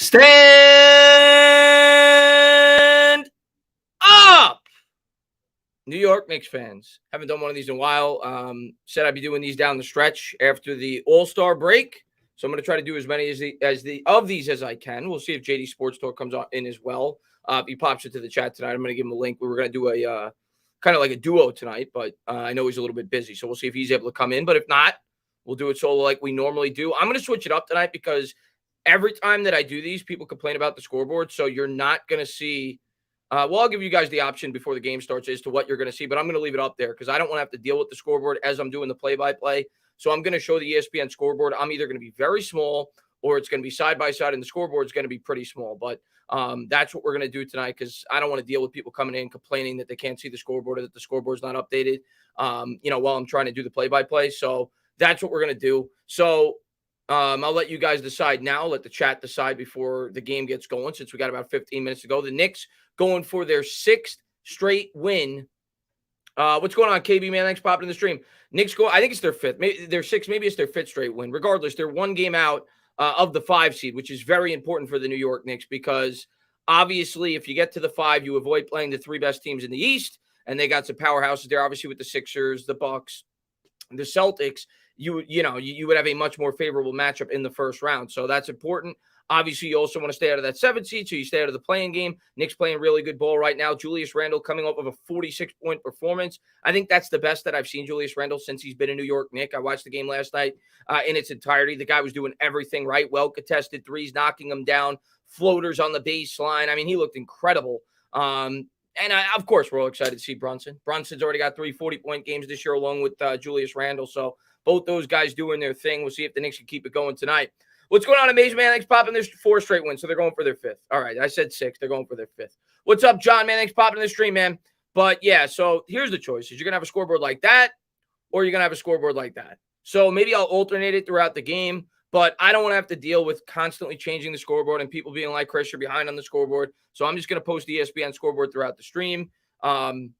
Stand up! New York Knicks fans. Haven't done one of these in a while. Said I'd be doing these down the stretch after the All-Star break. So I'm going to try to do as many of these as I can. We'll see if JD Sports Talk comes on in as well. If he pops into the chat tonight, I'm going to give him a link. We were going to do a kind of like a duo tonight, but I know he's a little bit busy. So we'll see if he's able to come in. But if not, we'll do it solo like we normally do. I'm going to switch it up tonight because every time that I do these, people complain about the scoreboard. So you're not going to see I'll give you guys the option before the game starts as to what you're going to see, but I'm going to leave it up there because I don't want to have to deal with the scoreboard as I'm doing the play-by-play. So I'm going to show the ESPN scoreboard. I'm either going to be very small or it's going to be side-by-side, and the scoreboard is going to be pretty small. But that's what we're going to do tonight because I don't want to deal with people coming in complaining that they can't see the scoreboard or that the scoreboard's not updated, while I'm trying to do the play-by-play. So that's what we're going to do. So I'll let you guys decide now. Let the chat decide before the game gets going since we got about 15 minutes to go. The Knicks going for their sixth straight win. What's going on, KB, man? Thanks for popping in the stream. Knicks go, I think it's their fifth. Maybe they're sixth. Maybe it's their fifth straight win. Regardless, they're one game out of the 5 seed, which is very important for the New York Knicks because obviously if you get to the 5, you avoid playing the 3 best teams in the East, and they got some powerhouses there, obviously with the Sixers, the Bucks, the Celtics. You would have a much more favorable matchup in the first round. So that's important. Obviously, you also want to stay out of that 7th seed, so you stay out of the playing game. Knicks playing really good ball right now. Julius Randle coming off of a 46-point performance. I think that's the best that I've seen Julius Randle since he's been a New York Knick. I watched the game last night in its entirety. The guy was doing everything right. Well-contested threes, knocking them down, floaters on the baseline. I mean, he looked incredible. Of course, we're all excited to see Brunson. Brunson's already got 3 40-point games this year along with Julius Randle. So both those guys doing their thing. We'll see if the Knicks can keep it going tonight. What's going on, Amazing Man? Thanks popping. There's 4 straight wins, so they're going for their 5th. All right, I said 6. They're going for their 5th. What's up, John, man? Thanks popping in the stream, man. But, yeah, so here's the choices. You're going to have a scoreboard like that, or you're going to have a scoreboard like that. So maybe I'll alternate it throughout the game, but I don't want to have to deal with constantly changing the scoreboard and people being like, Chris, you're behind on the scoreboard. So I'm just going to post the ESPN scoreboard throughout the stream. And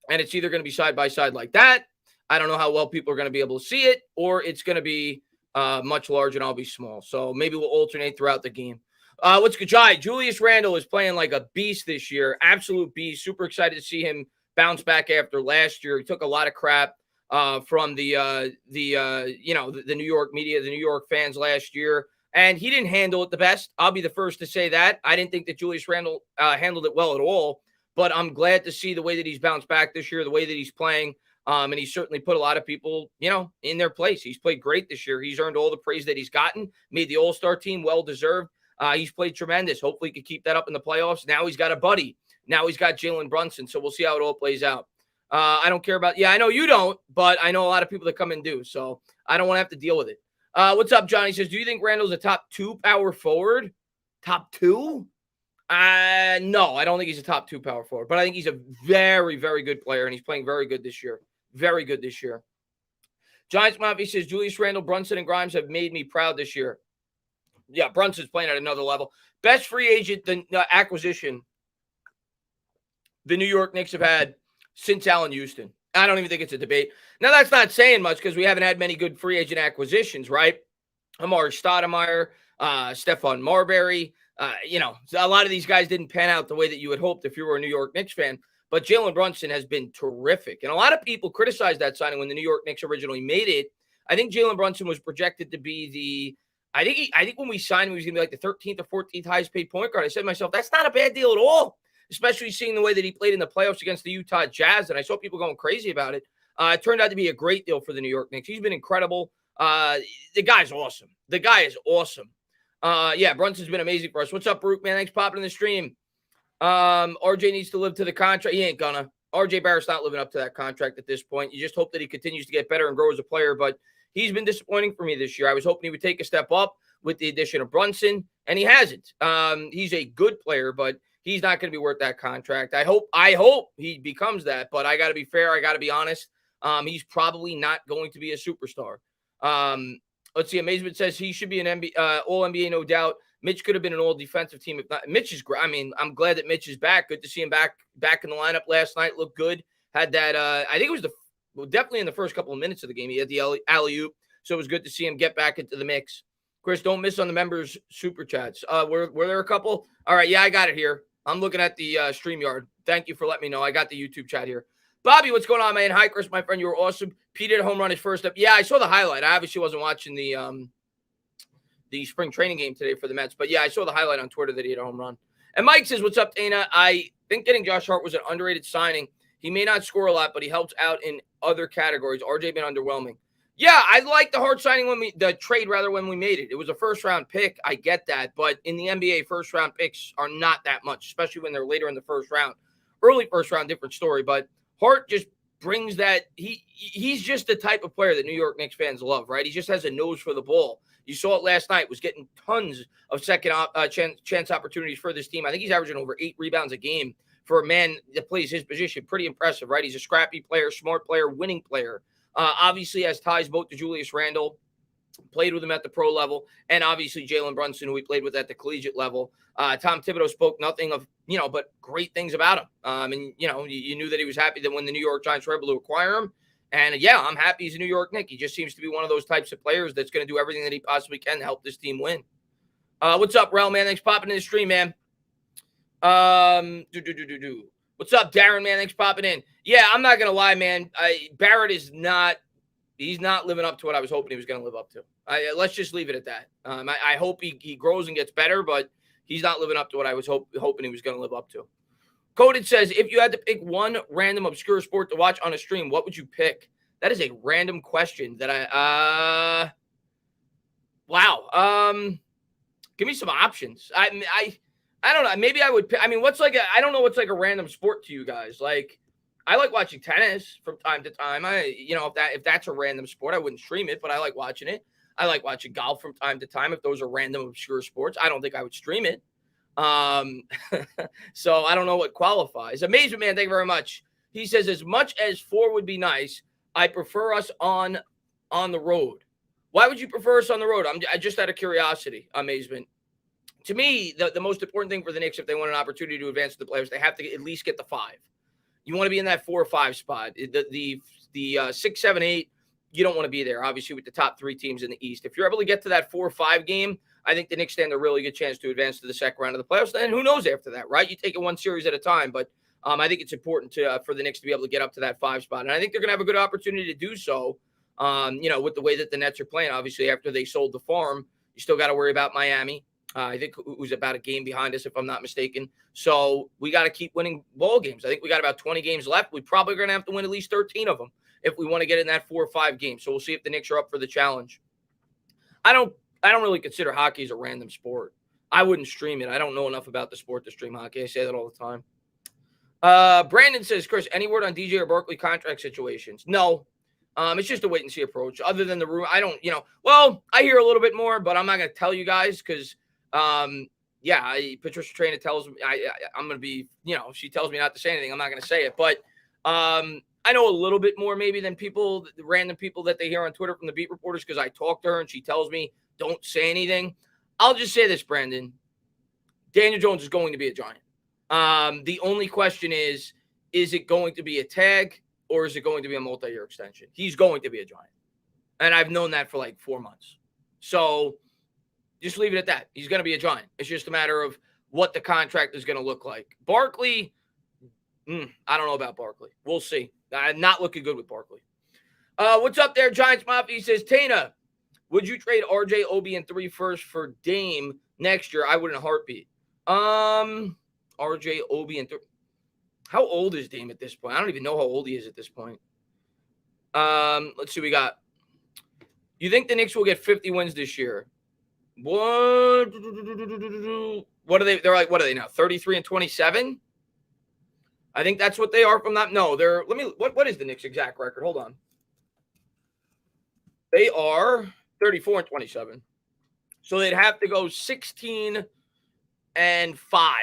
it's either going to be side-by-side like that. I don't know how well people are going to be able to see it, or it's going to be much larger and I'll be small. So maybe we'll alternate throughout the game. What's good, Jai? Julius Randle is playing like a beast this year. Absolute beast. Super excited to see him bounce back after last year. He took a lot of crap from the New York media, the New York fans last year, and he didn't handle it the best. I'll be the first to say that. I didn't think that Julius Randle handled it well at all, but I'm glad to see the way that he's bounced back this year, the way that he's playing. And he's certainly put a lot of people, in their place. He's played great this year. He's earned all the praise that he's gotten, made the All-Star team, well-deserved. He's played tremendous. Hopefully he could keep that up in the playoffs. Now he's got a buddy. Now he's got Jalen Brunson. So we'll see how it all plays out. I don't care about, I know you don't, but I know a lot of people that come and do. So I don't want to have to deal with it. What's up, Johnny? Says, do you think Randall's a top 2 power forward? Top 2? No, I don't think he's a top 2 power forward, but I think he's a very, very good player, and he's playing very good this year. Very good this year. Giants Mafia says, Julius Randle, Brunson, and Grimes have made me proud this year. Yeah, Brunson's playing at another level. Best free agent acquisition the New York Knicks have had since Allen Houston. I don't even think it's a debate. Now, that's not saying much because we haven't had many good free agent acquisitions, right? Amari Stoudemire, Stephon Marbury. A lot of these guys didn't pan out the way that you had hoped if you were a New York Knicks fan. But Jalen Brunson has been terrific. And a lot of people criticized that signing when the New York Knicks originally made it. I think Jalen Brunson was projected to be I think when we signed him, he was going to be like the 13th or 14th highest paid point guard. I said to myself, that's not a bad deal at all, especially seeing the way that he played in the playoffs against the Utah Jazz. And I saw people going crazy about it. It turned out to be a great deal for the New York Knicks. He's been incredible. The guy's awesome. The guy is awesome. Brunson's been amazing for us. What's up, Baruch, man? Thanks for popping in the stream. RJ needs to live to the contract. He ain't gonna. RJ Barrett's not living up to that contract at this point. You just hope that he continues to get better and grow as a player, but he's been disappointing for me this year. I was hoping he would take a step up with the addition of Brunson, and he hasn't. He's a good player, but he's not going to be worth that contract. I hope he becomes that, but I got to be fair. I got to be honest. He's probably not going to be a superstar. Let's see. Amazement says he should be an All-NBA, no doubt. Mitch could have been an all-defensive team. If not, Mitch is great. I mean, I'm glad that Mitch is back. Good to see him back in the lineup last night. Looked good. Had that, I think it was definitely in the first couple of minutes of the game. He had the alley-oop, so it was good to see him get back into the mix. Chris, don't miss on the members' super chats. Were there a couple? All right, yeah, I got it here. I'm looking at the StreamYard. Thank you for letting me know. I got the YouTube chat here. Bobby, what's going on, man? Hi, Chris, my friend. You were awesome. Pete did a home run his first up. Yeah, I saw the highlight. I obviously wasn't watching the spring training game today for the Mets, but yeah, I saw the highlight on Twitter that he had a home run. And Mike says, "What's up, Dana? I think getting Josh Hart was an underrated signing. He may not score a lot, but he helps out in other categories. RJ been underwhelming." Yeah, I like the Hart signing when the trade when we made it. It was a first round pick. I get that. But in the NBA, first round picks are not that much, especially when they're later in the first round. Early first round, different story. But Hart just brings that. He's just the type of player that New York Knicks fans love, right? He just has a nose for the ball. You saw it last night, was getting tons of second chance opportunities for this team. I think he's averaging over 8 rebounds a game for a man that plays his position. Pretty impressive, right? He's a scrappy player, smart player, winning player. Obviously has ties both to Julius Randle, played with him at the pro level, and obviously Jalen Brunson, who he played with at the collegiate level. Tom Thibodeau spoke nothing of, but great things about him. And, you knew that he was happy that when the New York Giants were able to acquire him. And, yeah, I'm happy he's a New York Knick. He just seems to be one of those types of players that's going to do everything that he possibly can to help this team win. What's up, Rel, man? Thanks for popping in the stream, man. What's up, Darren, man? Thanks for popping in. Yeah, I'm not going to lie, man. Barrett is not – he's not living up to what I was hoping he was going to live up to. Let's just leave it at that. I hope he grows and gets better, but he's not living up to what I was hoping he was going to live up to. Coded says, if you had to pick one random obscure sport to watch on a stream, what would you pick? That is a random question that wow. Give me some options. I don't know. Maybe I would pick, I don't know what's like a random sport to you guys. Like, I like watching tennis from time to time. If that's a random sport, I wouldn't stream it, but I like watching it. I like watching golf from time to time. If those are random obscure sports, I don't think I would stream it. So I don't know what qualifies. Amazement man, thank you very much. He says, as much as 4 would be nice, I prefer us on the road. Why would you prefer us on the road? I just out of curiosity. Amazement. To me, the most important thing for the Knicks, if they want an opportunity to advance to the playoffs, they have to at least get the 5. You want to be in that 4 or 5 spot. The 6, 7, 8, you don't want to be there, obviously, with the top 3 teams in the East. If you're able to get to that 4 or 5 game, I think the Knicks stand a really good chance to advance to the second round of the playoffs. And who knows after that, right? You take it one series at a time. But I think it's important for the Knicks to be able to get up to that 5 spot. And I think they're going to have a good opportunity to do so, with the way that the Nets are playing. Obviously, after they sold the farm, you still got to worry about Miami. I think it was about a game behind us, if I'm not mistaken. So we got to keep winning ball games. I think we got about 20 games left. We probably going to have to win at least 13 of them if we want to get in that 4 or 5 games. So we'll see if the Knicks are up for the challenge. I don't really consider hockey as a random sport. I wouldn't stream it. I don't know enough about the sport to stream hockey. I say that all the time. Brandon says, Chris, any word on DJ or Barkley contract situations? No. It's just a wait and see approach. Other than the rumor, I don't, I hear a little bit more, but I'm not going to tell you guys because Patricia Traina tells me I'm going to be, she tells me not to say anything. I'm not going to say it, but I know a little bit more maybe than the random people that they hear on Twitter from the beat reporters because I talk to her and she tells me don't say anything. I'll just say this, Brandon. Daniel Jones is going to be a Giant. The only question is it going to be a tag or is it going to be a multi-year extension? He's going to be a Giant. And I've known that for like 4 months. So just leave it at that. He's going to be a Giant. It's just a matter of what the contract is going to look like. Barkley, I don't know about Barkley. We'll see. I'm not looking good with Barkley. What's up there, Giants Mafia? He says, Tana, would you trade RJ, Obi, and 3 firsts for Dame next year? I would in a heartbeat. RJ, Obi, and 3. How old is Dame at this point? I don't even know how old he is at this point. Let's see what we got. You think the Knicks will get 50 wins this year? What are they? They're like, what are they now? 33 and 27? I think that's what they are from that. No, what is the Knicks' exact record? Hold on. They are 34 and 27. So they'd have to go 16 and 5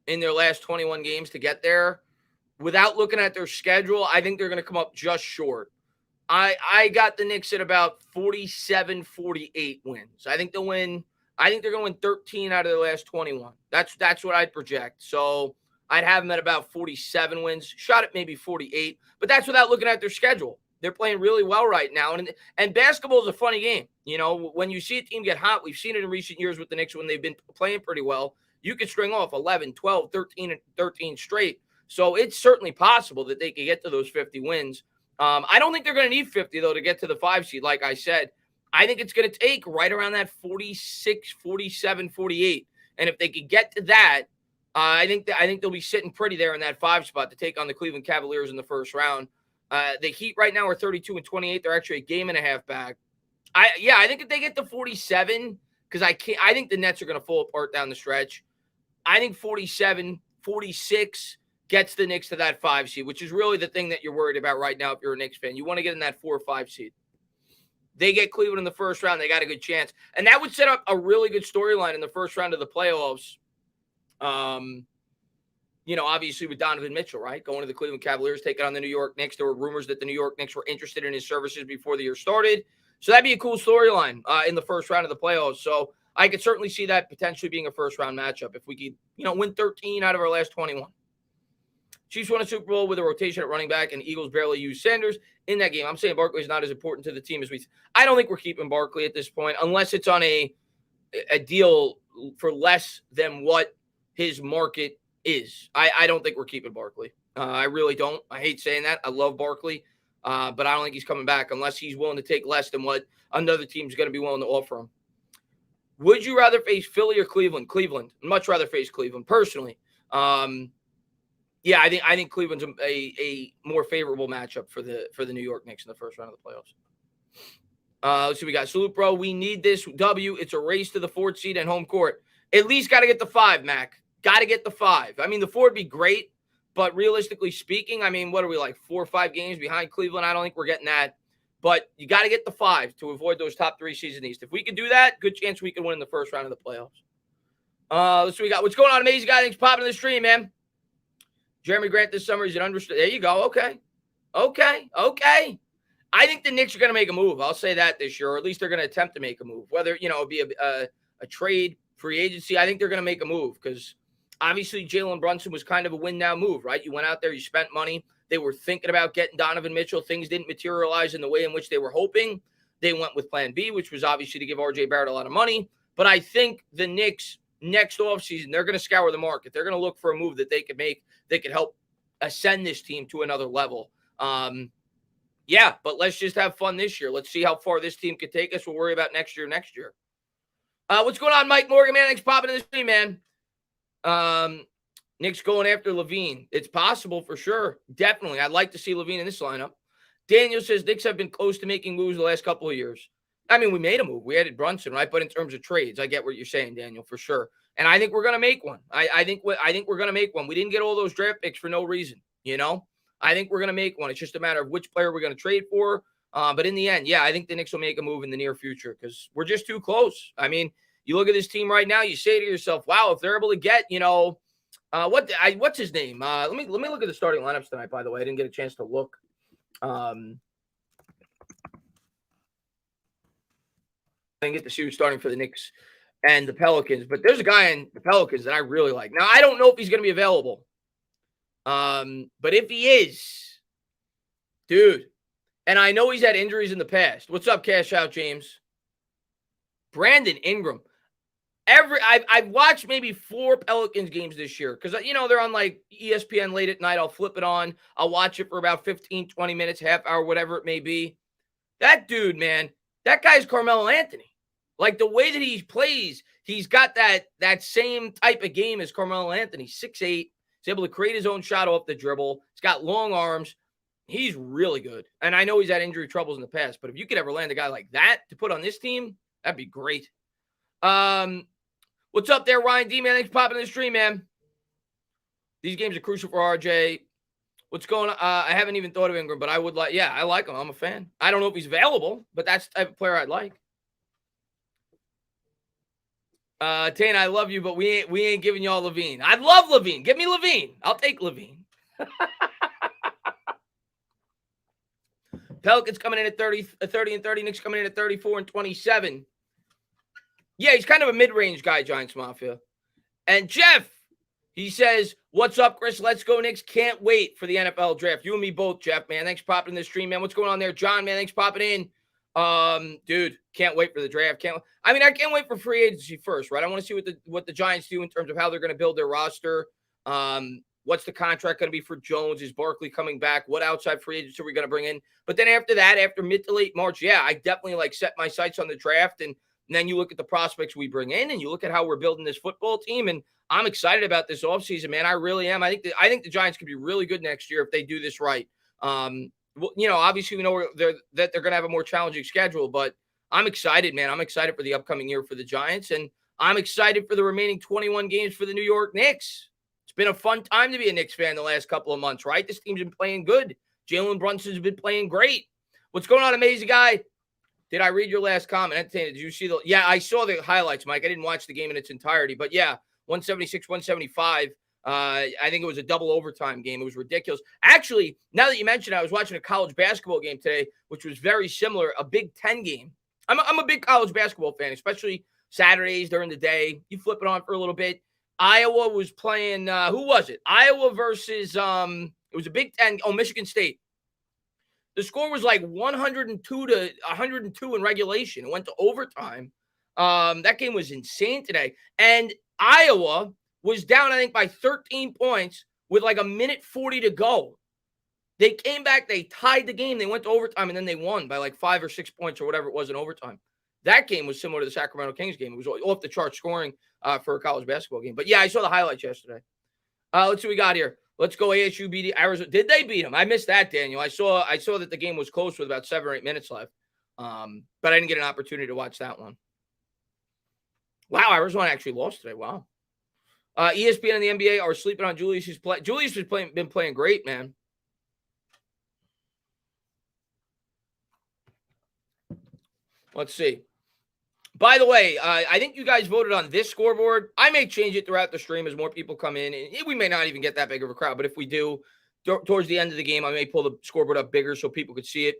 in their last 21 games to get there. Without looking at their schedule, I think they're going to come up just short. I got the Knicks at about 47, 48 wins. I think they'll win. I think they're going to win 13 out of their last 21. That's what I'd project. So I'd have them at about 47 wins. Shot at maybe 48, but that's without looking at their schedule. They're playing really well right now. And basketball is a funny game. You know, when you see a team get hot, we've seen it in recent years with the Knicks when they've been playing pretty well. You could string off 11, 12, 13, and 13 straight. So it's certainly possible that they could get to those 50 wins. I don't think they're going to need 50, though, to get to the 5 seed, like I said. I think it's going to take right around that 46, 47, 48. And if they could get to that, I think they'll be sitting pretty there in that 5 spot to take on the Cleveland Cavaliers in the first round. The Heat right now are 32 and 28. They're actually a game and a half back. I think if they get to 47, because I think the Nets are going to fall apart down the stretch. I think 47, 46 gets the Knicks to that 5 seed, which is really the thing that you're worried about right now if you're a Knicks fan. You want to get in that 4 or 5 seed. They get Cleveland in the first round, they got a good chance. And that would set up a really good storyline in the first round of the playoffs. Obviously with Donovan Mitchell, right? Going to the Cleveland Cavaliers, taking on the New York Knicks. There were rumors that the New York Knicks were interested in his services before the year started. So that'd be a cool storyline in the first round of the playoffs. So I could certainly see that potentially being a first-round matchup if we could, win 13 out of our last 21. Chiefs won a Super Bowl with a rotation at running back, and Eagles barely used Sanders in that game. I'm saying Barkley's not as important to the team as I don't think we're keeping Barkley at this point, unless it's on a deal for less than what his market is. I don't think we're keeping Barkley. I really don't. I hate saying that. I love Barkley, but I don't think he's coming back unless he's willing to take less than what another team's going to be willing to offer him. Would you rather face Philly or Cleveland? Cleveland. I'd much rather face Cleveland, personally. I think Cleveland's a more favorable matchup for the New York Knicks in the first round of the playoffs. Let's see, we got Salute, bro. We need this W. It's a race to the 4th seed and home court. At least got to get the 5, Mac. Got to get the 5. I mean, the 4 would be great, but realistically speaking, I mean, what are we, like 4 or 5 games behind Cleveland? I don't think we're getting that. But you got to get the 5 to avoid those top 3 seeds in the East. If we could do that, good chance we can win in the first round of the playoffs. Let's see, we got what's going on, amazing guy. Thanks for popping in the stream, man. Jeremy Grant this summer is an understood. There you go. Okay. I think the Knicks are going to make a move. I'll say that this year, or at least they're going to attempt to make a move. Whether, it'll be a trade, free agency, I think they're going to make a move because obviously Jalen Brunson was kind of a win-now move, right? You went out there, you spent money. They were thinking about getting Donovan Mitchell. Things didn't materialize in the way in which they were hoping. They went with plan B, which was obviously to give RJ Barrett a lot of money. But I think the Knicks next offseason, they're going to scour the market. They're going to look for a move that they could make that could help ascend this team to another level. But let's just have fun this year. Let's see how far this team could take us. We'll worry about next year. What's going on, Mike Morgan, man? Thanks for popping in the stream, man. Knicks going after Levine. It's possible for sure. Definitely. I'd like to see Levine in this lineup. Daniel says Knicks have been close to making moves the last couple of years. I mean, we made a move. We added Brunson, right? But in terms of trades, I get what you're saying, Daniel, for sure. And I think we're going to make one. I think we're going to make one. We didn't get all those draft picks for no reason, I think we're going to make one. It's just a matter of which player we're going to trade for. But in the end, I think the Knicks will make a move in the near future because we're just too close. I mean, you look at this team right now, you say to yourself, wow, if they're able to get, what's his name? Let me look at the starting lineups tonight, by the way. I didn't get a chance to look. I didn't get to see who's starting for the Knicks and the Pelicans, but there's a guy in the Pelicans that I really like. Now, I don't know if he's going to be available. But if he is, dude, and I know he's had injuries in the past. What's up, Cash Out James? Brandon Ingram. I've watched maybe 4 Pelicans games this year because, they're on like ESPN late at night. I'll flip it on. I'll watch it for about 15, 20 minutes, half hour, whatever it may be. That dude, man, that guy's Carmelo Anthony. Like the way that he plays, he's got that same type of game as Carmelo Anthony. 6'8". He's able to create his own shot off the dribble. He's got long arms. He's really good. And I know he's had injury troubles in the past, but if you could ever land a guy like that to put on this team, that'd be great. What's up there, Ryan D, man? Thanks for popping in the stream, man. These games are crucial for RJ. What's going on? I haven't even thought of Ingram, but I would like, I like him. I'm a fan. I don't know if he's available, but that's the type of player I'd like. Tane, I love you, but we ain't giving y'all Levine. I love Levine. Give me Levine. I'll take Levine. Pelicans coming in at 30 and 30. Knicks coming in at 34 and 27. Yeah, he's kind of a mid-range guy, Giants Mafia. And Jeff, He says, "What's up, Chris? Let's go, Knicks. Can't wait for the NFL draft. You and me both, Jeff, man. Thanks for popping in the stream, man. What's going on there? John, man, thanks for popping in. Dude, can't wait for the draft. I can't wait for free agency first, right? I want to see what the Giants do in terms of how they're going to build their roster. What's the contract going to be for Jones? Is Barkley coming back? What outside free agents are we going to bring in? But then after that, after mid to late March, yeah, I definitely set my sights on the draft. And then you look at the prospects we bring in and you look at how we're building this football team. And I'm excited about this offseason, man. I really am. I think the Giants could be really good next year if they do this right. Obviously we know that they're going to have a more challenging schedule, but I'm excited, man. I'm excited for the upcoming year for the Giants, and I'm excited for the remaining 21 games for the New York Knicks. It's been a fun time to be a Knicks fan the last couple of months, right? This team's been playing good. Jalen Brunson's been playing great. What's going on, amazing guy? Did I read your last comment? Did you see yeah, I saw the highlights, Mike. I didn't watch the game in its entirety, but yeah, 176, 175. I think it was a double overtime game. It was ridiculous. Actually, now that you mentioned it, I was watching a college basketball game today, which was very similar, a Big Ten game. I'm a big college basketball fan, especially Saturdays during the day. You flip it on for a little bit. Iowa was playing, who was it? Iowa versus, it was a Big Ten, Michigan State. The score was like 102 to 102 in regulation. It went to overtime. That game was insane today. And Iowa was down, I think, by 13 points with like a minute 40 to go. They came back, they tied the game, they went to overtime, and then they won by like 5 or 6 points or whatever it was in overtime. That game was similar to the Sacramento Kings game. It was off the chart scoring for a college basketball game. But yeah, I saw the highlights yesterday. Let's see what we got here. Let's go ASU beat Arizona. Did they beat them? I missed that, Daniel. I saw that the game was close with about 7 or 8 minutes left. But I didn't get an opportunity to watch that one. Wow, Arizona actually lost today. Wow. ESPN and the NBA are sleeping on Julius's play. Julius has been playing great, man. Let's see. By the way, I think you guys voted on this scoreboard. I may change it throughout the stream as more people come in. And we may not even get that big of a crowd, but if we do, towards the end of the game, I may pull the scoreboard up bigger so people could see it.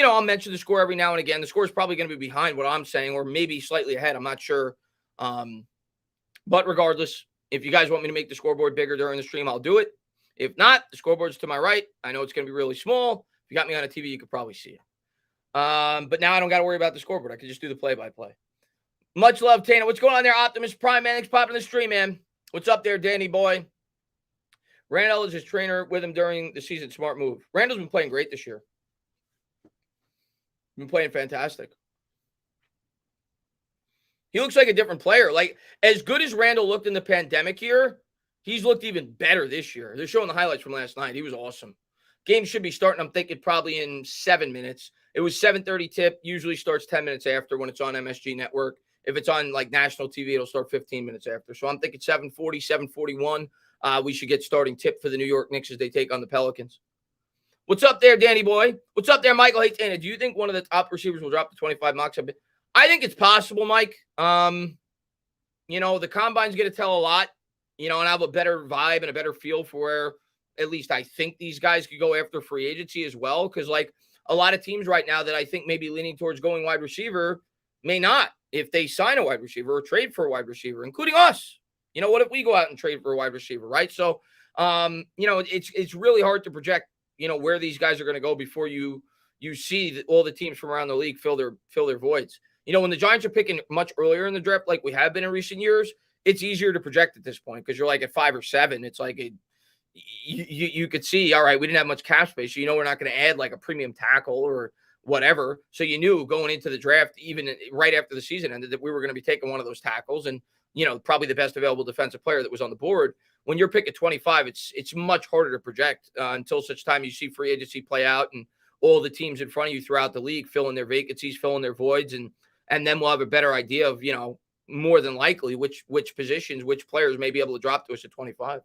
I'll mention the score every now and again. The score is probably going to be behind what I'm saying or maybe slightly ahead. I'm not sure. But regardless, if you guys want me to make the scoreboard bigger during the stream, I'll do it. If not, the scoreboard's to my right. I know it's going to be really small. If you got me on a TV, you could probably see it. But now I don't got to worry about the scoreboard. I can just do the play-by-play. Much love, Tana. What's going on there, Optimus Prime, man? Thanks for popping the stream, man. What's up there, Danny boy? Randall is his trainer with him during the season. Smart move. Randall's been playing great this year. Been playing fantastic. He looks like a different player. Like, as good as Randall looked in the pandemic year, he's looked even better this year. They're showing the highlights from last night. He was awesome. Game should be starting, I'm thinking, probably in 7 minutes. It was 7:30 tip. Usually starts 10 minutes after when it's on MSG Network. If it's on, like, national TV, it'll start 15 minutes after. So I'm thinking 7:40, 7:41. We should get starting tip for the New York Knicks as they take on the Pelicans. What's up there, Danny boy? What's up there, Michael? Hey, Tana, do you think one of the top receivers will drop the 25 mocks? I think it's possible, Mike. The combine's going to tell a lot, and I have a better vibe and a better feel for where at least I think these guys could go after free agency as well. Because, like, a lot of teams right now that I think may be leaning towards going wide receiver may not if they sign a wide receiver or trade for a wide receiver, including us. What if we go out and trade for a wide receiver, right? So, it's really hard to project, where these guys are going to go before you see all the teams from around the league fill their voids. When the Giants are picking much earlier in the draft, like we have been in recent years, it's easier to project at this point because you're like at 5 or 7. It's like you could see, all right, we didn't have much cap space. So we're not going to add like a premium tackle or whatever. So you knew going into the draft, even right after the season ended, that we were going to be taking one of those tackles and, probably the best available defensive player that was on the board. When you're picking 25, it's much harder to project until such time you see free agency play out and all the teams in front of you throughout the league filling their vacancies, filling their voids, and then we'll have a better idea of, more than likely which positions, which players may be able to drop to us at 25.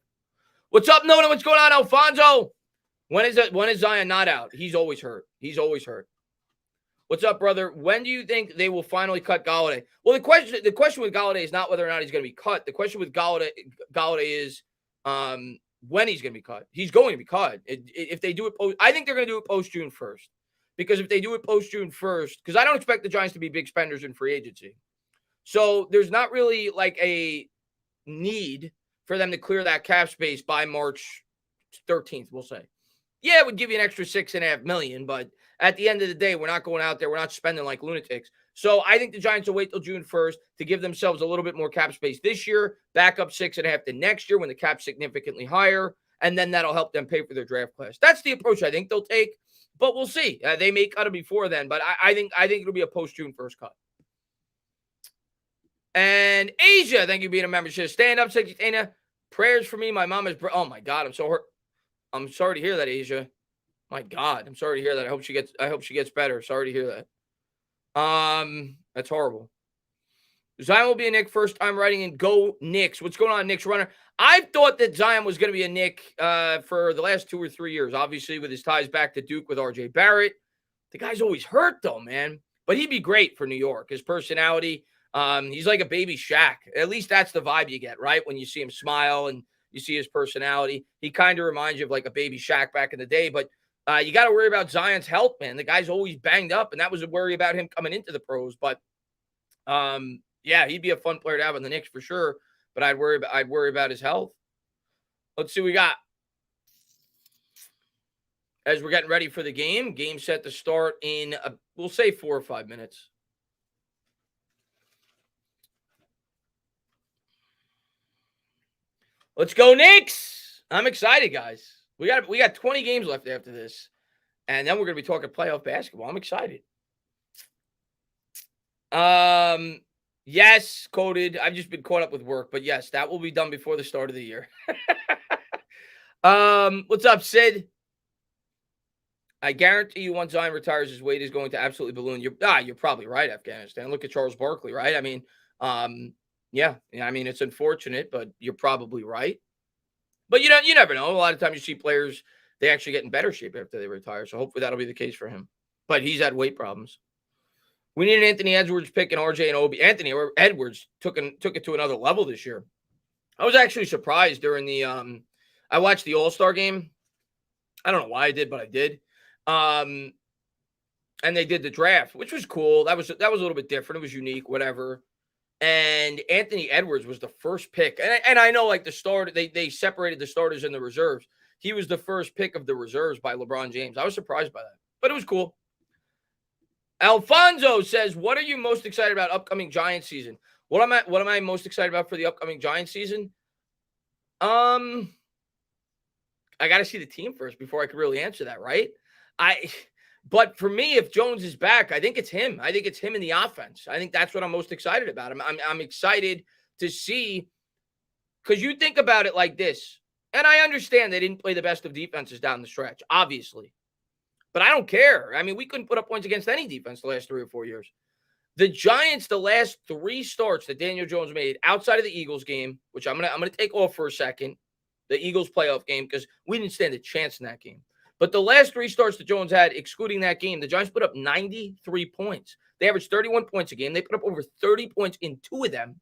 What's up, Nona? What's going on, Alfonso? When is Zion not out? He's always hurt. What's up, brother? When do you think they will finally cut Golladay? Well, the question with Golladay is not whether or not he's going to be cut. The question with Golladay is when he's going to be cut. He's going to be cut. If they do it, I think they're going to do it post June 1st. Because if they do it post June 1st, because I don't expect the Giants to be big spenders in free agency. So there's not really like a need for them to clear that cap space by March 13th, we'll say. Yeah, it would give you an extra $6.5 million, but at the end of the day, we're not going out there. We're not spending like lunatics. So I think the Giants will wait till June 1st to give themselves a little bit more cap space this year, back up 6.5 to next year when the cap's significantly higher, and then that'll help them pay for their draft class. That's the approach I think they'll take, but we'll see. They may cut it before then, but I think it'll be a post-June 1st cut. And Asia, thank you for being a member. Stand up, Dana. Prayers for me. My mom is. Oh my God, I'm so hurt. I'm sorry to hear that, Asia. My God, I'm sorry to hear that. I hope she gets better. Sorry to hear that. That's horrible. Zion will be a Knick first time writing in Go Knicks. What's going on, Knicks runner? I thought that Zion was going to be a Knick for the last 2 or 3 years, obviously with his ties back to Duke with RJ Barrett. The guy's always hurt though, man. But he'd be great for New York. His personality, he's like a baby Shaq. At least that's the vibe you get, right? When you see him smile and you see his personality. He kind of reminds you of like a baby Shaq back in the day. But you got to worry about Zion's health, man. The guy's always banged up, and that was a worry about him coming into the pros. But yeah, he'd be a fun player to have on the Knicks for sure. But I'd worry about his health. Let's see what we got. As we're getting ready for the game set to start in, we'll say 4 or 5 minutes. Let's go, Knicks! I'm excited, guys. We got 20 games left after this, and then we're going to be talking playoff basketball. I'm excited. Yes, quoted. I've just been caught up with work, but yes, that will be done before the start of the year. What's up, Sid? I guarantee you once Zion retires, his weight is going to absolutely balloon. You're probably right, Afghanistan. Look at Charles Barkley, right? I mean, yeah, I mean, it's unfortunate, but you're probably right. But you never know. A lot of times you see players, they actually get in better shape after they retire. So hopefully that'll be the case for him. But he's had weight problems. We need an Anthony Edwards pick and RJ and Obi. Anthony Edwards took it to another level this year. I was actually surprised during the I watched the All-Star game. I don't know why I did, but I did. And they did the draft, which was cool. That was a little bit different. It was unique, whatever. And Anthony Edwards was the first pick. And I know like the start, they separated the starters and the reserves. He was the first pick of the reserves by LeBron James. I was surprised by that, but it was cool. Alfonso says, what are you most excited about upcoming Giants season? What am I most excited about for the upcoming Giants season? I got to see the team first before I could really answer that, right? But for me, if Jones is back, I think it's him. I think it's him in the offense. I think that's what I'm most excited about. I'm excited to see, because you think about it like this, and I understand they didn't play the best of defenses down the stretch, obviously. But I don't care. I mean, we couldn't put up points against any defense the last 3 or 4 years. The Giants, the last 3 starts that Daniel Jones made outside of the Eagles game, which I'm gonna take off for a second, the Eagles playoff game, because we didn't stand a chance in that game. But the last 3 starts that Jones had, excluding that game, the Giants put up 93 points. They averaged 31 points a game. They put up over 30 points in 2 of them.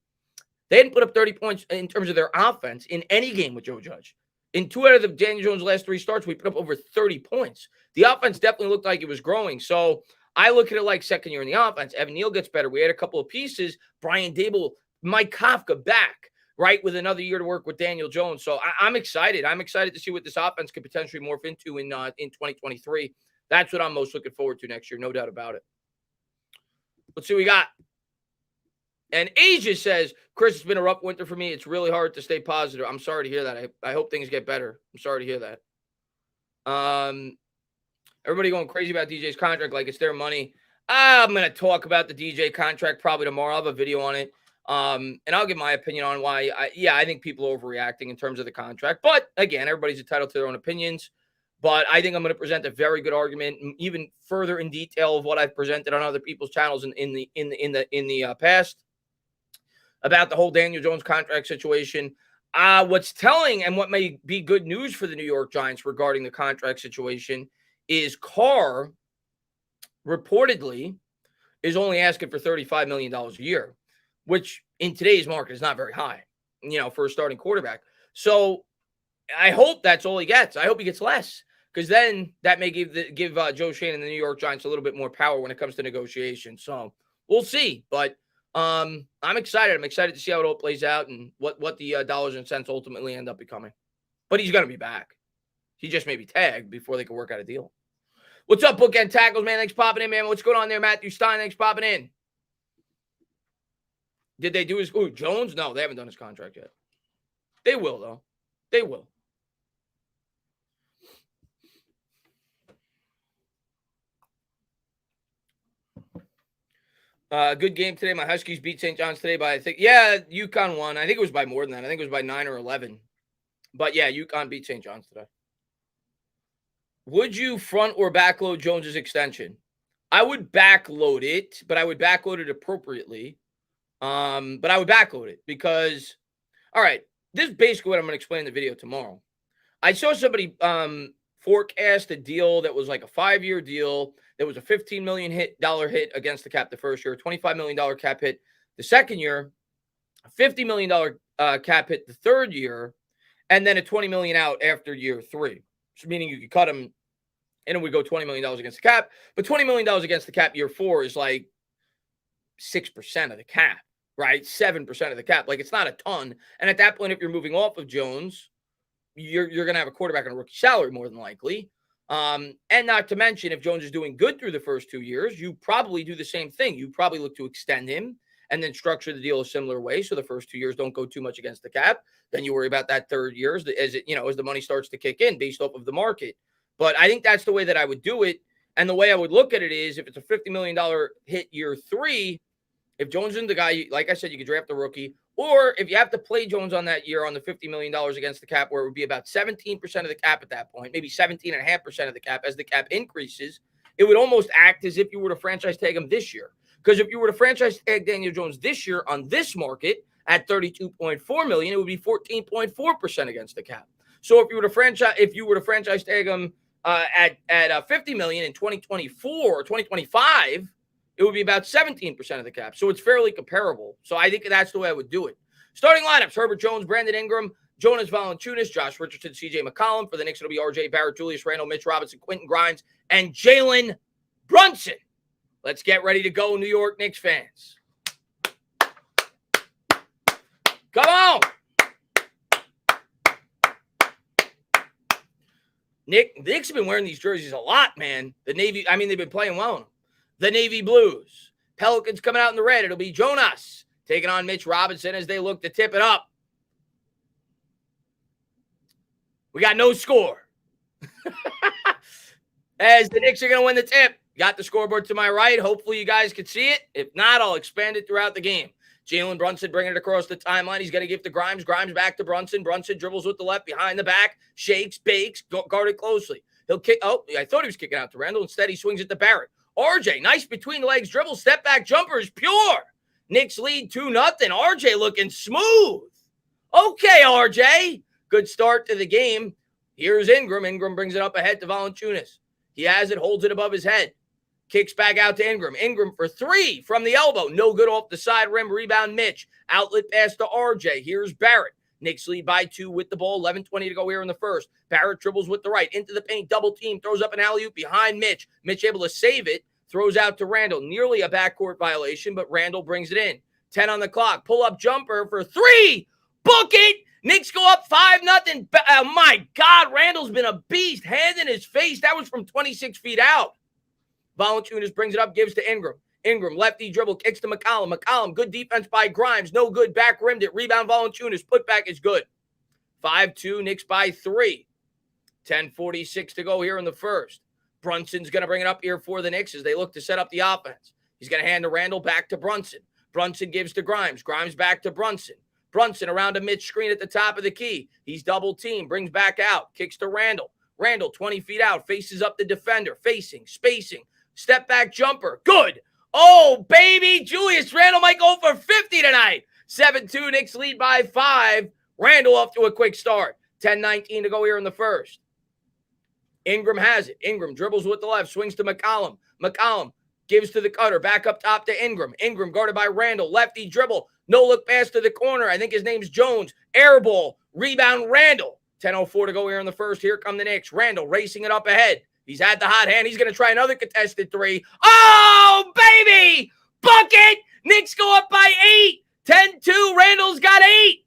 They hadn't put up 30 points in terms of their offense in any game with Joe Judge. In 2 out of the Daniel Jones' last 3 starts, we put up over 30 points. The offense definitely looked like it was growing. So I look at it like second year in the offense. Evan Neal gets better. We had a couple of pieces. Brian Dable, Mike Kafka back, right, with another year to work with Daniel Jones. So I'm excited. I'm excited to see what this offense could potentially morph into in 2023. That's what I'm most looking forward to next year, no doubt about it. Let's see what we got. And Asia says, Chris, it's been a rough winter for me. It's really hard to stay positive. I'm sorry to hear that. I hope things get better. I'm sorry to hear that. Everybody going crazy about DJ's contract like it's their money. I'm going to talk about the DJ contract probably tomorrow. I'll have a video on it. And I'll give my opinion on why. I think people are overreacting in terms of the contract. But again, everybody's entitled to their own opinions. But I think I'm going to present a very good argument, even further in detail of what I've presented on other people's channels in the past about the whole Daniel Jones contract situation. What's telling and what may be good news for the New York Giants regarding the contract situation is Carr reportedly is only asking for $35 million a year, which in today's market is not very high, for a starting quarterback. So I hope that's all he gets. I hope he gets less, because then that may give Joe Schoen and the New York Giants a little bit more power when it comes to negotiation. So we'll see. But I'm excited. I'm excited to see how it all plays out and what the dollars and cents ultimately end up becoming. But he's going to be back. He just may be tagged before they can work out a deal. What's up, Bookend Tackles, man? Thanks for popping in, man. What's going on there, Matthew Stein? Thanks for popping in. Did they do his Jones? No, they haven't done his contract yet. They will, though. They will. Good game today. My Huskies beat St. John's today by, I think, UConn won. I think it was by more than that. I think it was by 9 or 11. But, yeah, UConn beat St. John's today. Would you front or backload Jones's extension? I would backload it, but I would backload it appropriately. But I would backload it because, all right, this is basically what I'm going to explain in the video tomorrow. I saw somebody forecast a deal that was like a 5-year deal. That was a $15 million hit against the cap the first year, $25 million cap hit the second year, a $50 million cap hit the third year, and then a $20 million out after year 3. So meaning you could cut him and it would go $20 million against the cap. But $20 million against the cap year 4 is like 6% of the cap, right? 7% of the cap. Like, it's not a ton. And at that point, if you're moving off of Jones, you're going to have a quarterback on a rookie salary more than likely. And not to mention, if Jones is doing good through the first 2 years, you probably do the same thing. You probably look to extend him and then structure the deal a similar way. So the first 2 years don't go too much against the cap. Then you worry about that third year as the money starts to kick in based off of the market. But I think that's the way that I would do it. And the way I would look at it is if it's a $50 million hit year 3, if Jones isn't the guy, like I said, you could draft the rookie. Or if you have to play Jones on that year on the $50 million against the cap, where it would be about 17% of the cap at that point, maybe 17.5% of the cap as the cap increases, it would almost act as if you were to franchise tag him this year. Because if you were to franchise tag Daniel Jones this year on this market at $32.4 million, it would be 14.4% against the cap. So if you were to franchise tag him at $50 million in 2024 or 2025, it would be about 17% of the cap. So it's fairly comparable. So I think that's the way I would do it. Starting lineups: Herbert Jones, Brandon Ingram, Jonas Valanciunas, Josh Richardson, CJ McCollum. For the Knicks, it'll be RJ Barrett, Julius Randle, Mitch Robinson, Quentin Grimes, and Jalen Brunson. Let's get ready to go, New York Knicks fans. Come on. Knicks have been wearing these jerseys a lot, man. They've been playing well. The Navy Blues. Pelicans coming out in the red. It'll be Jonas taking on Mitch Robinson as they look to tip it up. We got no score. As the Knicks are going to win the tip. Got the scoreboard to my right. Hopefully you guys can see it. If not, I'll expand it throughout the game. Jalen Brunson bringing it across the timeline. He's going to give to Grimes. Grimes back to Brunson. Brunson dribbles with the left behind the back. Shakes, bakes, guarded closely. He'll kick. Oh, I thought he was kicking out to Randall. Instead, he swings it to Barrett. RJ, nice between the legs dribble. Step back jumper is pure. Knicks lead 2-0. RJ looking smooth. Okay, RJ. Good start to the game. Here's Ingram. Ingram brings it up ahead to Valanciunas. He has it, holds it above his head. Kicks back out to Ingram. Ingram for 3 from the elbow. No good off the side rim. Rebound Mitch. Outlet pass to RJ. Here's Barrett. Knicks lead by 2 with the ball. 11:20 to go here in the first. Barrett dribbles with the right. Into the paint. Double team. Throws up an alley-oop behind Mitch. Mitch able to save it. Throws out to Randall. Nearly a backcourt violation, but Randall brings it in. 10 on the clock. Pull-up jumper for 3. Book it. Knicks go up 5-0. Oh, my God. Randall's been a beast. Hand in his face. That was from 26 feet out. Valanciunas brings it up, gives to Ingram. Ingram, lefty dribble, kicks to McCollum. McCollum, good defense by Grimes. No good, back rimmed it. Rebound Valanciunas. Putback is good. 5-2, Knicks by 3. 10:46 to go here in the first. Brunson's going to bring it up here for the Knicks as they look to set up the offense. He's going to hand to Randall, back to Brunson. Brunson gives to Grimes. Grimes back to Brunson. Brunson around a Mitch screen at the top of the key. He's double teamed, brings back out, kicks to Randall. Randall, 20 feet out, faces up the defender, facing, spacing. Step back jumper. Good. Oh, baby. Julius Randle might go for 50 tonight. 7-2. Knicks lead by 5. Randall off to a quick start. 10:19 to go here in the first. Ingram has it. Ingram dribbles with the left. Swings to McCollum. McCollum gives to the cutter. Back up top to Ingram. Ingram guarded by Randall. Lefty dribble. No look pass to the corner. I think his name's Jones. Air ball. Rebound Randall. 10:04 to go here in the first. Here come the Knicks. Randall racing it up ahead. He's had the hot hand. He's going to try another contested 3. Oh, baby! Bucket! Knicks go up by 8. 10-2. Randall's got 8.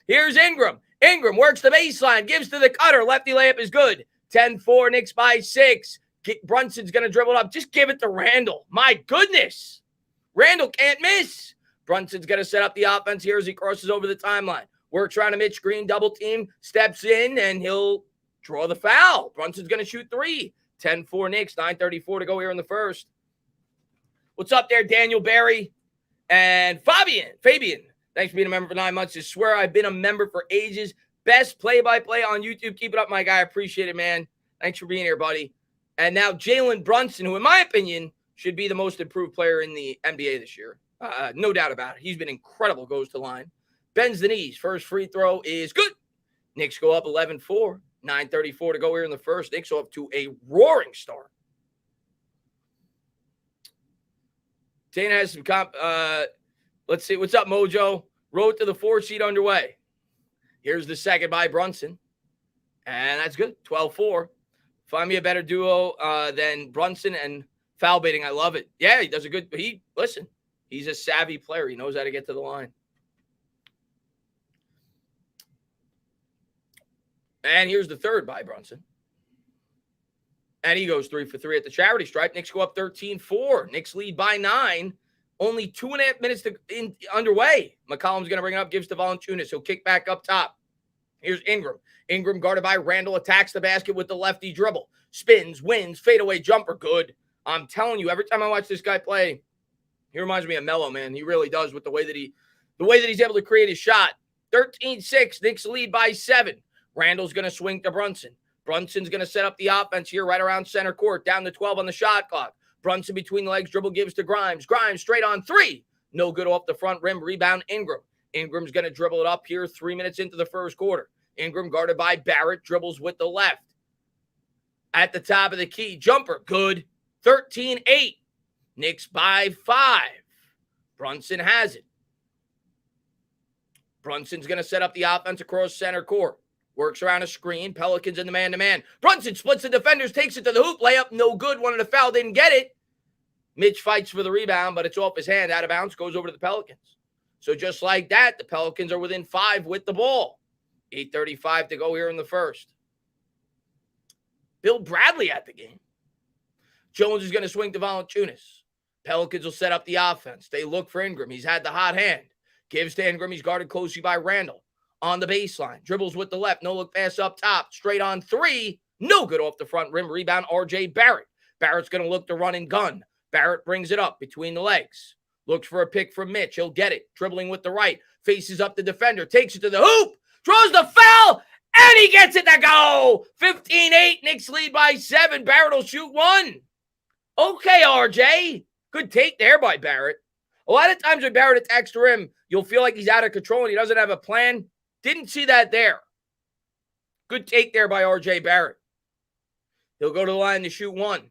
Here's Ingram. Ingram works the baseline, gives to the cutter. Lefty layup is good. 10-4. Knicks by 6. Brunson's going to dribble it up. Just give it to Randall. My goodness. Randall can't miss. Brunson's going to set up the offense here as he crosses over the timeline. Works around a Mitch Green double team, steps in, and he'll draw the foul. Brunson's going to shoot 3. 10-4 Knicks, 9:34 to go here in the first. What's up there, Daniel Barry and Fabian? Thanks for being a member for 9 months. I swear I've been a member for ages. Best play-by-play on YouTube. Keep it up, my guy. I appreciate it, man. Thanks for being here, buddy. And now Jalen Brunson, who in my opinion should be the most improved player in the NBA this year. No doubt about it. He's been incredible, goes to line. Bends the knees. First free throw is good. Knicks go up 11-4. 9:34 to go here in the first. Knicks off to a roaring start. Dana has some let's see. What's up, Mojo? Road to the 4 seed underway. Here's the second by Brunson. And that's good. 12-4. Find me a better duo than Brunson and foul baiting. I love it. Yeah, he does a good. He's a savvy player. He knows how to get to the line. And here's the third by Brunson. And he goes 3 for 3 at the charity stripe. Knicks go up 13-4. Knicks lead by 9. Only 2.5 minutes underway. McCollum's going to bring it up, gives to Valanciunas. He'll kick back up top. Here's Ingram. Ingram guarded by Randall, attacks the basket with the lefty dribble. Spins, wins, fadeaway jumper. Good. I'm telling you, every time I watch this guy play, he reminds me of Melo, man. He really does with the way that he's able to create his shot. 13-6. Knicks lead by 7. Randall's going to swing to Brunson. Brunson's going to set up the offense here right around center court, down to 12 on the shot clock. Brunson between the legs, dribble gives to Grimes. Grimes straight on 3. No good off the front rim. Rebound, Ingram. Ingram's going to dribble it up here 3 minutes into the first quarter. Ingram guarded by Barrett, dribbles with the left. At the top of the key, jumper, good. 13-8. Knicks by 5. Brunson has it. Brunson's going to set up the offense across center court. Works around a screen. Pelicans in the man-to-man. Brunson splits the defenders, takes it to the hoop. Layup, no good. Wanted a foul, didn't get it. Mitch fights for the rebound, but it's off his hand. Out of bounds, goes over to the Pelicans. So just like that, the Pelicans are within 5 with the ball. 8:35 to go here in the first. Bill Bradley at the game. Jones is going to swing to Valanciunas. Pelicans will set up the offense. They look for Ingram. He's had the hot hand. Gives to Ingram. He's guarded closely by Randall. On the baseline. Dribbles with the left. No look pass up top. Straight on 3. No good off the front rim. Rebound, RJ Barrett. Barrett's going to look to run and gun. Barrett brings it up between the legs. Looks for a pick from Mitch. He'll get it. Dribbling with the right. Faces up the defender. Takes it to the hoop. Draws the foul. And he gets it to go. 15-8. Knicks lead by 7. Barrett will shoot 1. Okay, RJ. Good take there by Barrett. A lot of times when Barrett attacks the rim, you'll feel like he's out of control and he doesn't have a plan. Didn't see that there. Good take there by RJ Barrett. He'll go to the line to shoot 1.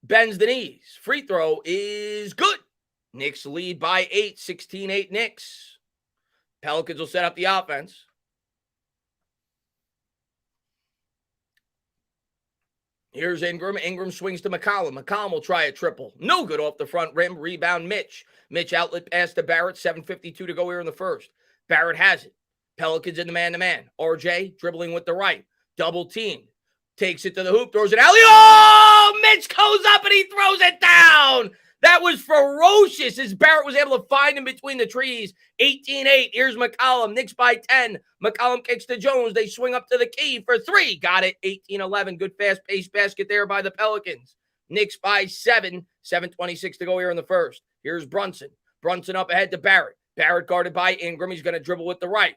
Bends the knees. Free throw is good. Knicks lead by 8. 16-8 Knicks. Pelicans will set up the offense. Here's Ingram. Ingram swings to McCollum. McCollum will try a triple. No good off the front rim. Rebound, Mitch. Mitch outlet pass to Barrett. 7:52 to go here in the first. Barrett has it. Pelicans in the man-to-man. RJ dribbling with the right. Double teamed. Takes it to the hoop. Throws it alley. Oh! Mitch goes up and he throws it down. That was ferocious as Barrett was able to find him between the trees. 18-8. Here's McCollum. Knicks by 10. McCollum kicks to Jones. They swing up to the key for 3. Got it. 18-11. Good fast-paced basket there by the Pelicans. Knicks by 7. 7:26 to go here in the first. Here's Brunson. Brunson up ahead to Barrett. Barrett guarded by Ingram. He's going to dribble with the right.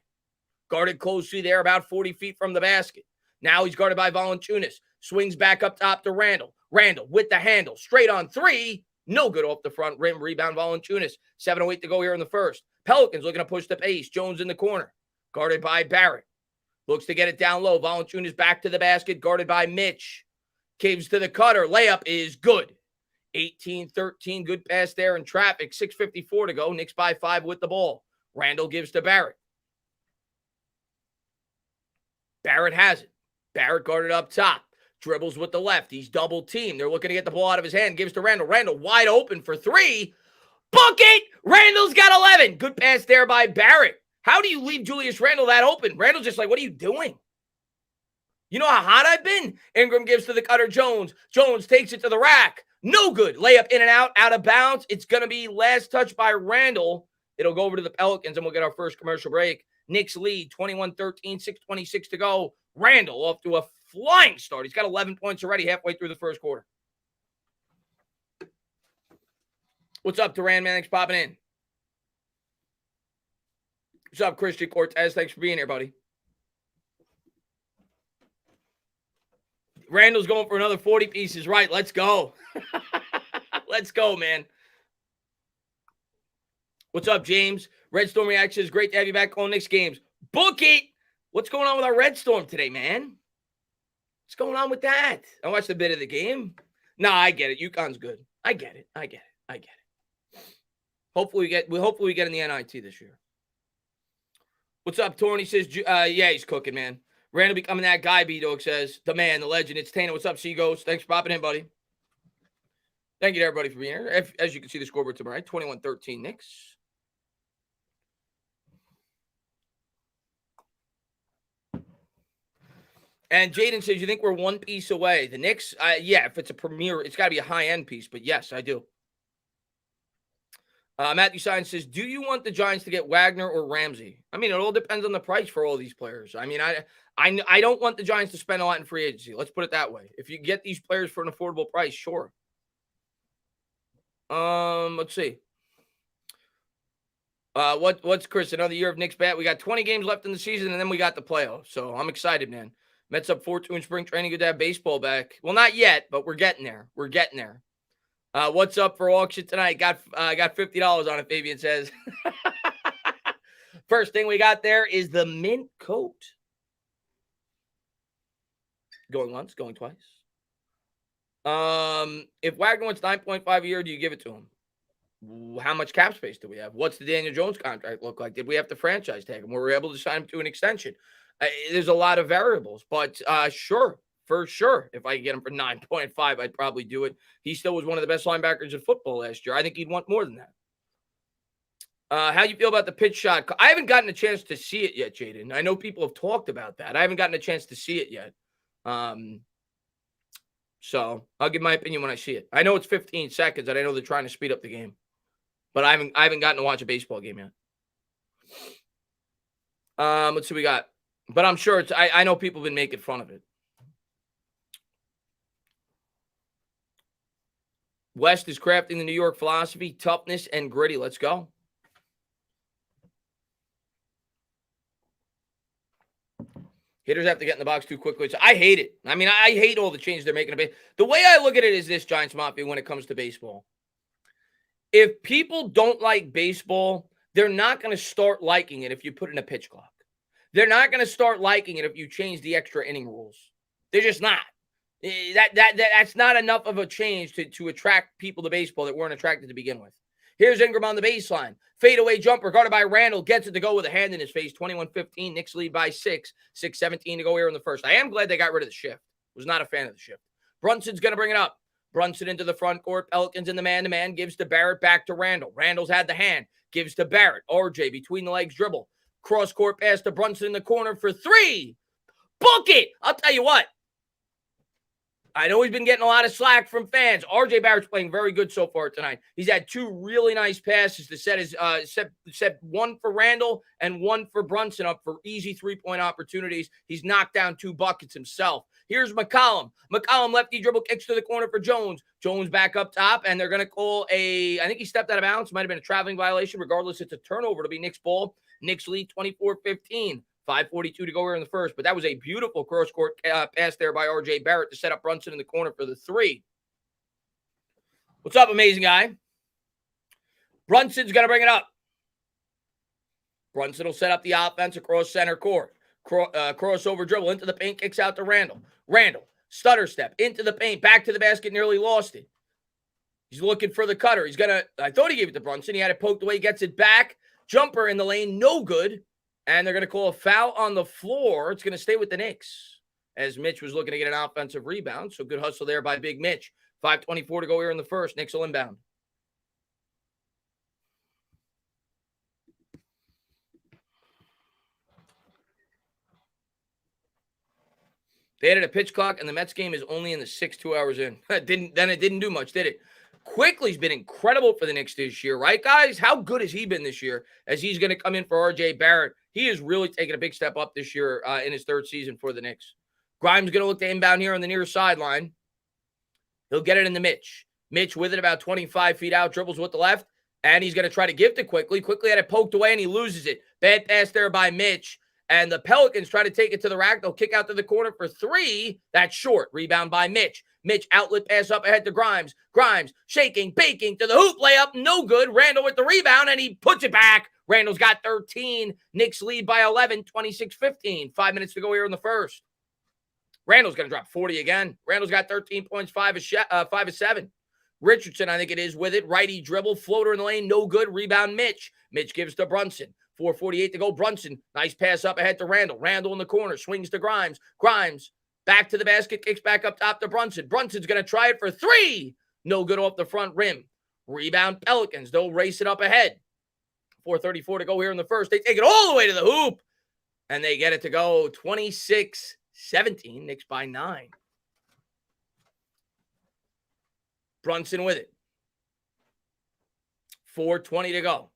Guarded closely there about 40 feet from the basket. Now he's guarded by Valanciunas. Swings back up top to Randall. Randall with the handle. Straight on 3. No good off the front rim. Rebound, Valanciunas. 7:08 to go here in the first. Pelicans looking to push the pace. Jones in the corner. Guarded by Barrett. Looks to get it down low. Valanciunas back to the basket. Guarded by Mitch. Caves to the cutter. Layup is good. 18-13. Good pass there in traffic. 6:54 to go. Knicks by 5 with the ball. Randall gives to Barrett. Barrett has it. Barrett guarded up top. Dribbles with the left. He's double teamed. They're looking to get the ball out of his hand. Gives to Randall. Randall wide open for three. Book it! Randall's got 11. Good pass there by Barrett. How do you leave Julius Randle that open? Randall's just like, what are you doing? You know how hot I've been? Ingram gives to the cutter Jones. Jones takes it to the rack. No good. Layup in and out of bounds. It's going to be last touch by Randall. It'll go over to the Pelicans, and we'll get our first commercial break. Knicks lead 21-13, 6:26 to go. Randall off to a flying start. He's got 11 points already halfway through the first quarter. What's up, Duran, man? Thanks for popping in. What's up, Christian Cortez? Thanks for being here, buddy. Randall's going for another 40 pieces. Right, let's go. Let's go, man. What's up, James? Red Storm Reaction is great to have you back on Knicks games. Book it! What's going on with our Red Storm today, man? What's going on with that? I watched a bit of the game. Nah, I get it. UConn's good. I get it. Hopefully we get in the NIT this year. What's up, Torny? Says, yeah, he's cooking, man. Randall becoming that guy, B-Dog says. The man, the legend. It's Tana. What's up, Seaghost? Thanks for popping in, buddy. Thank you to everybody for being here. As you can see, the scoreboard to my right, 21-13 Knicks. And Jaden says, you think we're one piece away? The Knicks? Yeah, if it's a premier, it's got to be a high-end piece. But yes, I do. Matthew Sines says, do you want the Giants to get Wagner or Ramsey? I mean, it all depends on the price for all these players. I mean, I don't want the Giants to spend a lot in free agency. Let's put it that way. If you get these players for an affordable price, sure. Let's see. What's Chris? Another year of Knicks bat. We got 20 games left in the season, and then we got the playoffs. So I'm excited, man. Mets up 4-2 in spring training. Good to have baseball back. Well, not yet, but we're getting there. What's up for auction tonight? Got $50 on it, Fabian says. First thing we got there is the mint coat. Going once, going twice. If Wagner wants 9.5 a year, do you give it to him? How much cap space do we have? What's the Daniel Jones contract look like? Did we have to franchise tag him? Were we able to sign him to an extension? There's a lot of variables, but sure. For sure, if I could get him for 9.5, I'd probably do it. He still was one of the best linebackers in football last year. I think he'd want more than that. How do you feel about the pitch shot? I haven't gotten a chance to see it yet, Jaden. I know people have talked about that. I haven't gotten a chance to see it yet. So I'll give my opinion when I see it. I know it's 15 seconds, and I know they're trying to speed up the game. But I haven't gotten to watch a baseball game yet. Let's see what we got. But I'm sure I know people have been making fun of it. West is crafting the New York philosophy, toughness, and gritty. Let's go. Hitters have to get in the box too quickly. So I hate it. I mean, I hate all the changes they're making. The way I look at it is this, Giants Mafia, when it comes to baseball. If people don't like baseball, they're not going to start liking it if you put in a pitch clock. They're not going to start liking it if you change the extra inning rules. They're just not. That's not enough of a change to attract people to baseball that weren't attracted to begin with. Here's Ingram on the baseline. Fadeaway jumper guarded by Randall. Gets it to go with a hand in his face. 21-15. Knicks lead by 6. 6:17 to go here in the first. I am glad they got rid of the shift. Was not a fan of the shift. Brunson's going to bring it up. Brunson into the front court. Pelicans in the man-to-man. Gives to Barrett. Back to Randall. Randall's had the hand. Gives to Barrett. RJ between the legs dribble. Cross court pass to Brunson in the corner for 3. Book it. I'll tell you what. I know he's been getting a lot of slack from fans. RJ Barrett's playing very good so far tonight. He's had 2 really nice passes to set one for Randall and one for Brunson up for easy 3-point opportunities. He's knocked down 2 buckets himself. Here's McCollum. McCollum lefty dribble kicks to the corner for Jones. Jones back up top, and they're going to call I think he stepped out of bounds. Might have been a traveling violation. Regardless, it's a turnover to be Knicks ball. Knicks lead 24-15. 5:42 to go here in the first, but that was a beautiful cross-court pass there by R.J. Barrett to set up Brunson in the corner for the 3. What's up, amazing guy? Brunson's going to bring it up. Brunson will set up the offense across center court. Crossover dribble into the paint, kicks out to Randall. Randall, stutter step into the paint, back to the basket, nearly lost it. He's looking for the cutter. I thought he gave it to Brunson. He had it poked away, gets it back. Jumper in the lane, no good. And they're going to call a foul on the floor. It's going to stay with the Knicks. as Mitch was looking to get an offensive rebound. So good hustle there by Big Mitch. 5:24 to go here in the first. Knicks will inbound. They added a pitch clock, and the Mets game is only in the 2 hours in. It didn't do much, did it? Quickly's been incredible for the Knicks this year, right, guys? How good has he been this year as he's going to come in for R.J. Barrett? He is really taking a big step up this year in his third season for the Knicks. Grimes going to look to inbound here on the near sideline. He'll get it in the Mitch. Mitch with it about 25 feet out, dribbles with the left, and he's going to try to give to Quickly. Quickly had it poked away, and he loses it. Bad pass there by Mitch. And the Pelicans try to take it to the rack. They'll kick out to the corner for three. That's short. Rebound by Mitch. Mitch outlet pass up ahead to Grimes. Grimes shaking, baking to the hoop layup. No good. Randall with the rebound, and he puts it back. Randall's got 13. Knicks lead by 11, 26-15. 5 minutes to go here in the first. Randall's going to drop 40 again. Randall's got 13 points, 5 of 7. Richardson, I think it is, with it. Righty dribble, floater in the lane, no good. Rebound, Mitch. Mitch gives to Brunson. 4:48 to go. Brunson, nice pass up ahead to Randall. Randall in the corner, swings to Grimes. Grimes, back to the basket, kicks back up top to Brunson. Brunson's going to try it for three. No good off the front rim. Rebound, Pelicans. They'll race it up ahead. 4:34 to go here in the first. They take it all the way to the hoop, and they get it to go 26-17. Knicks by 9. Brunson with it. 4:20 to go.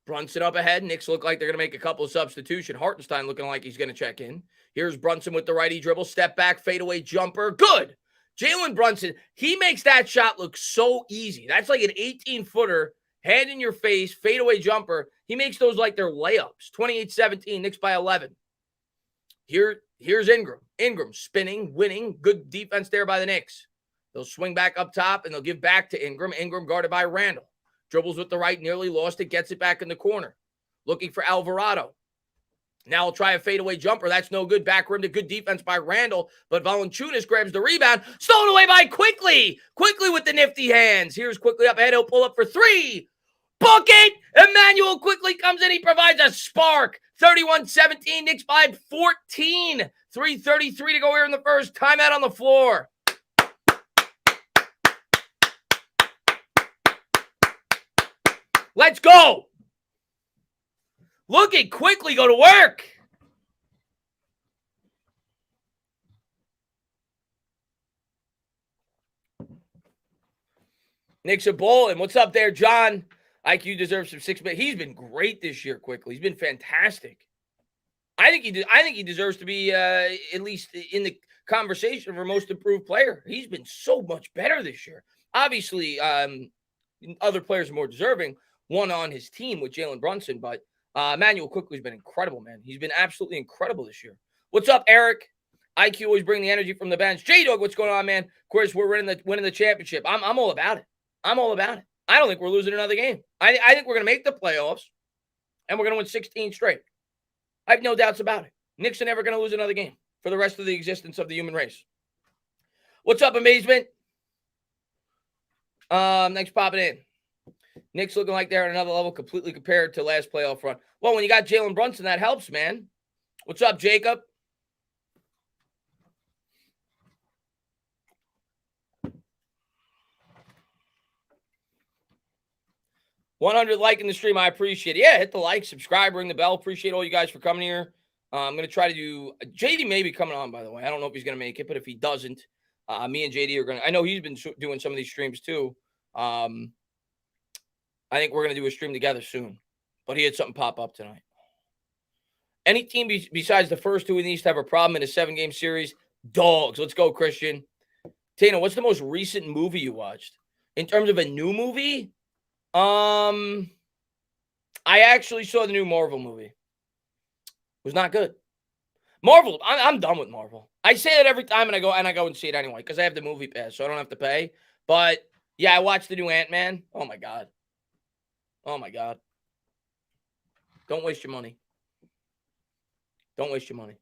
Brunson up ahead. Knicks look like they're going to make a couple of substitutions. Hartenstein looking like he's going to check in. Here's Brunson with the righty dribble. Step back, fadeaway jumper. Good. Jalen Brunson, he makes that shot look so easy. That's like an 18-footer, hand in your face, fadeaway jumper. He makes those like they're layups. 28-17, Knicks by 11. Here's Ingram. Ingram spinning, winning. Good defense there by the Knicks. They'll swing back up top, and they'll give back to Ingram. Ingram guarded by Randall. Dribbles with the right, nearly lost it, gets it back in the corner. Looking for Alvarado. Now he'll try a fadeaway jumper. That's no good. Back rim to good defense by Randall, but Valanciunas grabs the rebound. Stolen away by Quickly. Quickly with the nifty hands. Here's Quickly up ahead. He'll pull up for three. Book it! Emmanuel Quickly comes in. He provides a spark. 31-17. Knicks by 14. 3:33 to go here in the first. Timeout on the floor. Let's go. Look at Quickly go to work. Knicks are bowling. What's up there, John? IQ deserves some 6 minutes. He's been great this year, Quickly. He's been fantastic. I think he deserves to be at least in the conversation for most improved player. He's been so much better this year. Obviously, other players are more deserving. One on his team with Jalen Brunson, but Emmanuel Quickly's been incredible, man. He's been absolutely incredible this year. What's up, Eric? IQ always bring the energy from the bench. J-Dog, what's going on, man? Of course, we're winning the championship. I'm all about it. I'm all about it. I don't think we're losing another game. I think we're going to make the playoffs, and we're going to win 16 straight. I have no doubts about it. Knicks are never going to lose another game for the rest of the existence of the human race. What's up, Amazement? Next popping in. Knicks looking like they're at another level completely compared to last playoff run. Well, when you got Jalen Brunson, that helps, man. What's up, Jacob? $100 liking the stream. I appreciate it. Yeah, hit the like, subscribe, ring the bell. Appreciate all you guys for coming here. I'm going to try to do – JD may be coming on, by the way. I don't know if he's going to make it, but if he doesn't, me and JD are going to – I know he's been doing some of these streams too. I think we're going to do a stream together soon. But he had something pop up tonight. Any team besides the first two in the East have a problem in a 7-game series? Dogs. Let's go, Christian. Tana, what's the most recent movie you watched? In terms of a new movie? I actually saw the new Marvel movie. It was not good. Marvel, I'm done with Marvel. I say that every time, and I go and see it anyway because I have the movie pass, so I don't have to pay. But yeah, I watched the new Ant-Man. Oh my god. Oh my god. Don't waste your money. Don't waste your money.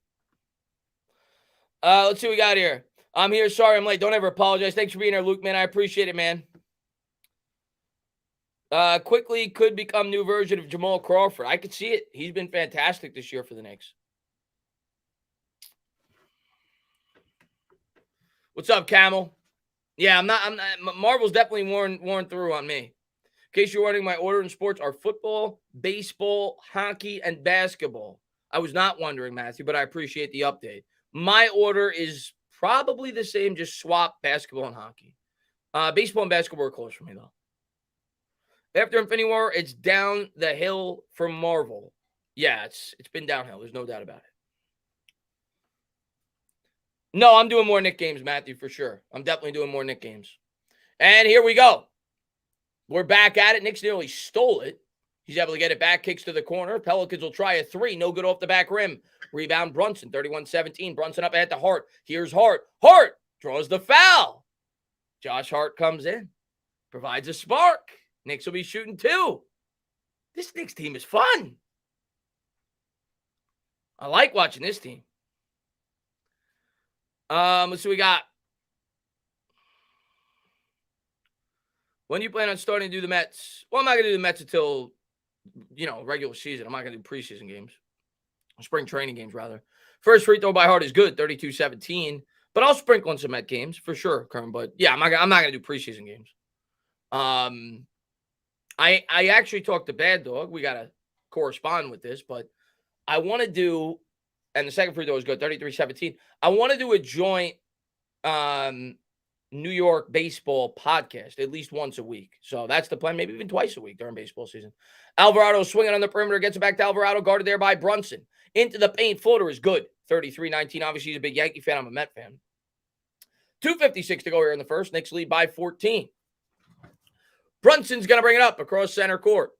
Let's see what we got here. I'm here. Sorry I'm late. Don't ever apologize. Thanks for being here, Luke, man. I appreciate it, man. Quickly could become new version of Jamal Crawford. I could see it. He's been fantastic this year for the Knicks. What's up, Camel? Yeah, I'm not. Marvel's definitely worn through on me. In case you're wondering, my order in sports are football, baseball, hockey, and basketball. I was not wondering, Matthew, but I appreciate the update. My order is probably the same, just swap basketball and hockey. Baseball and basketball are close for me, though. After Infinity War, it's down the hill for Marvel. Yeah, it's been downhill. There's no doubt about it. No, I'm doing more Knick games, Matthew, for sure. I'm definitely doing more Knick games. And here we go. We're back at it. Knicks nearly stole it. He's able to get it back, kicks to the corner. Pelicans will try a three. No good off the back rim. Rebound, Brunson, 31-17. Brunson up ahead to Hart. Here's Hart. Hart draws the foul. Josh Hart comes in, provides a spark. Knicks will be shooting two. This Knicks team is fun. I like watching this team. Let's see what we got. When do you plan on starting to do the Mets? Well, I'm not going to do the Mets until, regular season. I'm not going to do preseason games. Spring training games, rather. First free throw by Hart is good, 32-17. But I'll sprinkle in some Met games for sure, Kern. But, yeah, I'm not going to do preseason games. I actually talked to Bad Dog. We got to correspond with this. But I want to do, and the second free throw is good, 33-17. I want to do a joint New York baseball podcast at least once a week. So that's the plan, maybe even twice a week during baseball season. Alvarado swinging on the perimeter, gets it back to Alvarado, guarded there by Brunson. Into the paint, floater is good. 33-19. Obviously, he's a big Yankee fan. I'm a Met fan. 2:56 to go here in the first. Knicks lead by 14. Brunson's going to bring it up across center court.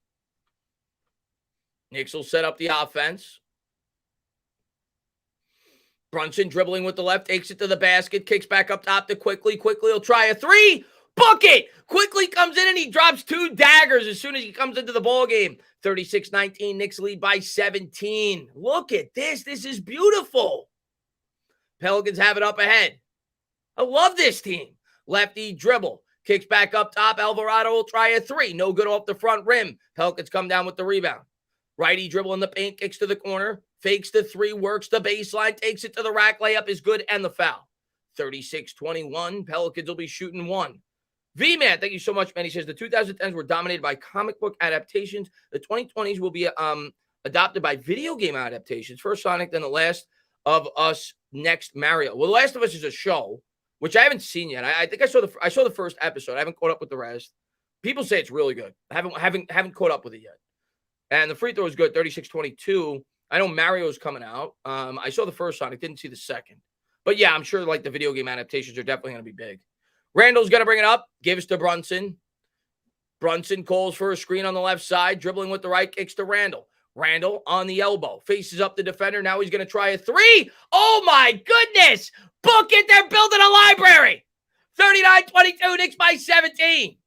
Knicks will set up the offense. Brunson dribbling with the left, takes it to the basket, kicks back up top to Quickly. Quickly will try a three. Book it! Quickly comes in and he drops two daggers as soon as he comes into the ball game. 36-19, Knicks lead by 17. Look at this. This is beautiful. Pelicans have it up ahead. I love this team. Lefty dribble. Kicks back up top. Alvarado will try a three. No good off the front rim. Pelicans come down with the rebound. Righty dribble in the paint, kicks to the corner, fakes the three, works the baseline, takes it to the rack, layup is good, and the foul. 36-21, Pelicans will be shooting one. V-Man, thank you so much, man. He says the 2010s were dominated by comic book adaptations. The 2020s will be adopted by video game adaptations. First Sonic, then The Last of Us, next Mario. Well, The Last of Us is a show, which I haven't seen yet. I think I saw the first episode. I haven't caught up with the rest. People say it's really good. I haven't caught up with it yet. And the free throw is good, 36-22. I know Mario's coming out. I saw the first Sonic, didn't see the second. But yeah, I'm sure like the video game adaptations are definitely going to be big. Randall's going to bring it up, gives to Brunson. Brunson calls for a screen on the left side, dribbling with the right, kicks to Randall. Randall on the elbow, faces up the defender. Now he's going to try a three. Oh my goodness! Book it, they're building a library. 39-22, Knicks by 17.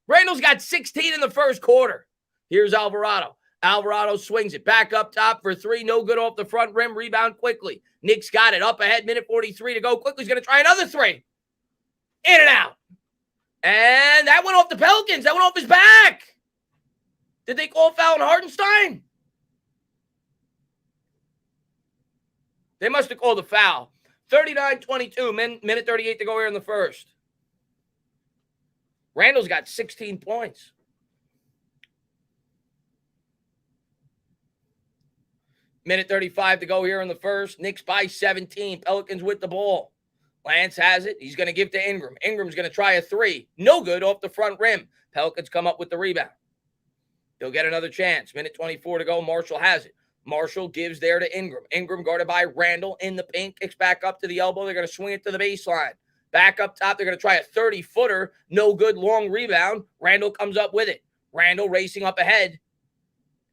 Randall's got 16 in the first quarter. Here's Alvarado. Alvarado swings it back up top for three. No good off the front rim. Rebound Quickly. Knicks got it up ahead. Minute 43 to go. Quickly's going to try another three. In and out. And that went off the Pelicans. That went off his back. Did they call foul on Hartenstein? They must have called a foul. 39-22. Minute 38 to go here in the first. Randall's got 16 points. Minute 35 to go here in the first. Knicks by 17. Pelicans with the ball. Lance has it. He's going to give to Ingram. Ingram's going to try a three. No good off the front rim. Pelicans come up with the rebound. They'll get another chance. Minute 24 to go. Marshall has it. Marshall gives there to Ingram. Ingram guarded by Randall in the paint. Kicks back up to the elbow. They're going to swing it to the baseline. Back up top. They're going to try a 30-footer. No good long rebound. Randall comes up with it. Randall racing up ahead.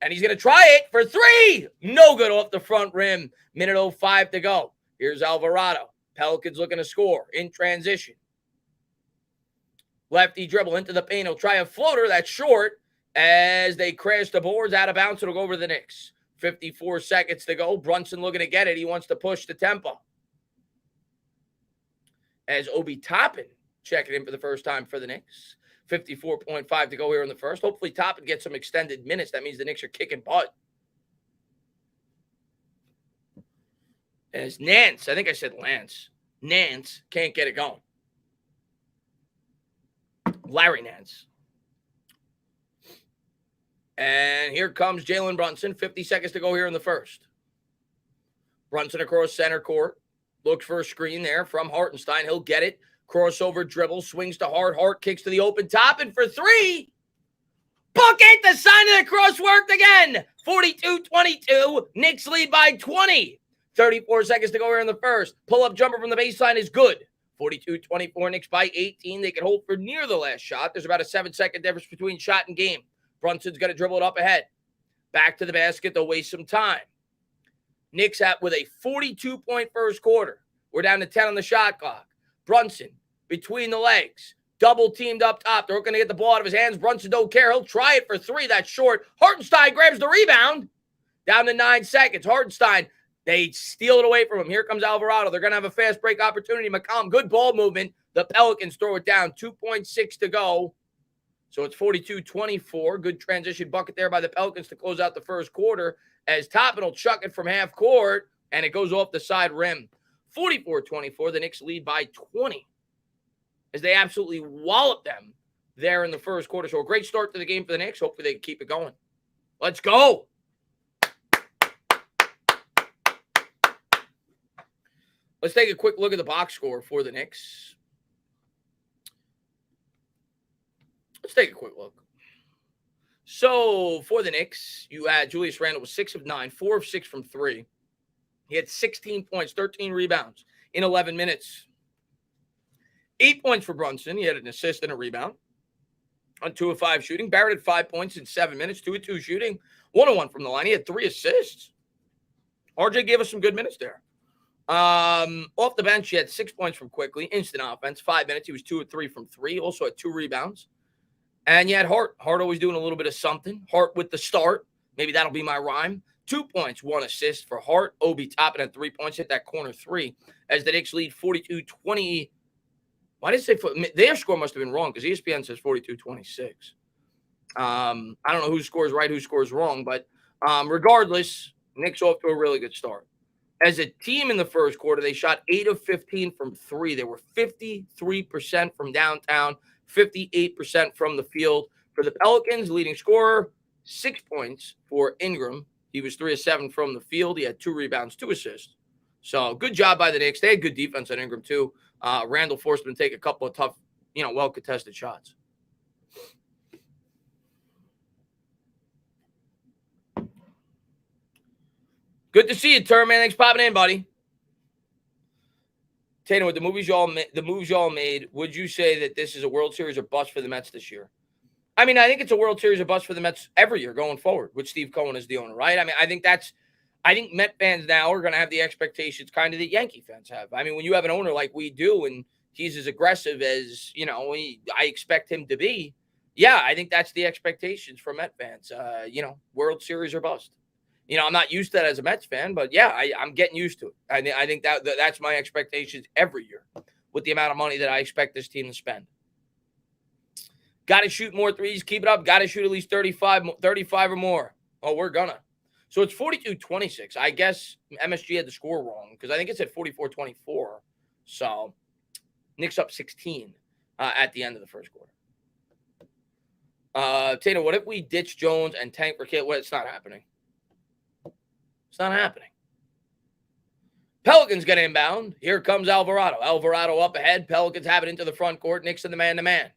And he's going to try it for three. No good off the front rim. Minute 05 to go. Here's Alvarado. Pelicans looking to score in transition. Lefty dribble into the paint. He'll try a floater. That's short as they crash the boards out of bounds. It'll go over the Knicks. 54 seconds to go. Brunson looking to get it. He wants to push the tempo. As Obi Toppin checking in for the first time for the Knicks. 54.5 to go here in the first. Hopefully Toppin gets some extended minutes. That means the Knicks are kicking butt. As Nance, I think I said Lance. Nance can't get it going. Larry Nance. And here comes Jalen Brunson. 50 seconds to go here in the first. Brunson across center court. Looks for a screen there from Hartenstein. He'll get it. Crossover dribble. Swings to Hart. Hart kicks to the open top. And for three. Bucket! The sign of the cross worked again. 42-22. Knicks lead by 20. 34 seconds to go here in the first. Pull-up jumper from the baseline is good. 42-24. Knicks by 18. They can hold for near the last shot. There's about a 7-second difference between shot and game. Brunson's going to dribble it up ahead. Back to the basket. They'll waste some time. Knicks with a 42-point first quarter. We're down to 10 on the shot clock. Brunson between the legs. Double teamed up top. They're going to get the ball out of his hands. Brunson don't care. He'll try it for three. That's short. Hartenstein grabs the rebound. Down to 9 seconds. Hartenstein, they steal it away from him. Here comes Alvarado. They're going to have a fast break opportunity. McCollum, good ball movement. The Pelicans throw it down. 2.6 to go. So it's 42-24. Good transition bucket there by the Pelicans to close out the first quarter as Toppin will chuck it from half court, and it goes off the side rim. 44-24. The Knicks lead by 20 as they absolutely wallop them there in the first quarter. So a great start to the game for the Knicks. Hopefully they can keep it going. Let's go. Let's take a quick look at the box score for the Knicks. Let's take a quick look. So for the Knicks, you had Julius Randle was 6 of 9, 4 of 6 from 3. He had 16 points, 13 rebounds in 11 minutes. 8 points for Brunson. He had an assist and a rebound on 2 of 5 shooting. Barrett had 5 points in 7 minutes, 2 of 2 shooting, 1 of 1 from the line. He had 3 assists. RJ gave us some good minutes there. Off the bench, he had 6 points from Quickly, instant offense, 5 minutes. He was 2 of 3 from 3, also had 2 rebounds. And you had Hart. Hart always doing a little bit of something. Hart with the start. Maybe that'll be my rhyme. 2 points, 1 assist for Hart. Obi Toppin at 3 points, hit that corner 3 as the Knicks lead 42-20. Why did it say their score must have been wrong because ESPN says 42-26. I don't know who scores right, who scores wrong, but regardless, Knicks off to a really good start. As a team in the first quarter, they shot 8 of 15 from 3. They were 53% from downtown, 58% from the field. For the Pelicans, leading scorer, 6 points for Ingram. He was 3 of 7 from the field. He had 2 rebounds, 2 assists. So good job by the Knicks. They had good defense on Ingram too. Randall forced him to take a couple of tough, well-contested shots. Good to see you, Turn Man. Thanks for popping in, buddy. Tatum, with the moves y'all made, would you say that this is a World Series or bust for the Mets this year? I mean, I think it's a World Series or bust for the Mets every year going forward with Steve Cohen as the owner, right? I mean, I think Met fans now are going to have the expectations kind of that Yankee fans have. I mean, when you have an owner like we do and he's as aggressive as, I expect him to be, yeah, I think that's the expectations for Met fans. World Series or bust. I'm not used to that as a Mets fan, but yeah, I'm getting used to it. I think that's my expectations every year with the amount of money that I expect this team to spend. Got to shoot more threes. Keep it up. Got to shoot at least 35 or more. Oh, we're gonna. So it's 42-26. I guess MSG had the score wrong because I think it said 44-24. So Knicks up 16 at the end of the first quarter. Taylor, what if we ditch Jones and tank for Kid? Well, it's not happening. It's not happening. Pelicans get inbound. Here comes Alvarado. Alvarado up ahead. Pelicans have it into the front court. Knicks in the man-to-man.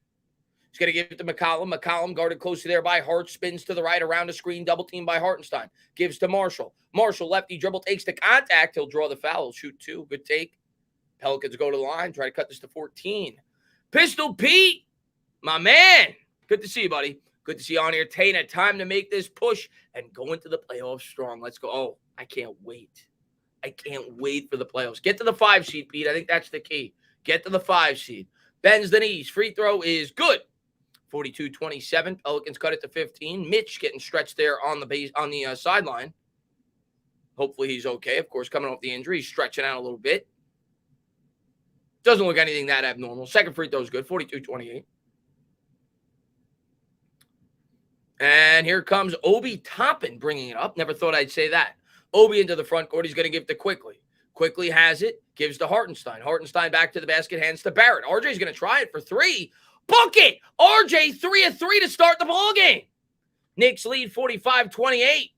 He's going to give it to McCollum. McCollum guarded closely there by Hart. Spins to the right around the screen. Double team by Hartenstein. Gives to Marshall. Marshall, lefty dribble, takes the contact. He'll draw the foul. He'll shoot 2. Good take. Pelicans go to the line. Try to cut this to 14. Pistol Pete, my man. Good to see you, buddy. Good to see you on here. Tana, time to make this push and go into the playoffs strong. Let's go. Oh, I can't wait. I can't wait for the playoffs. Get to the 5 seed, Pete. I think that's the key. Get to the 5 seed. Bends the knees. Free throw is good. 42-27. Pelicans cut it to 15. Mitch getting stretched there on the sideline. Hopefully he's okay. Of course, coming off the injury, he's stretching out a little bit. Doesn't look anything that abnormal. Second free throw is good. 42-28. And here comes Obi Toppin bringing it up. Never thought I'd say that. Obi into the front court. He's going to give it to Quickly. Quickly has it, gives to Hartenstein. Hartenstein back to the basket, hands to Barrett. RJ's going to try it for three. Book it! RJ 3 of 3 to start the ball game. Knicks lead 45-28.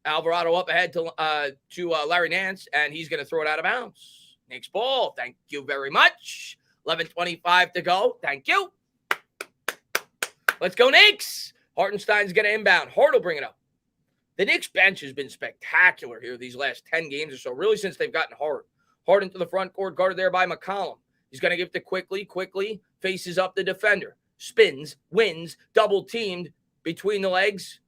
Alvarado up ahead to Larry Nance, and he's going to throw it out of bounds. Knicks ball. Thank you very much. 11:25 to go. Thank you. Let's go, Knicks. Hartenstein's going to inbound. Hart will bring it up. The Knicks bench has been spectacular here these last 10 games or so, really since they've gotten Hart. Hart into the front court, guarded there by McCollum. He's going to give it to quickly, faces up the defender, spins, wins, double-teamed between the legs,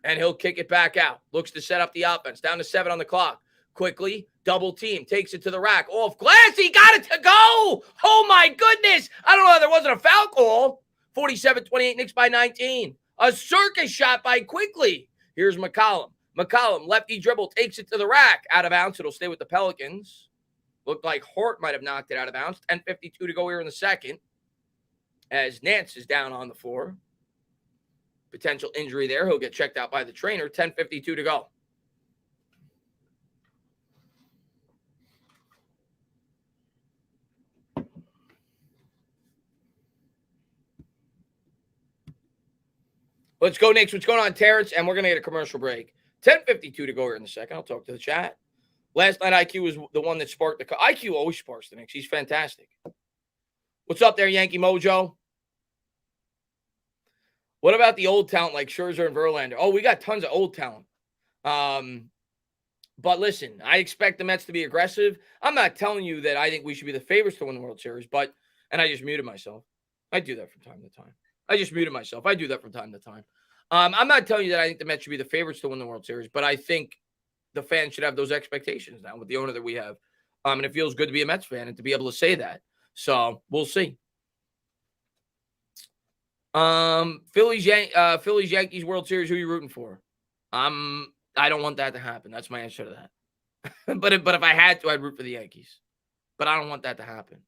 and he'll kick it back out. Looks to set up the offense. Down to 7 on the clock. Quickly, double-team, takes it to the rack. Off glass, he got it to go! Oh, my goodness! I don't know how there wasn't a foul call. 47-28, Knicks by 19. A circus shot by Quickly. Here's McCollum. McCollum, lefty dribble, takes it to the rack. Out of bounds. It'll stay with the Pelicans. Looked like Hart might have knocked it out of bounds. 10:52 to go here in the second. As Nance is down on the floor. Potential injury there. He'll get checked out by the trainer. 10:52 to go. Let's go, Knicks. What's going on, Terrence? And we're going to get a commercial break. 10:52 to go here in the second. I'll talk to the chat. Last night, IQ was the one that sparked the... IQ always sparks the Knicks. He's fantastic. What's up there, Yankee Mojo? What about the old talent like Scherzer and Verlander? Oh, we got tons of old talent. But listen, I expect the Mets to be aggressive. I'm not telling you that I think we should be the favorites to win the World Series, but... And I just muted myself. I do that from time to time. I just muted myself. I do that from time to time. I'm not telling you that I think the Mets should be the favorites to win the World Series, but I think the fans should have those expectations now with the owner that we have. And it feels good to be a Mets fan and to be able to say that. So we'll see. Phillies Yankees World Series. Who are you rooting for? I don't want that to happen. That's my answer to that. but if I had to, I'd root for the Yankees. But I don't want that to happen.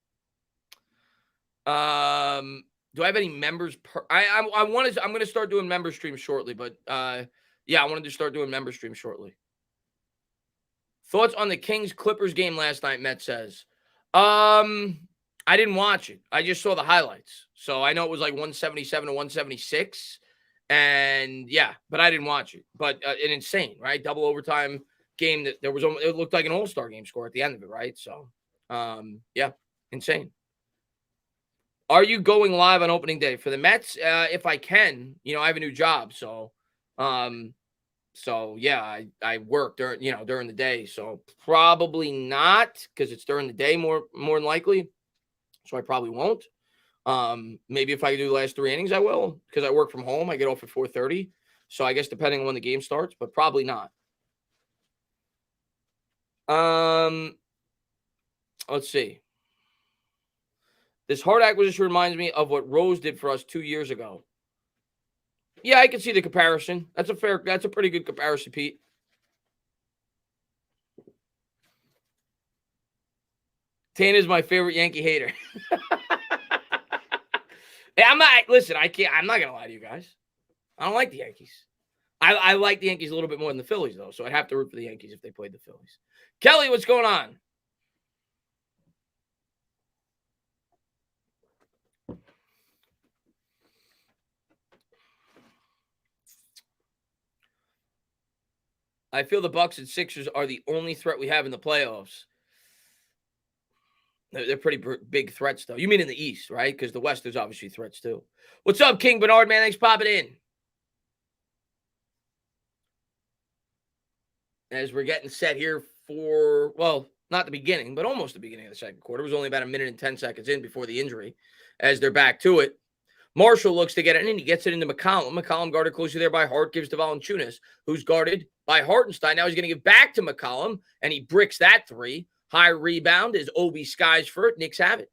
Do I have any members? I'm going to start doing member streams shortly, but yeah, I wanted to start doing member streams shortly. Thoughts on the Kings-Clippers game last night, Matt says. I didn't watch it. I just saw the highlights. So I know it was like 177 to 176. And yeah, but I didn't watch it. But an insane, right? Double overtime game that it looked like an all-star game score at the end of it, right? So yeah, insane. Are you going live on opening day for the Mets? If I can, I have a new job. So yeah, I work during the day. So probably not, because it's during the day more than likely. So I probably won't. Maybe if I do the last 3 innings, I will, because I work from home. I get off at 4:30. So I guess depending on when the game starts, but probably not. Let's see. This Hart acquisition reminds me of what Rose did for us 2 years ago. Yeah, I can see the comparison. That's a pretty good comparison, Pete. Tane is my favorite Yankee hater. Hey, I'm not gonna lie to you guys. I don't like the Yankees. I like the Yankees a little bit more than the Phillies, though, so I'd have to root for the Yankees if they played the Phillies. Kelly, what's going on? I feel the Bucks and Sixers are the only threat we have in the playoffs. They're pretty big threats, though. You mean in the East, right? Because the West, there's obviously threats, too. What's up, King Bernard, man? Thanks for popping in. As we're getting set here for, well, not the beginning, but almost the beginning of the second quarter. It was only about 1 minute and 10 seconds in before the injury, as they're back to it. Marshall looks to get it in. He gets it into McCollum. McCollum guarded closely there by Hart. Gives to Valanciunas, who's guarded by Hartenstein. Now he's going to give back to McCollum, and he bricks that three. High rebound is Obi Skies for it. Knicks have it.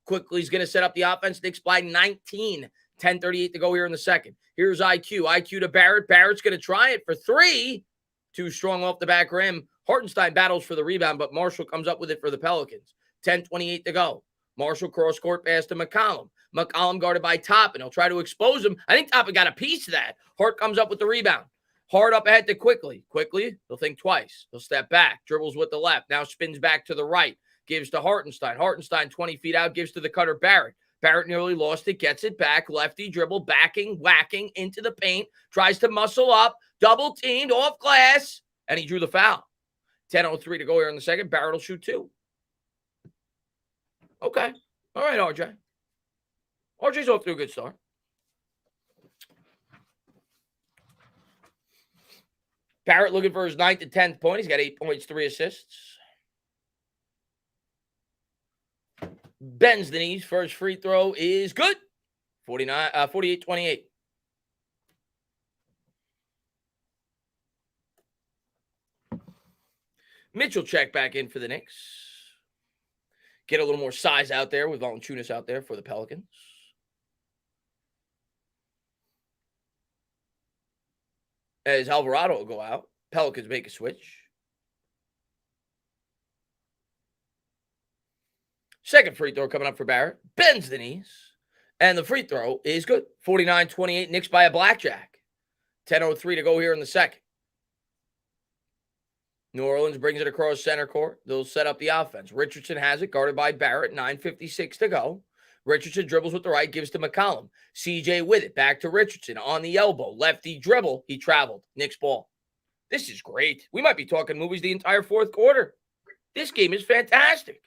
Quickly, he's going to set up the offense. Knicks by 19. 10:38 to go here in the second. Here's IQ. IQ to Barrett. Barrett's going to try it for three. Too strong off the back rim. Hartenstein battles for the rebound, but Marshall comes up with it for the Pelicans. 10:28 to go. Marshall cross-court pass to McCollum. McCollum guarded by Toppin. He'll try to expose him. I think Toppin got a piece of that. Hart comes up with the rebound. Hard up ahead to Quickly. Quickly, he'll think twice. He'll step back, dribbles with the left, now spins back to the right, gives to Hartenstein. Hartenstein 20 feet out, gives to the cutter Barrett. Barrett nearly lost it, gets it back, lefty dribble, backing, whacking into the paint, tries to muscle up, double teamed, off glass, and he drew the foul. 10:03 to go here in the second. Barrett will shoot 2. Okay. All right, RJ. RJ's off to a good start. Barrett looking for his 9th and 10th point. He's got 8 points, 3 assists. Bends the knees. First free throw is good. 48-28. Mitchell check back in for the Knicks. Get a little more size out there with Valanciunas out there for the Pelicans. As Alvarado will go out, Pelicans make a switch. Second free throw coming up for Barrett. Bends the knees. And the free throw is good. 49-28. Knicks by a blackjack. 10:03 to go here in the second. New Orleans brings it across center court. They'll set up the offense. Richardson has it, guarded by Barrett. 9:56 to go. Richardson dribbles with the right, gives to McCollum. CJ with it, back to Richardson on the elbow. Lefty dribble. He traveled. Knicks ball. This is great. We might be talking movies the entire fourth quarter. This game is fantastic.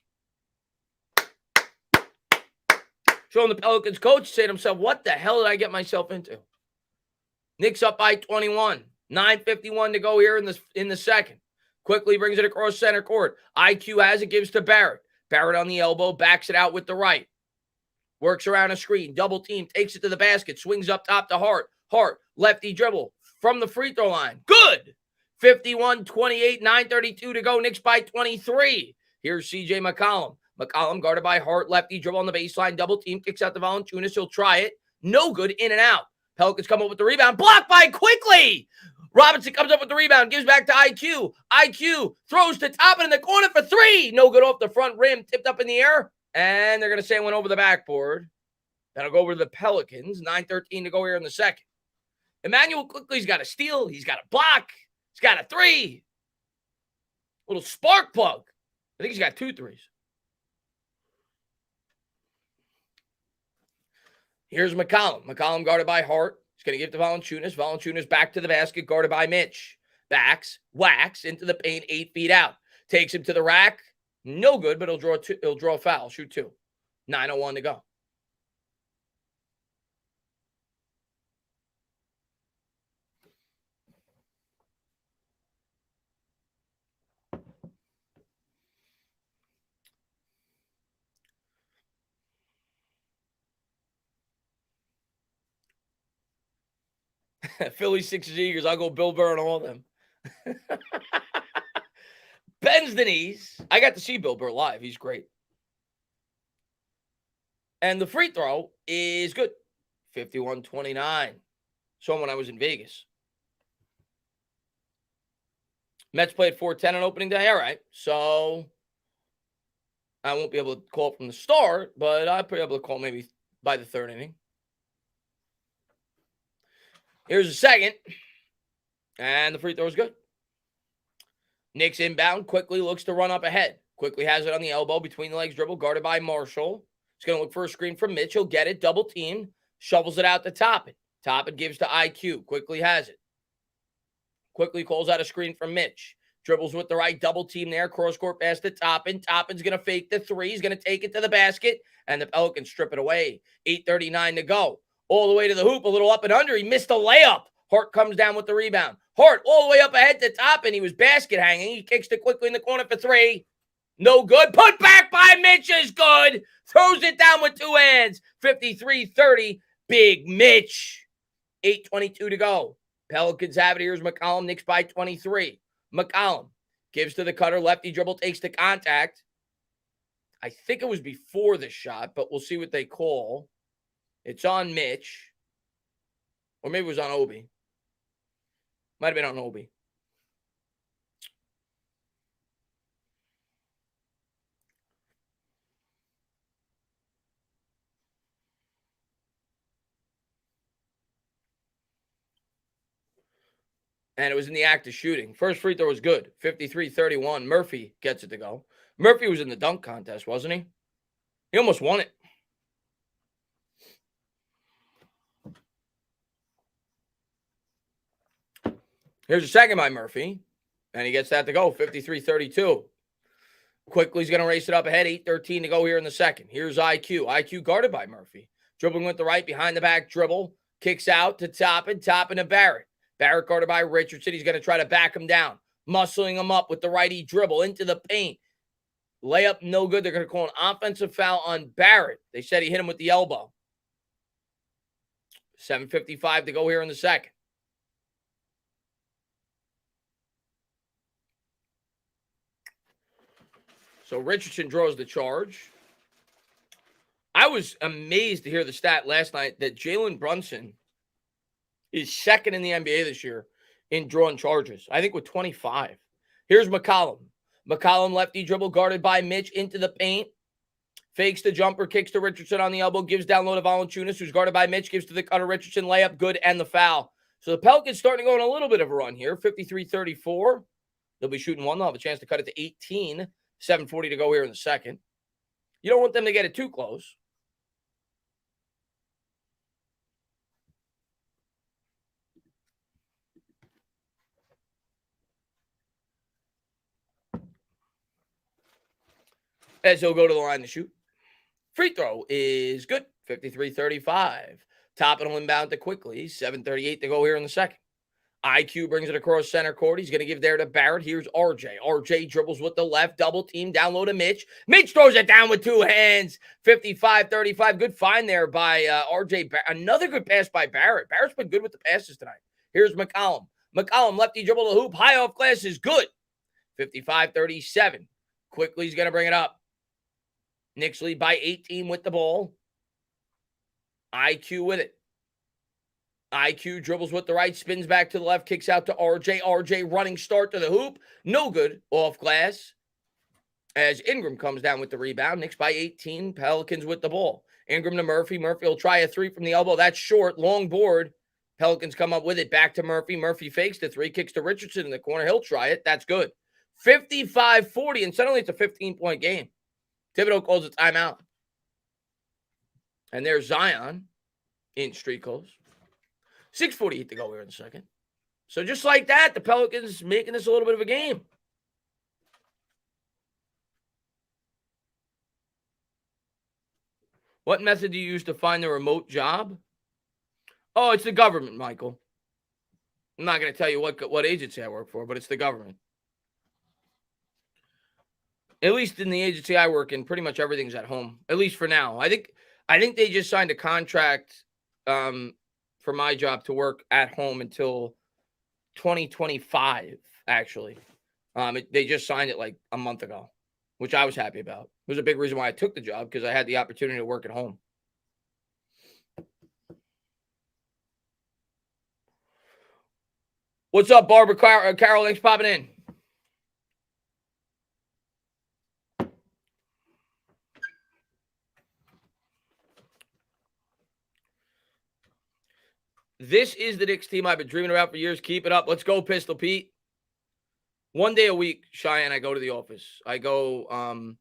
Showing the Pelicans coach say to himself, what the hell did I get myself into? Knicks up by 21. 9:51 to go here in the second. Quickly brings it across center court. IQ has it, gives to Barrett. Barrett on the elbow, backs it out with the right. Works around a screen, double team, takes it to the basket, swings up top to Hart. Hart, lefty dribble from the free throw line. Good! 51-28, 9:32 to go. Knicks by 23. Here's CJ McCollum. McCollum guarded by Hart, lefty dribble on the baseline, double team, kicks out to Valanciunas. He'll try it. No good, in and out. Pelicans come up with the rebound, blocked by Quickly. Robinson comes up with the rebound, gives back to IQ. IQ throws to Toppin in the corner for 3. No good off the front rim, tipped up in the air. And they're going to say it went over the backboard. That'll go over to the Pelicans. 9:13 to go here in the second. Emmanuel Quickly's got a steal. He's got a block. He's got a 3. Little spark plug. I think he's got 2 threes. Here's McCollum. McCollum guarded by Hart. He's going to give to Valanciunas. Valanciunas back to the basket, guarded by Mitch. Backs, whacks into the paint, 8 feet out. Takes him to the rack. No good, but he'll draw a foul. Shoot 2. 9:01 to go. Philly Sixers Eagles. I'll go Bill Burr on all of them. Bends the knees. I got to see Bill Burr live. He's great. And the free throw is good. 51-29. So when I was in Vegas. Mets played 4-10 on opening day. All right. So I won't be able to call it from the start, but I'll be able to call maybe by the 3rd inning. Here's the second. And the free throw is good. Knicks inbound. Quickly looks to run up ahead. Quickly has it on the elbow, between the legs dribble, guarded by Marshall. He's going to look for a screen from Mitch. He'll get it, double team, shovels it out to Toppin. Toppin gives to IQ. Quickly has it. Quickly calls out a screen from Mitch. Dribbles with the right, double team there, cross court pass to Toppin. Toppin's going to fake the 3. He's going to take it to the basket, and the Pelicans strip it away. 8:39 to go. All the way to the hoop, a little up and under. He missed a layup. Hart comes down with the rebound. Hart all the way up ahead to Toppin. He was basket hanging. He kicks it quickly in the corner for 3. No good. Put back by Mitch is good. Throws it down with 2 hands. 53-30. Big Mitch. 8:22 to go. Pelicans have it. Here's McCollum. Knicks by 23. McCollum gives to the cutter. Lefty dribble, takes the contact. I think it was before the shot, but we'll see what they call. It's on Mitch. Or maybe it was on Obi. Might have been on Obi. and it was in the act of shooting. First free throw was good, 53-31. Murphy gets it to go. Murphy was in the dunk contest, wasn't he? He almost won it. Here's a second by Murphy, and he gets that to go, 53-32. Quickly, he's going to race it up ahead, 8:13 to go here in the second. Here's IQ. IQ guarded by Murphy. Dribbling with the right, behind the back dribble. Kicks out to Toppin to Barrett. Barrett guarded by Richardson. He's going to try to back him down. Muscling him up with the righty dribble into the paint. Layup no good. They're going to call an offensive foul on Barrett. They said he hit him with the elbow. 7:55 to go here in the second. So Richardson draws the charge. I was amazed to hear the stat last night that Jalen Brunson is second in the NBA this year in drawing charges. I think with 25. Here's McCollum. McCollum lefty dribble guarded by Mitch into the paint. Fakes the jumper, kicks to Richardson on the elbow, gives down low to Valanciunas, who's guarded by Mitch, gives to the cutter Richardson, layup good, and the foul. So the Pelicans starting to go on a little bit of a run here, 53-34. They'll be shooting one. They'll have a chance to cut it to 18. 7:40 to go here in the second. You don't want them to get it too close. As he'll go to the line to shoot. Free throw is good. 53-35. Toppin will inbound to quickly. 7:38 to go here in the second. IQ brings it across center court. He's going to give there to Barrett. Here's RJ. RJ dribbles with the left. Double team down low to Mitch. Mitch throws it down with two hands. 55-35. Good find there by RJ. Another good pass by Barrett. Barrett's been good with the passes tonight. Here's McCollum. McCollum lefty dribble the hoop. High off glass is good. 55-37. Quickly he's going to bring it up. Knicks lead by 18 with the ball. IQ with it. IQ dribbles with the right, spins back to the left, kicks out to RJ. RJ running start to the hoop. No good off glass. As Ingram comes down with the rebound. Knicks by 18. Pelicans with the ball. Ingram to Murphy. Murphy will try a three from the elbow. That's short. Long board. Pelicans come up with it. Back to Murphy. Murphy fakes the three. Kicks to Richardson in the corner. He'll try it. That's good. 55-40. And suddenly it's a 15-point game. Thibodeau calls a timeout. And there's Zion in street clothes. 6:48 to go here in the second. So just like that, the Pelicans making this a little bit of a game. What method do you use to find a remote job? Oh, it's the government, Michael. I'm not going to tell you what agency I work for, but it's the government. At least in the agency I work in, pretty much everything's at home. At least for now. I think they just signed a contract for my job to work at home until 2025, actually. They just signed it like a month ago, which I was happy about. It was a big reason why I took the job, because I had the opportunity to work at home. What's up, Barbara Carol? Thanks for popping in. This is the Knicks team I've been dreaming about for years. Keep it up. Let's go, Pistol Pete. One day a week, Cheyenne, I go to the office. I go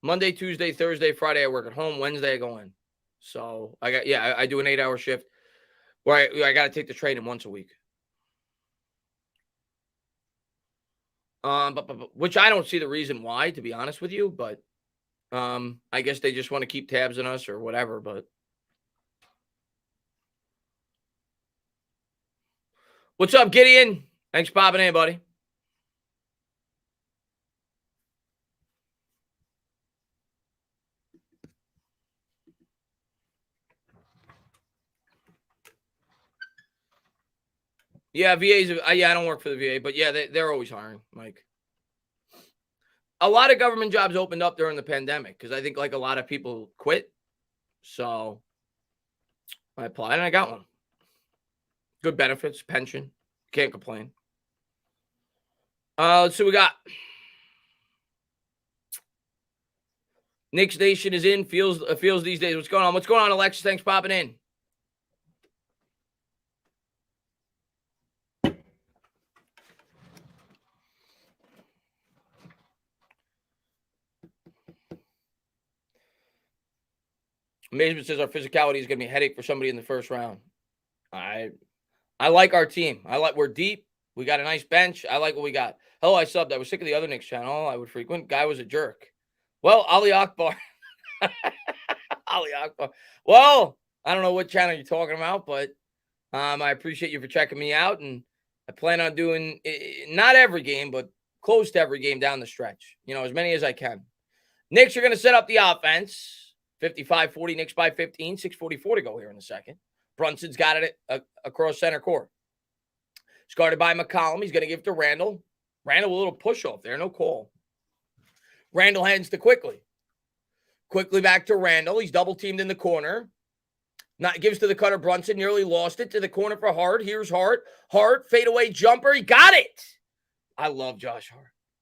Monday, Tuesday, Thursday, Friday, I work at home. Wednesday, I go in. So I do an 8-hour shift where I got to take the train in once a week. But which I don't see the reason why, to be honest with you. But I guess they just want to keep tabs on us or whatever. But what's up, Gideon? Thanks for popping in, buddy. Yeah, VA's. I don't work for the VA, but yeah, they're always hiring, Mike. A lot of government jobs opened up during the pandemic because I think like a lot of people quit. So I applied and I got one. Good benefits, pension. Can't complain. Let's see what we got. Knicks Nation is in. Feels these days. What's going on? What's going on, Alexis? Thanks for popping in. Amazement says our physicality is going to be a headache for somebody in the first round. I like our team. We're deep. We got a nice bench. I like what we got. Hello, I subbed. I was sick of the other Knicks channel I would frequent. Guy was a jerk. Well, Ali Akbar. Ali Akbar. Well, I don't know what channel you're talking about, but I appreciate you for checking me out. And I plan on doing not every game, but close to every game down the stretch. As many as I can. Knicks are going to set up the offense. 55-40, Knicks by 15. 6:44 to go here in a second. Brunson's got it across center court. It's guarded by McCollum. He's going to give it to Randall. Randall with a little push off there. No call. Randall hands to Quickly. Quickly back to Randall. He's double teamed in the corner. Gives to the cutter. Brunson nearly lost it to the corner for Hart. Here's Hart. Hart, fadeaway jumper. He got it. I love Josh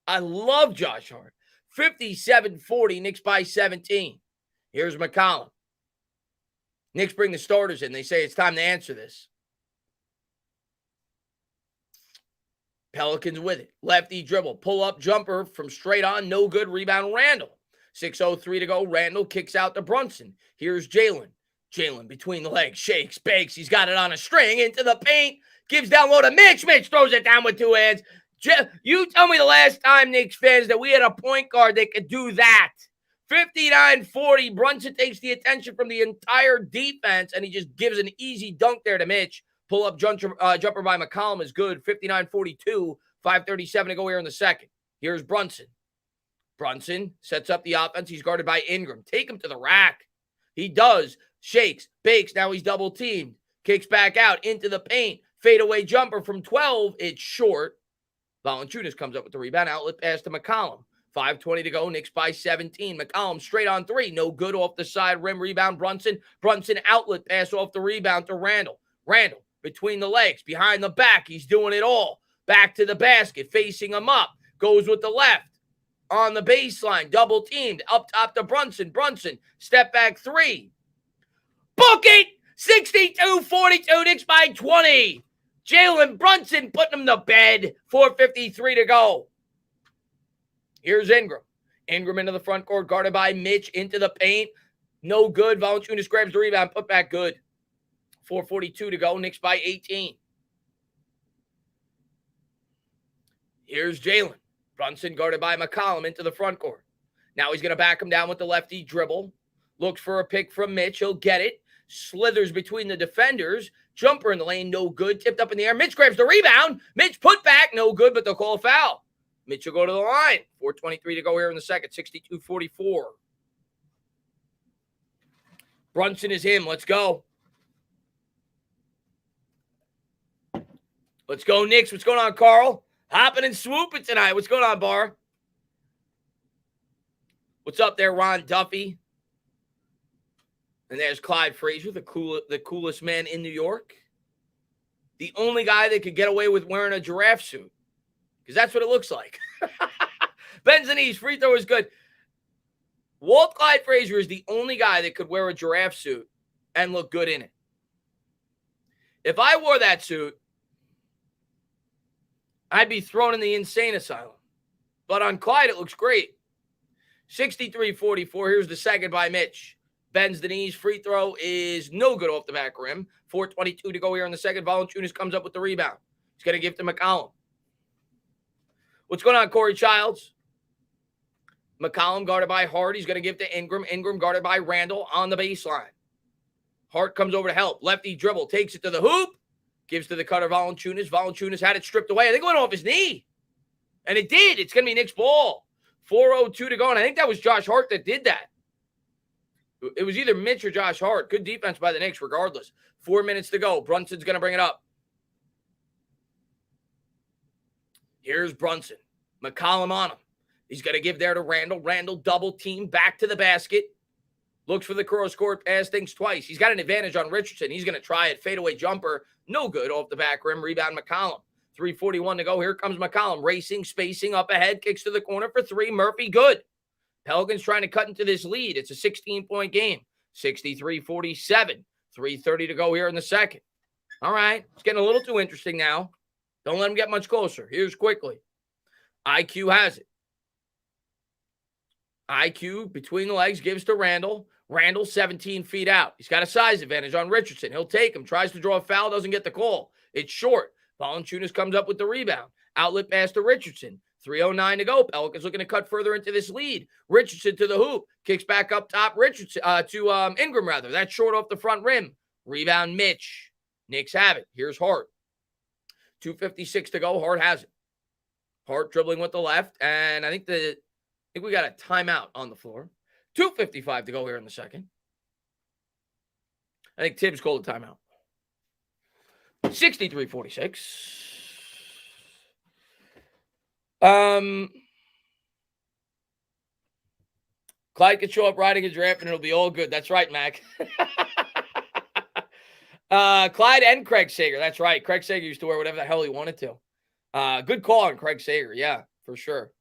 Hart. 57-40, Knicks by 17. Here's McCollum. Knicks bring the starters in. They say it's time to answer this. Pelicans with it. Lefty dribble. Pull up jumper from straight on. No good. Rebound Randall. 6:03 to go. Randall kicks out to Brunson. Here's Jalen. Jalen between the legs. Shakes. Bakes. He's got it on a string. Into the paint. Gives down low to Mitch. Mitch throws it down with two hands. You tell me the last time, Knicks fans, that we had a point guard that could do that. 59-40. Brunson takes the attention from the entire defense, and he just gives an easy dunk there to Mitch. Pull-up jumper by McCollum is good. 59-42. 5:37 to go here in the second. Here's Brunson. Brunson sets up the offense. He's guarded by Ingram. Take him to the rack. He does. Shakes. Bakes. Now he's double-teamed. Kicks back out into the paint. Fadeaway jumper from 12. It's short. Valanciunas comes up with the rebound. Outlet pass to McCollum. 5:20 to go. Knicks by 17. McCollum straight on three. No good off the side rim. Rebound Brunson. Brunson outlet pass off the rebound to Randall. Randall between the legs. Behind the back. He's doing it all. Back to the basket. Facing him up. Goes with the left. On the baseline. Double teamed. Up top to Brunson. Brunson. Step back three. Book it! 62-42. Knicks by 20. Jalen Brunson putting him to bed. 4:53 to go. Here's Ingram. Ingram into the front court, guarded by Mitch into the paint. No good. Valanciunas grabs the rebound. Put back good. 4:42 to go. Knicks by 18. Here's Jalen. Brunson guarded by McCollum into the front court. Now he's going to back him down with the lefty dribble. Looks for a pick from Mitch. He'll get it. Slithers between the defenders. Jumper in the lane. No good. Tipped up in the air. Mitch grabs the rebound. Mitch put back. No good, but they'll call a foul. Mitch will go to the line. 4:23 to go here in the second. 62-44. Brunson is him. Let's go. Let's go, Knicks. What's going on, Carl? Hopping and swooping tonight. What's going on, Bar? What's up there, Ron Duffy? And there's Clyde Frazier, the coolest man in New York. The only guy that could get away with wearing a giraffe suit. Because that's what it looks like. Benzanese, free throw is good. Walt Clyde Frazier is the only guy that could wear a giraffe suit and look good in it. If I wore that suit, I'd be thrown in the insane asylum. But on Clyde, it looks great. 63-44. Here's the second by Mitch. Bends the knees. Free throw is no good off the back rim. 4:22 to go here in the second. Valanciunas comes up with the rebound. He's going to give to McCollum. What's going on, Corey Childs? McCollum guarded by Hart. He's going to give to Ingram. Ingram guarded by Randall on the baseline. Hart comes over to help. Lefty dribble. Takes it to the hoop. Gives to the cutter Valanciunas. Valanciunas had it stripped away. I think it went off his knee. And it did. It's going to be Knicks ball. 4:02 to go. And I think that was Josh Hart that did that. It was either Mitch or Josh Hart. Good defense by the Knicks regardless. 4 minutes to go. Brunson's going to bring it up. Here's Brunson. McCollum on him. He's going to give there to Randall. Randall double team back to the basket. Looks for the cross court pass. Thinks twice. He's got an advantage on Richardson. He's going to try it. Fadeaway jumper. No good off the back rim. Rebound McCollum. 3:41 to go. Here comes McCollum. Racing, spacing, up ahead. Kicks to the corner for three. Murphy, good. Pelicans trying to cut into this lead. It's a 16-point game. 63-47. 3:30 to go here in the second. All right. It's getting a little too interesting now. Don't let him get much closer. Here's quickly. IQ has it. IQ between the legs gives to Randall. Randall 17 feet out. He's got a size advantage on Richardson. He'll take him. Tries to draw a foul. Doesn't get the call. It's short. Valanciunas comes up with the rebound. Outlet pass to Richardson. 3:09 to go. Pelicans looking to cut further into this lead. Richardson to the hoop. Kicks back up top. Richardson to Ingram, rather. That's short off the front rim. Rebound Mitch. Knicks have it. Here's Hart. 2:56 to go. Hart has it. Hart dribbling with the left. And I think we got a timeout on the floor. 2:55 to go here in the second. I think Tibbs called a timeout. 63-46. Clyde could show up riding a draft and it'll be all good. That's right, Mac. Clyde and Craig Sager. That's right. Craig Sager used to wear whatever the hell he wanted to. Good call on Craig Sager. Yeah, for sure.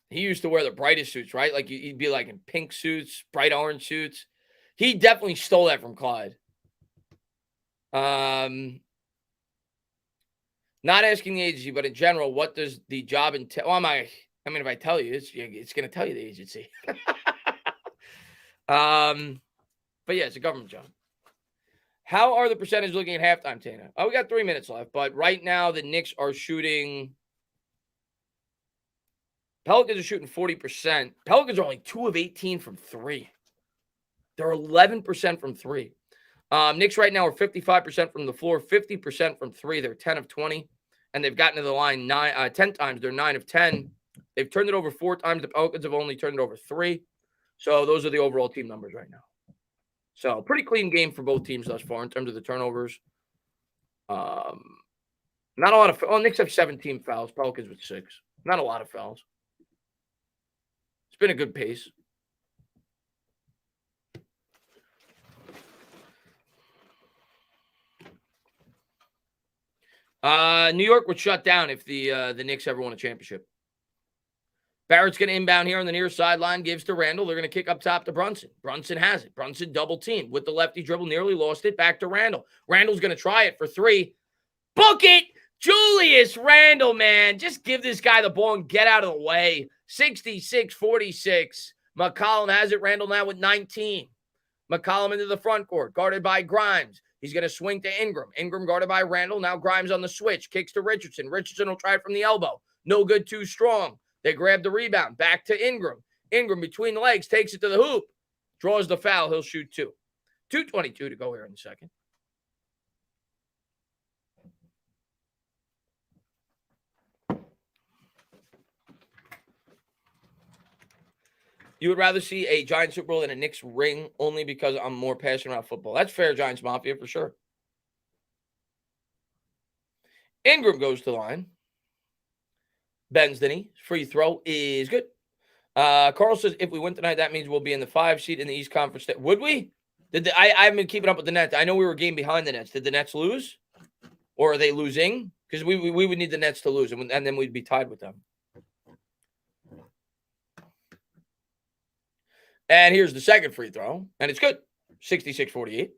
He used to wear the brightest suits, right? Like he'd be like in pink suits, bright orange suits. He definitely stole that from Clyde. Not asking the agency, but in general, what does the job entail? Well, I mean, if I tell you, it's going to tell you the agency. But yeah, it's a government job. How are the percentages looking at halftime, Tana? Oh, we got 3 minutes left, but right now the Knicks are shooting. Pelicans are shooting 40%. Pelicans are only 2 of 18 from 3. They're 11% from 3. Knicks right now are 55% from the floor, 50% from 3. They're 10 of 20, and they've gotten to the line 10 times. They're 9 of 10. They've turned it over 4 times. The Pelicans have only turned it over 3. So those are the overall team numbers right now. So pretty clean game for both teams thus far in terms of the turnovers. Not a lot of. Oh, Knicks have 17 fouls. Pelicans with 6. Not a lot of fouls. It's been a good pace. New York would shut down if the Knicks ever won a championship. Barrett's going to inbound here on the near sideline, gives to Randall. They're going to kick up top to Brunson. Brunson has it. Brunson double team with the lefty dribble, nearly lost it. Back to Randall. Randall's going to try it for 3. Book it! Julius Randall, man. Just give this guy the ball and get out of the way. 66-46. McCollum has it. Randall now with 19. McCollum into the front court, guarded by Grimes. He's going to swing to Ingram. Ingram guarded by Randall. Now Grimes on the switch. Kicks to Richardson. Richardson will try it from the elbow. No good, too strong. They grab the rebound. Back to Ingram. Ingram between the legs. Takes it to the hoop. Draws the foul. He'll shoot 2. 2:22 to go here in the second. You would rather see a Giants Super Bowl than a Knicks ring only because I'm more passionate about football. That's fair, Giants Mafia, for sure. Ingram goes to the line. Bends the knee. Free throw is good. Carl says, if we win tonight, that means we'll be in the 5 seed in the East Conference. Would we? I haven't been keeping up with the Nets. I know we were a game behind the Nets. Did the Nets lose? Or are they losing? Because we would need the Nets to lose, and then we'd be tied with them. And here's the second free throw, and it's good. 66-48.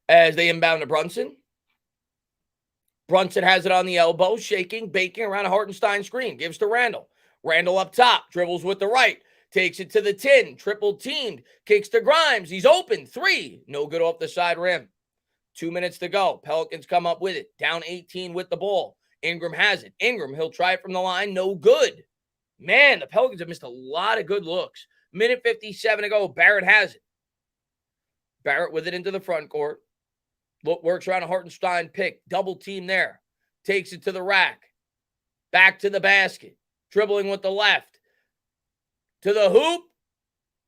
As they inbound to Brunson. Brunson has it on the elbow, shaking, baking around a Hartenstein screen. Gives to Randall. Randall up top, dribbles with the right. Takes it to the 10, triple teamed. Kicks to Grimes. He's open. 3. No good off the side rim. 2 minutes to go. Pelicans come up with it. Down 18 with the ball. Ingram has it. Ingram, he'll try it from the line. No good. Man, the Pelicans have missed a lot of good looks. Minute 57 to go. Barrett has it. Barrett with it into the front court. Works around a Hartenstein pick. Double team there. Takes it to the rack. Back to the basket. Dribbling with the left. To the hoop.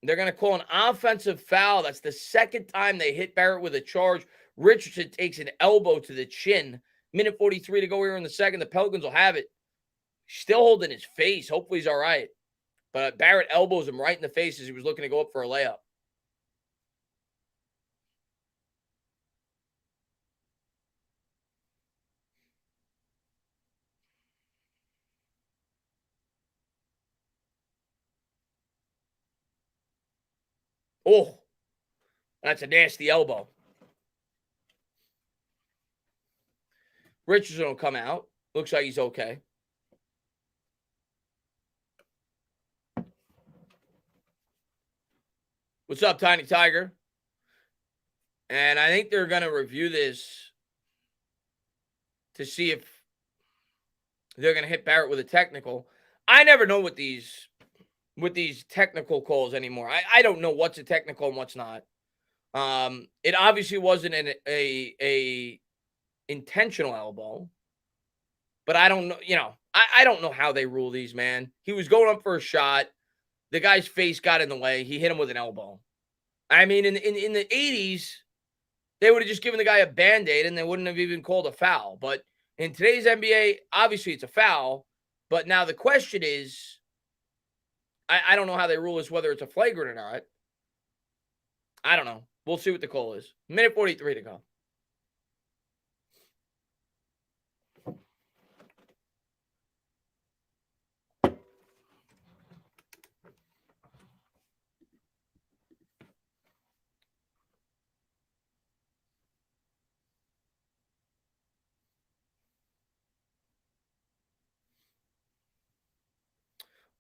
They're going to call an offensive foul. That's the second time they hit Barrett with a charge. Richardson takes an elbow to the chin. Minute 43 to go here in the second. The Pelicans will have it. Still holding his face. Hopefully he's all right. But Barrett elbows him right in the face as he was looking to go up for a layup. Oh, that's a nasty elbow. Richardson will come out. Looks like he's okay. What's up, Tiny Tiger? And I think they're going to review this to see if they're going to hit Barrett with a technical. I never know with these technical calls anymore. I don't know what's a technical and what's not. It obviously wasn't a intentional elbow, but I don't know. I don't know how they rule these, man. He was going up for a shot. The guy's face got in the way. He hit him with an elbow. I mean, in the 80s, they would have just given the guy a Band-Aid and they wouldn't have even called a foul. But in today's NBA, obviously it's a foul. But now the question is, I don't know how they rule this, whether it's a flagrant or not. I don't know. We'll see what the call is. Minute 43 to go.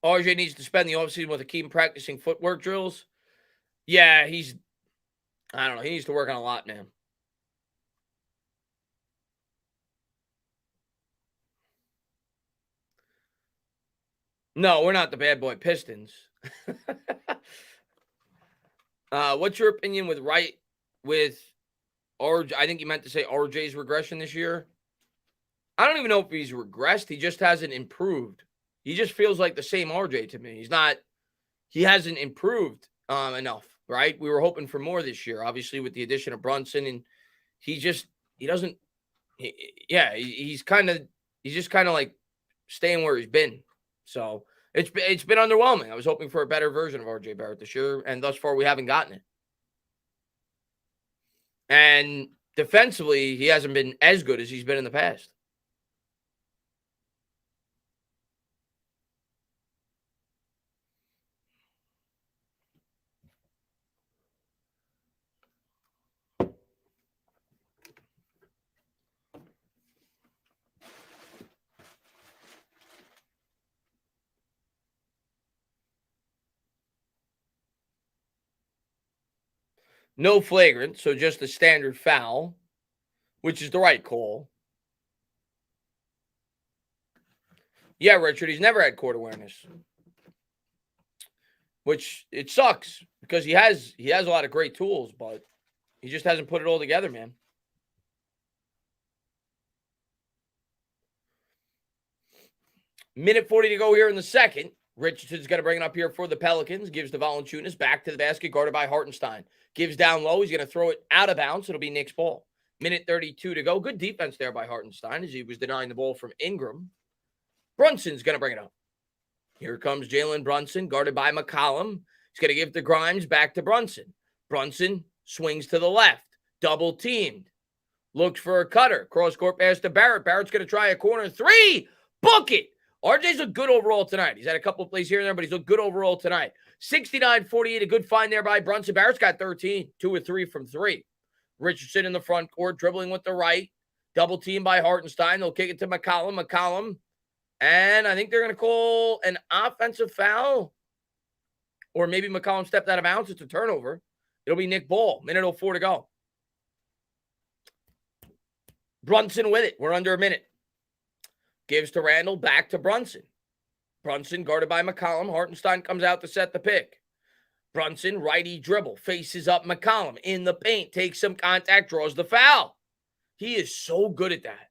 RJ needs to spend the offseason with Akeem practicing footwork drills. Yeah, I don't know. He needs to work on a lot, man. No, we're not the bad boy Pistons. What's your opinion with RJ? I think you meant to say RJ's regression this year. I don't even know if he's regressed. He just hasn't improved. He just feels like the same RJ to me. He hasn't improved enough, right? We were hoping for more this year, obviously, with the addition of Brunson, and he's just kind of like staying where he's been. So it's been underwhelming. I was hoping for a better version of RJ Barrett this year, and thus far we haven't gotten it. And defensively, he hasn't been as good as he's been in the past. No flagrant, so just a standard foul, which is the right call. Yeah, Richard, he's never had court awareness, which it sucks because he has a lot of great tools, but he just hasn't put it all together, man. Minute 40 to go here in the second. Richardson's going to bring it up here for the Pelicans. Gives to Valanciunas. Back to the basket, guarded by Hartenstein. Gives down low. He's going to throw it out of bounds. It'll be Knicks ball. Minute 32 to go. Good defense there by Hartenstein as he was denying the ball from Ingram. Brunson's going to bring it up. Here comes Jalen Brunson, guarded by McCollum. He's going to give to Grimes, back to Brunson. Brunson swings to the left. Double teamed. Looks for a cutter. Cross-court pass to Barrett. Barrett's going to try a corner three. Book it. RJ's looked good overall tonight. He's had a couple of plays here and there, but he's looked good overall tonight. 69-48, a good find there by Brunson. Barrett's got 13, 2 or 3 from 3. Richardson in the front court, dribbling with the right. Double team by Hartenstein. They'll kick it to McCollum. McCollum. And I think they're going to call an offensive foul. Or maybe McCollum stepped out of bounds. It's a turnover. It'll be Nick Ball. Minute 04 to go. Brunson with it. We're under a minute. Gives to Randall, back to Brunson. Brunson guarded by McCollum. Hartenstein comes out to set the pick. Brunson, righty dribble, faces up McCollum in the paint, takes some contact, draws the foul. He is so good at that.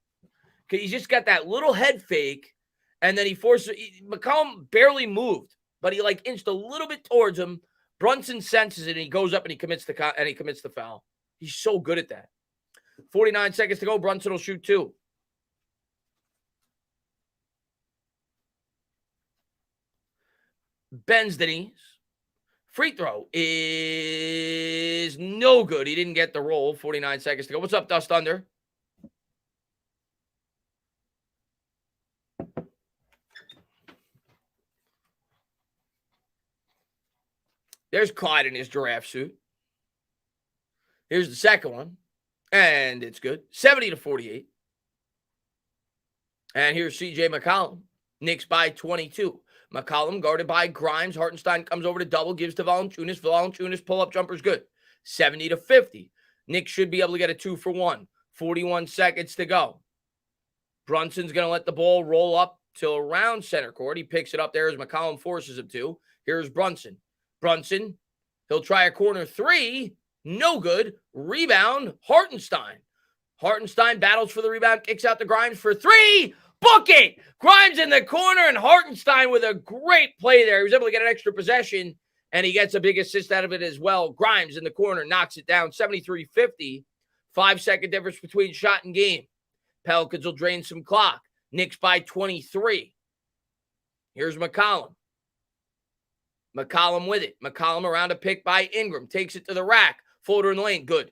He's just got that little head fake, and then McCollum barely moved, but he inched a little bit towards him. Brunson senses it, and he goes up and he commits the foul. He's so good at that. 49 seconds to go. Brunson will shoot 2. Bends the knees. Free throw is no good. He didn't get the roll. 49 seconds to go. What's up, Dust Thunder? There's Clyde in his giraffe suit. Here's the second one. And it's good. 70-48. And here's CJ McCollum. Knicks by 22. McCollum guarded by Grimes. Hartenstein comes over to double, gives to Valanciunas. Valanciunas pull-up jumper's good. 70-50. Knicks should be able to get a 2-for-1. 41 seconds to go. Brunson's going to let the ball roll up till around center court. He picks it up there as McCollum forces him to. Here's Brunson. Brunson, he'll try a corner three. No good. Rebound, Hartenstein. Hartenstein battles for the rebound, kicks out to Grimes for three. Book it! Grimes in the corner, and Hartenstein with a great play there. He was able to get an extra possession, and he gets a big assist out of it as well. Grimes in the corner knocks it down, 73-50. 5-second difference between shot and game. Pelicans will drain some clock. Knicks by 23. Here's McCollum. McCollum with it. McCollum around a pick by Ingram. Takes it to the rack. Floater in the lane. Good.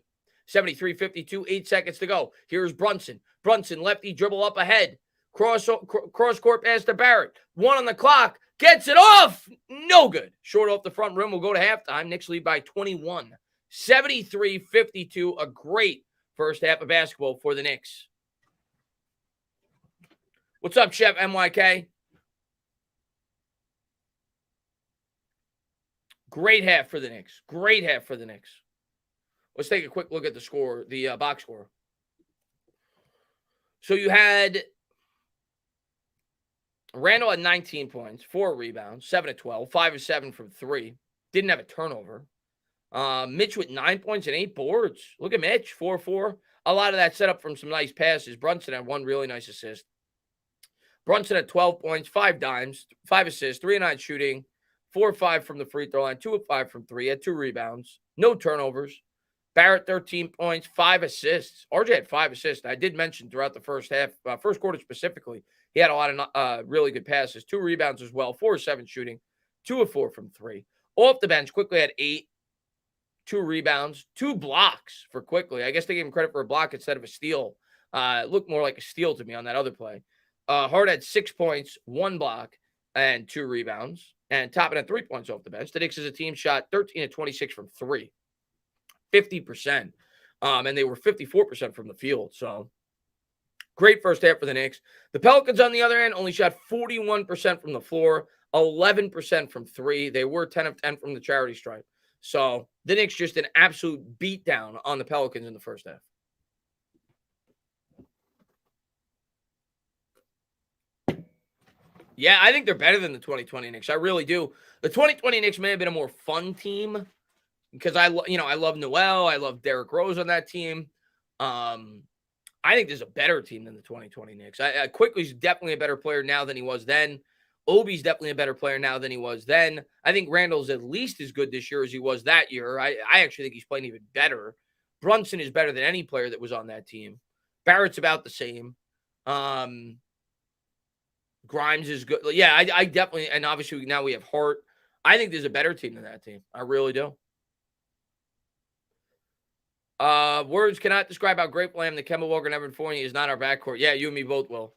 73-52. 8 seconds to go. Here's Brunson. Brunson, lefty dribble up ahead. Cross court pass to Barrett. 1 on the clock. Gets it off. No good. Short off the front rim. We'll go to halftime. Knicks lead by 21. 73-52. A great first half of basketball for the Knicks. What's up, Chef MYK? Great half for the Knicks. Great half for the Knicks. Let's take a quick look at the score, the box score. So you had Randall at 19 points, 4 rebounds, 7 of 12, 5 of 7 from 3. Didn't have a turnover. Mitch with 9 points and 8 boards. Look at Mitch, 4-4. A lot of that set up from some nice passes. Brunson had 1 really nice assist. Brunson had 12 points, 5 dimes, 5 assists, 3 of 9 shooting, 4 of 5 from the free throw line, 2 of 5 from 3, had 2 rebounds, no turnovers. Barrett, 13 points, 5 assists. RJ had 5 assists. I did mention throughout the first half, first quarter specifically, he had a lot of really good passes, 2 rebounds as well, 4 of 7 shooting, 2 of 4 from 3. Off the bench, Quickly had 8, 2 rebounds, 2 blocks for Quickly. I guess they gave him credit for a block instead of a steal. It looked more like a steal to me on that other play. Hart had 6 points, 1 block, and 2 rebounds. And Toppin had 3 points off the bench. The Knicks as a team shot 13 of 26 from 3. 50%. And they were 54% from the field. So great first half for the Knicks. The Pelicans, on the other hand, only shot 41% from the floor, 11% from 3. They were 10 of 10 from the charity stripe. So the Knicks just an absolute beatdown on the Pelicans in the first half. Yeah, I think they're better than the 2020 Knicks. I really do. The 2020 Knicks may have been a more fun team because I love Noel. I love Derrick Rose on that team. I think there's a better team than the 2020 Knicks. Quickly's definitely a better player now than he was then. Obi's definitely a better player now than he was then. I think Randall's at least as good this year as he was that year. I actually think he's playing even better. Brunson is better than any player that was on that team. Barrett's about the same. Grimes is good. Yeah, I definitely, and obviously now we have Hart. I think there's a better team than that team. I really do. Words cannot describe how grateful I am that Kemba Walker and Evan Fournier is not our backcourt. Yeah, you and me both will.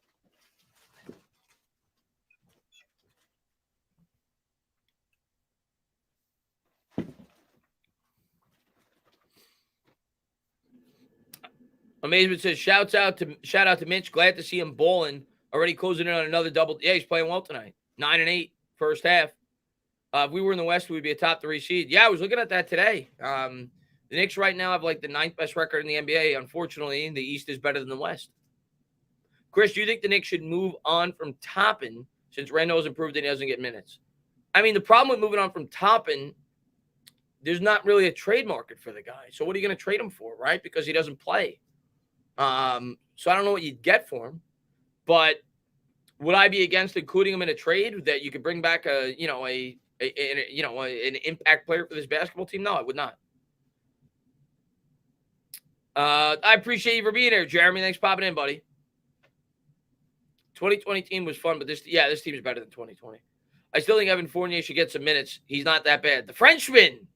Amazement says, shout out to Mitch. Glad to see him balling. Already closing in on another double. Yeah, he's playing well tonight. 9 and 8 first half. If we were in the West, we'd be a top 3 seed. Yeah, I was looking at that today. The Knicks right now have like the 9th best record in the NBA. Unfortunately, the East is better than the West. Chris, do you think the Knicks should move on from Toppin since Randall has improved and he doesn't get minutes? I mean, the problem with moving on from Toppin, there's not really a trade market for the guy. So what are you going to trade him for, right? Because he doesn't play. So I don't know what you'd get for him. But would I be against including him in a trade that you could bring back an impact player for this basketball team? No, I would not. I appreciate you for being here, Jeremy. Thanks for popping in, buddy. 2020 team was fun, but this team is better than 2020. I still think Evan Fournier should get some minutes. He's not that bad. The Frenchman,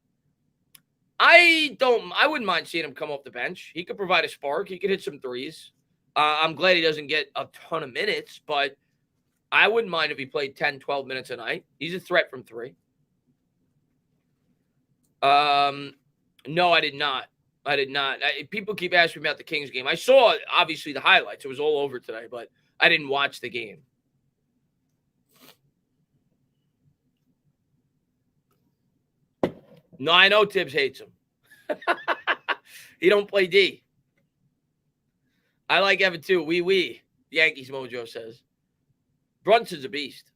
I wouldn't mind seeing him come off the bench. He could provide a spark. He could hit some threes. I'm glad he doesn't get a ton of minutes, but I wouldn't mind if he played 10, 12 minutes a night. He's a threat from 3. No, I did not. People keep asking me about the Kings game. I saw, obviously, the highlights. It was all over today, but I didn't watch the game. No, I know Tibbs hates him. He don't play D. I like Evan too. Wee. Yankees Mojo says. Brunson's a beast.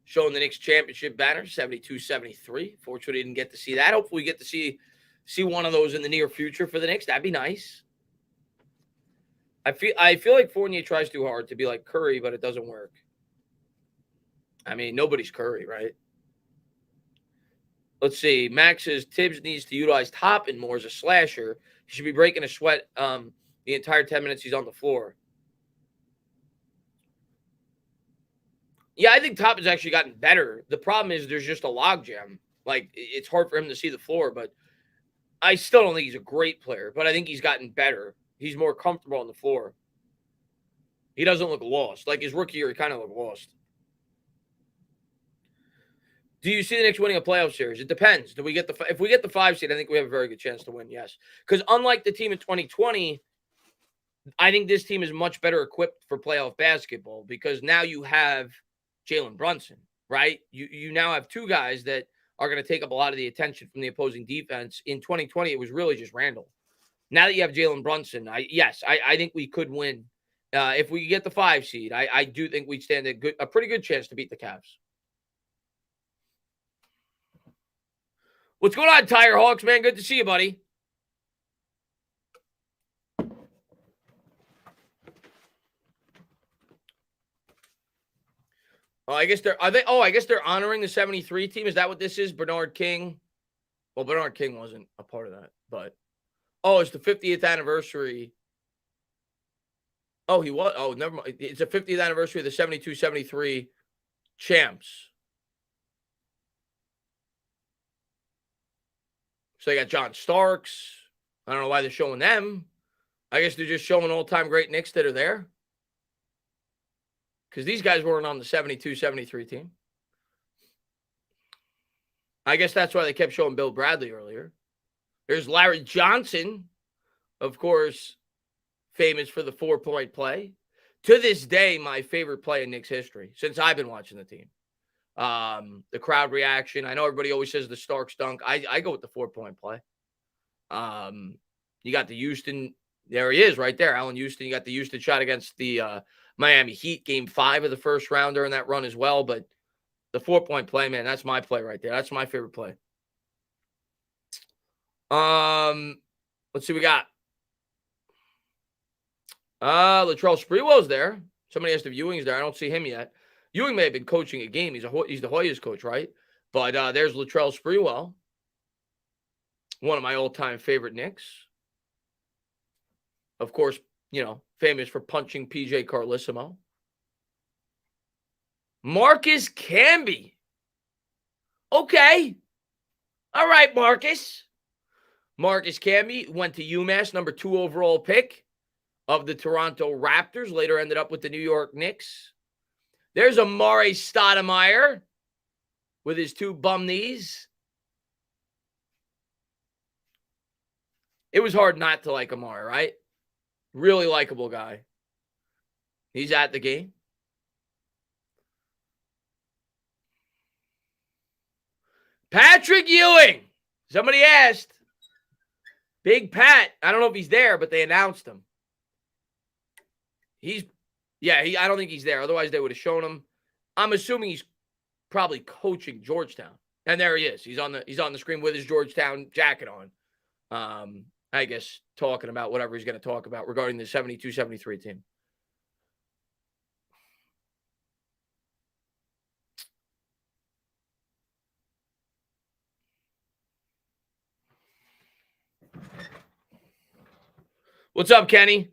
Showing the Knicks championship banner, 72-73. Fortunately, didn't get to see that. Hopefully, we get to see one of those in the near future for the Knicks. That'd be nice. I feel like Fournier tries too hard to be like Curry, but it doesn't work. I mean, nobody's Curry, right? Let's see. Max says Tibbs needs to utilize Toppin more as a slasher. He should be breaking a sweat the entire 10 minutes he's on the floor. Yeah, I think Toppin's actually gotten better. The problem is there's just a logjam. Like, it's hard for him to see the floor, but I still don't think he's a great player, but I think he's gotten better. He's more comfortable on the floor. He doesn't look lost. Like his rookie year, he kind of looked lost. Do you see the Knicks winning a playoff series? It depends. If we get the 5 seed, I think we have a very good chance to win, yes. Because unlike the team in 2020, I think this team is much better equipped for playoff basketball because now you have Jalen Brunson, right? You now have 2 guys that are going to take up a lot of the attention from the opposing defense. In 2020, it was really just Randall. Now that you have Jalen Brunson, I think we could win. If we get the 5 seed, I do think we'd stand a pretty good chance to beat the Cavs. What's going on, Tiger Hawks, man? Good to see you, buddy. Oh, I guess they're honoring the 73 team. Is that what this is? Bernard King. Well, Bernard King wasn't a part of that, but it's the 50th anniversary. Oh, he was. Oh, never mind. It's the 50th anniversary of the 72-73 champs. So they got John Starks. I don't know why they're showing them. I guess they're just showing all-time great Knicks that are there. Because these guys weren't on the 72-73 team. I guess that's why they kept showing Bill Bradley earlier. There's Larry Johnson, of course, famous for the 4-point play. To this day, my favorite play in Knicks history, since I've been watching the team. The crowd reaction. I know everybody always says the Starks dunk. I go with the 4-point play. You got the Houston. There he is right there, Allen Houston. You got the Houston shot against the Miami Heat, game 5 of the first round during that run as well. But the 4-point play, man, that's my play right there. That's my favorite play. Let's see what we got. Latrell Sprewell's there. Somebody asked if Ewing's there. I don't see him yet. Ewing may have been coaching a game. He's the Hoyas coach, right? But there's Latrell Sprewell, one of my all-time favorite Knicks. Of course, famous for punching PJ Carlissimo. Marcus Camby. Okay. All right, Marcus. Marcus Camby went to UMass, number 2 overall pick of the Toronto Raptors. Later ended up with the New York Knicks. There's Amare Stoudemire with his 2 bum knees. It was hard not to like Amare, right? Really likable guy. He's at the game. Patrick Ewing. Somebody asked. Big Pat. I don't know if he's there, but they announced him. I don't think he's there. Otherwise, they would have shown him. I'm assuming he's probably coaching Georgetown. And there he is. He's on the screen with his Georgetown jacket on. I guess talking about whatever he's going to talk about regarding the 72-73 team. What's up, Kenny?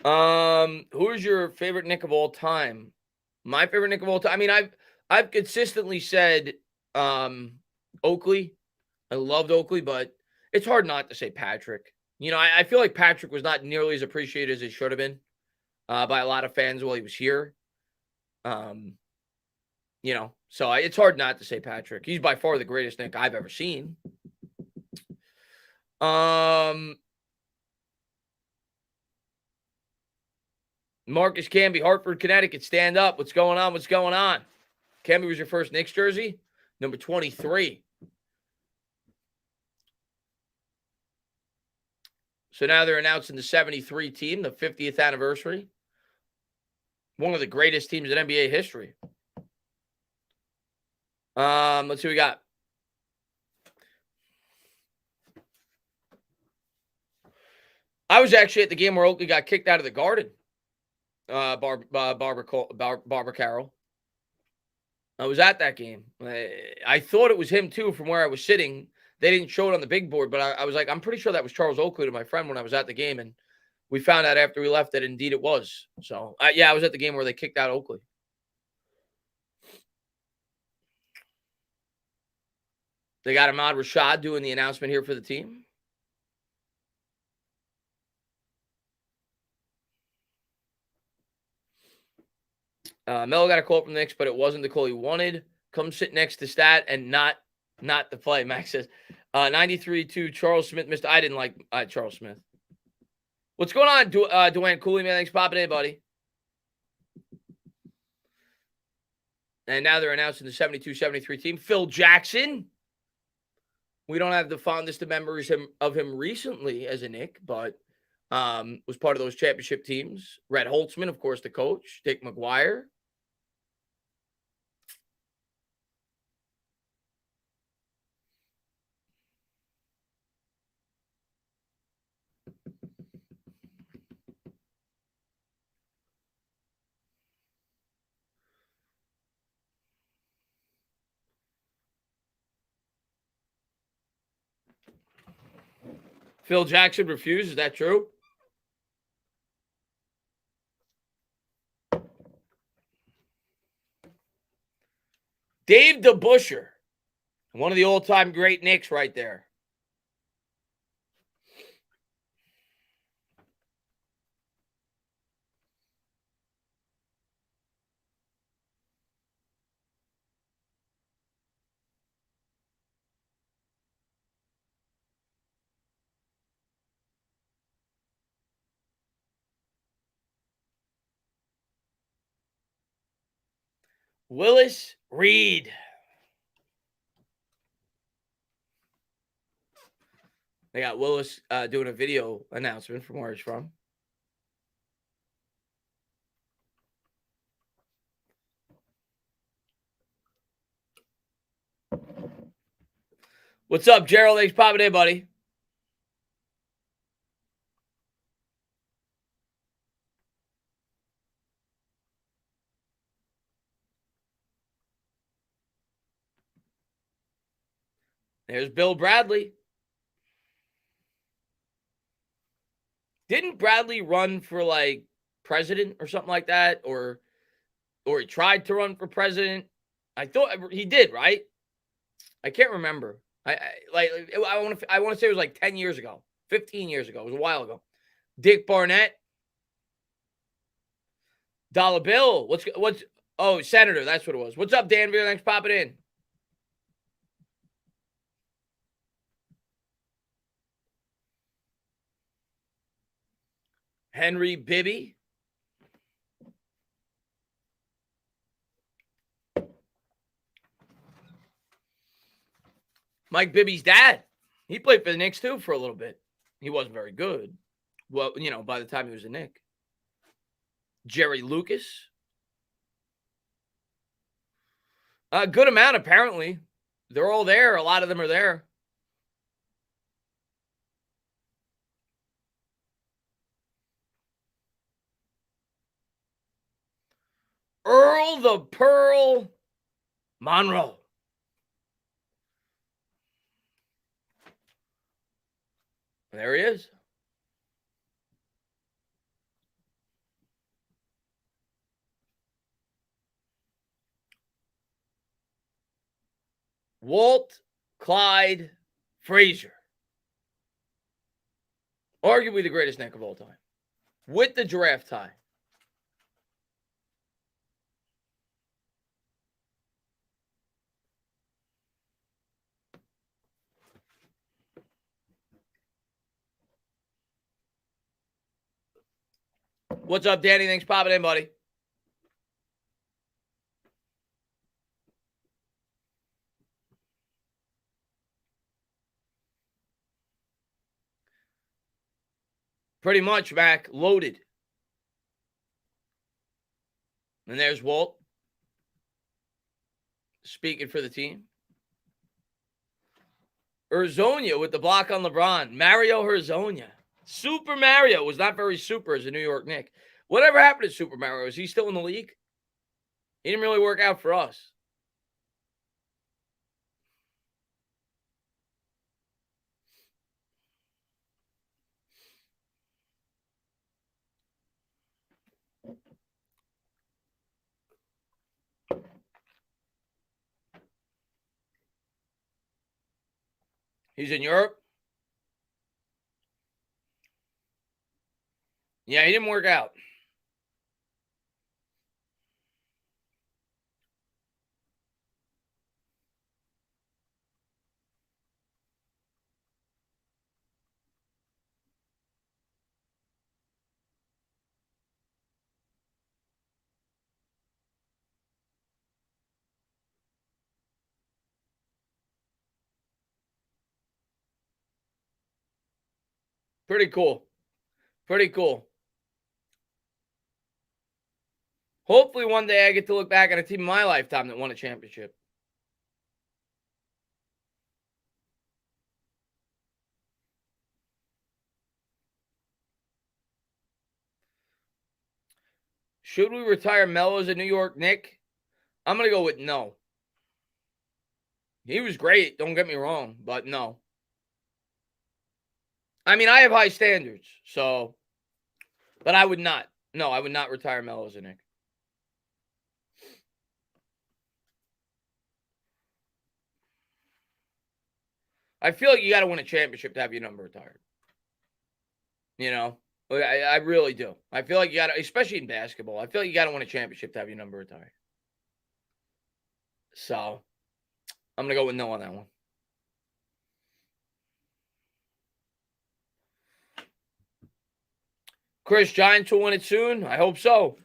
Who is your favorite Knick of all time? My favorite Knick of all time. I mean, I've consistently said Oakley. I loved Oakley, but it's hard not to say Patrick. I feel like Patrick was not nearly as appreciated as he should have been by a lot of fans while he was here. So it's hard not to say Patrick. He's by far the greatest Knick I've ever seen. Marcus Camby, Hartford, Connecticut. Stand up. What's going on? What's going on? Camby was your first Knicks jersey, number 23. So now they're announcing the 73 team, the 50th anniversary. One of the greatest teams in NBA history. Let's see what we got. I was actually at the game where Oakley got kicked out of the Garden. Barbara Carroll. I was at that game. I thought it was him too from where I was sitting. They didn't show it on the big board, but I was like, I'm pretty sure that was Charles Oakley to my friend when I was at the game, and we found out after we left that indeed it was. So yeah, I was at the game where they kicked out Oakley. They got Ahmad Rashad doing the announcement here for the team. Melo got a call from the Knicks, but it wasn't the call he wanted. Come sit next to Stat and not the play. Max says 93-2 Charles Smith missed. I didn't like Charles Smith. What's going on, Dwayne Cooley, man? Thanks for popping in, buddy. And now they're announcing the 72-73 team. Phil Jackson. We don't have the fondest of memories of him recently as a Knick, but was part of those championship teams. Red Holtzman, of course, the coach. Dick McGuire. Phil Jackson refused. Is that true? Dave DeBuscher, one of the all-time great Knicks right there. Willis Reed. They got Willis doing a video announcement from where he's from. What's up, Gerald? Thanks for popping in, buddy. There's Bill Bradley. Didn't Bradley run for like president or something like that? Or he tried to run for president? I thought he did, right? I can't remember. I want to say it was like 10 years ago, 15 years ago. It was a while ago. Dick Barnett. Dollar Bill. Senator, that's what it was. What's up, Danville? Thanks for popping in. Henry Bibby. Mike Bibby's dad. He played for the Knicks too for a little bit. He wasn't very good. Well, by the time he was a Knick. Jerry Lucas. A good amount, apparently. They're all there. A lot of them are there. Earl the Pearl Monroe. There he is. Walt Clyde Frazier. Arguably the greatest Knick of all time. With the giraffe tie. What's up, Danny? Thanks for popping in, buddy. Pretty much, Mac. Loaded. And there's Walt speaking for the team. Hezonja with the block on LeBron. Mario Hezonja. Super Mario was not very super as a New York Knick. Whatever happened to Super Mario? Is he still in the league? He didn't really work out for us. He's in Europe. Yeah, he didn't work out. Pretty cool. Pretty cool. Hopefully one day I get to look back at a team in my lifetime that won a championship. Should we retire Melo as a New York Knick? I'm going to go with no. He was great, don't get me wrong, but no. I mean, I have high standards, so, but I would not. No, I would not retire Melo as a Knick. I feel like you got to win a championship to have your number retired. You know, I really do. I feel like you got to, especially in basketball, I feel like you got to win a championship to have your number retired. So, I'm going to go with no on that one. Chris, Giants will win it soon? I hope so.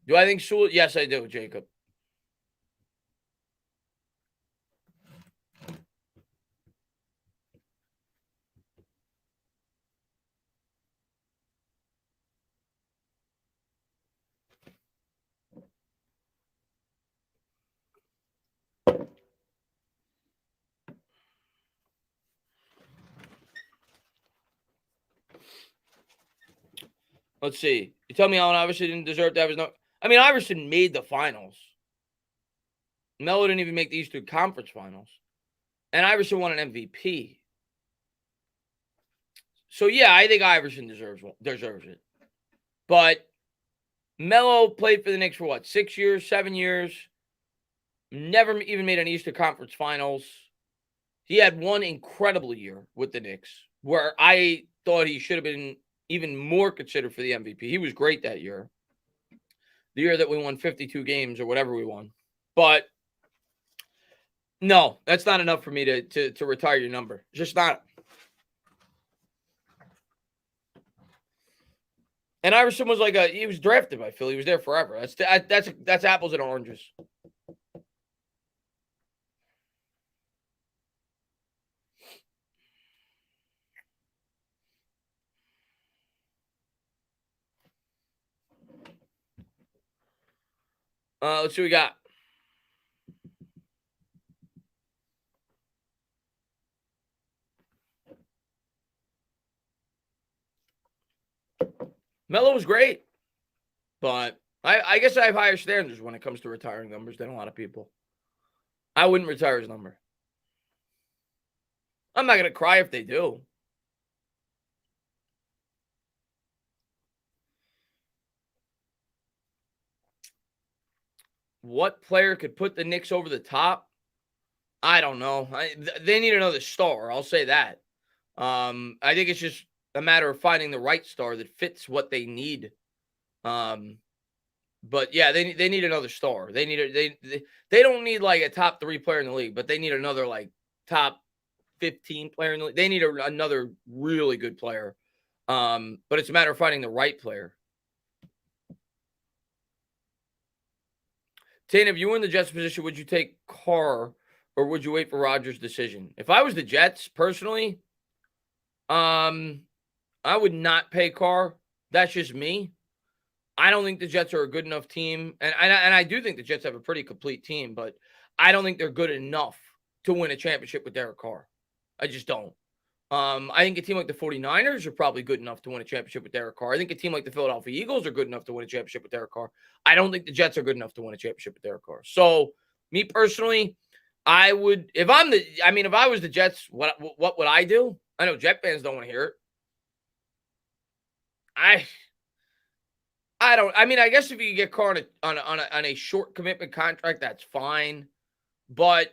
Do I think Sewell? Yes, I do, Jacob. Let's see. You tell me Allen Iverson didn't deserve to have his number. I mean, Iverson made the finals. Melo didn't even make the Eastern Conference Finals. And Iverson won an MVP. So, yeah, I think Iverson deserves it. But Melo played for the Knicks for what, 6 years, 7 years? Never even made an Eastern Conference Finals. He had one incredible year with the Knicks where I thought he should have been even more considered for the MVP. He was great that year. The year that we won 52 games or whatever we won. But no, that's not enough for me to retire your number. Just not. And Iverson was he was drafted by Philly. He was there forever. That's apples and oranges. Let's see what we got. Melo was great, but I guess I have higher standards when it comes to retiring numbers than a lot of people. I wouldn't retire his number. I'm not going to cry if they do. What player could put the Knicks over the top? I don't know. They need another star. I'll say that. I think it's just a matter of finding the right star that fits what they need. But yeah, they need another star. They don't need like a top 3 player in the league, but they need another like top 15 player in the league. They need another really good player. But it's a matter of finding the right player. Tane, if you were in the Jets position, would you take Carr or would you wait for Rodgers' decision? If I was the Jets, personally, I would not pay Carr. That's just me. I don't think the Jets are a good enough team. And I do think the Jets have a pretty complete team, but I don't think they're good enough to win a championship with Derek Carr. I just don't. I think a team like the 49ers are probably good enough to win a championship with Derek Carr. I think a team like the Philadelphia Eagles are good enough to win a championship with Derek Carr. I don't think the Jets are good enough to win a championship with Derek Carr. So, me personally, I would, if I was the Jets, what would I do? I know Jet fans don't want to hear it. I guess if you get Carr on a short commitment contract, that's fine. But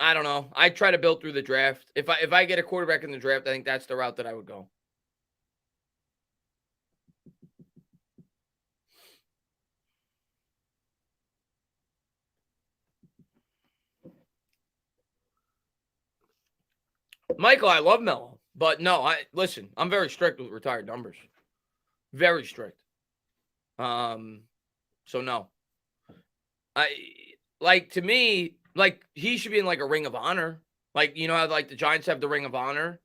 I don't know. I try to build through the draft. If I get a quarterback in the draft, I think that's the route that I would go. Michael, I love Melo, but no, listen, I'm very strict with retired numbers. Very strict. So no. To me, he should be in like a Ring of Honor. Like, you know how like the Giants have the Ring of Honor,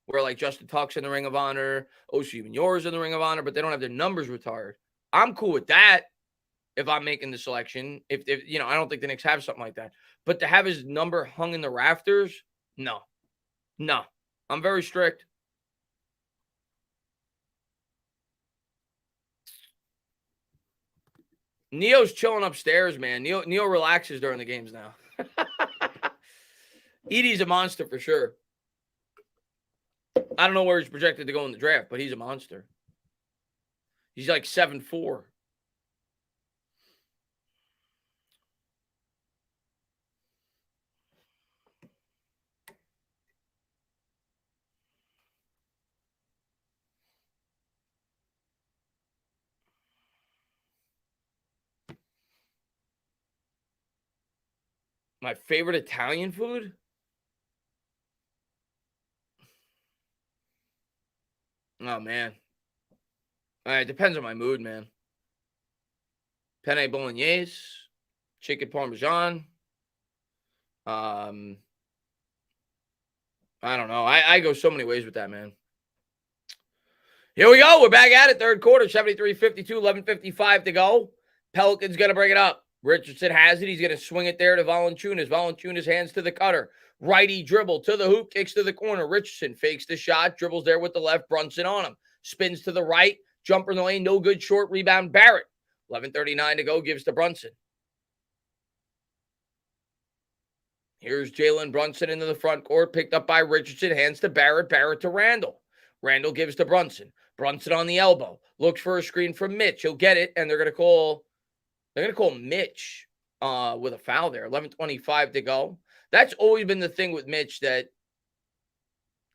where like Justin Tuck's in the Ring of Honor, Osi Umenyiora's in the Ring of Honor, but they don't have their numbers retired. I'm cool with that if I'm making the selection. If I don't think the Knicks have something like that. But to have his number hung in the rafters, no. I'm very strict. Neo's chilling upstairs, man. Neo relaxes during the games now. Edie's a monster for sure. I don't know where he's projected to go in the draft, but he's a monster. He's like 7'4". My favorite Italian food? Oh, man. It depends on my mood, man. Penne bolognese, chicken parmesan. I don't know. I go so many ways with that, man. Here we go. We're back at it. Third quarter, 73-52, 11:55 to go. Pelicans going to bring it up. Richardson has it. He's going to swing it there to Valanciunas. Valanciunas hands to the cutter. Righty dribble to the hoop, kicks to the corner. Richardson fakes the shot, dribbles there with the left. Brunson on him. Spins to the right. Jumper in the lane. No good. Short rebound. Barrett. 11:39 to go. Gives to Brunson. Here's Jalen Brunson into the front court. Picked up by Richardson. Hands to Barrett. Barrett to Randall. Randall gives to Brunson. Brunson on the elbow. Looks for a screen from Mitch. He'll get it, and they're going to call Mitch with a foul there. 11:25 to go. That's always been the thing with Mitch that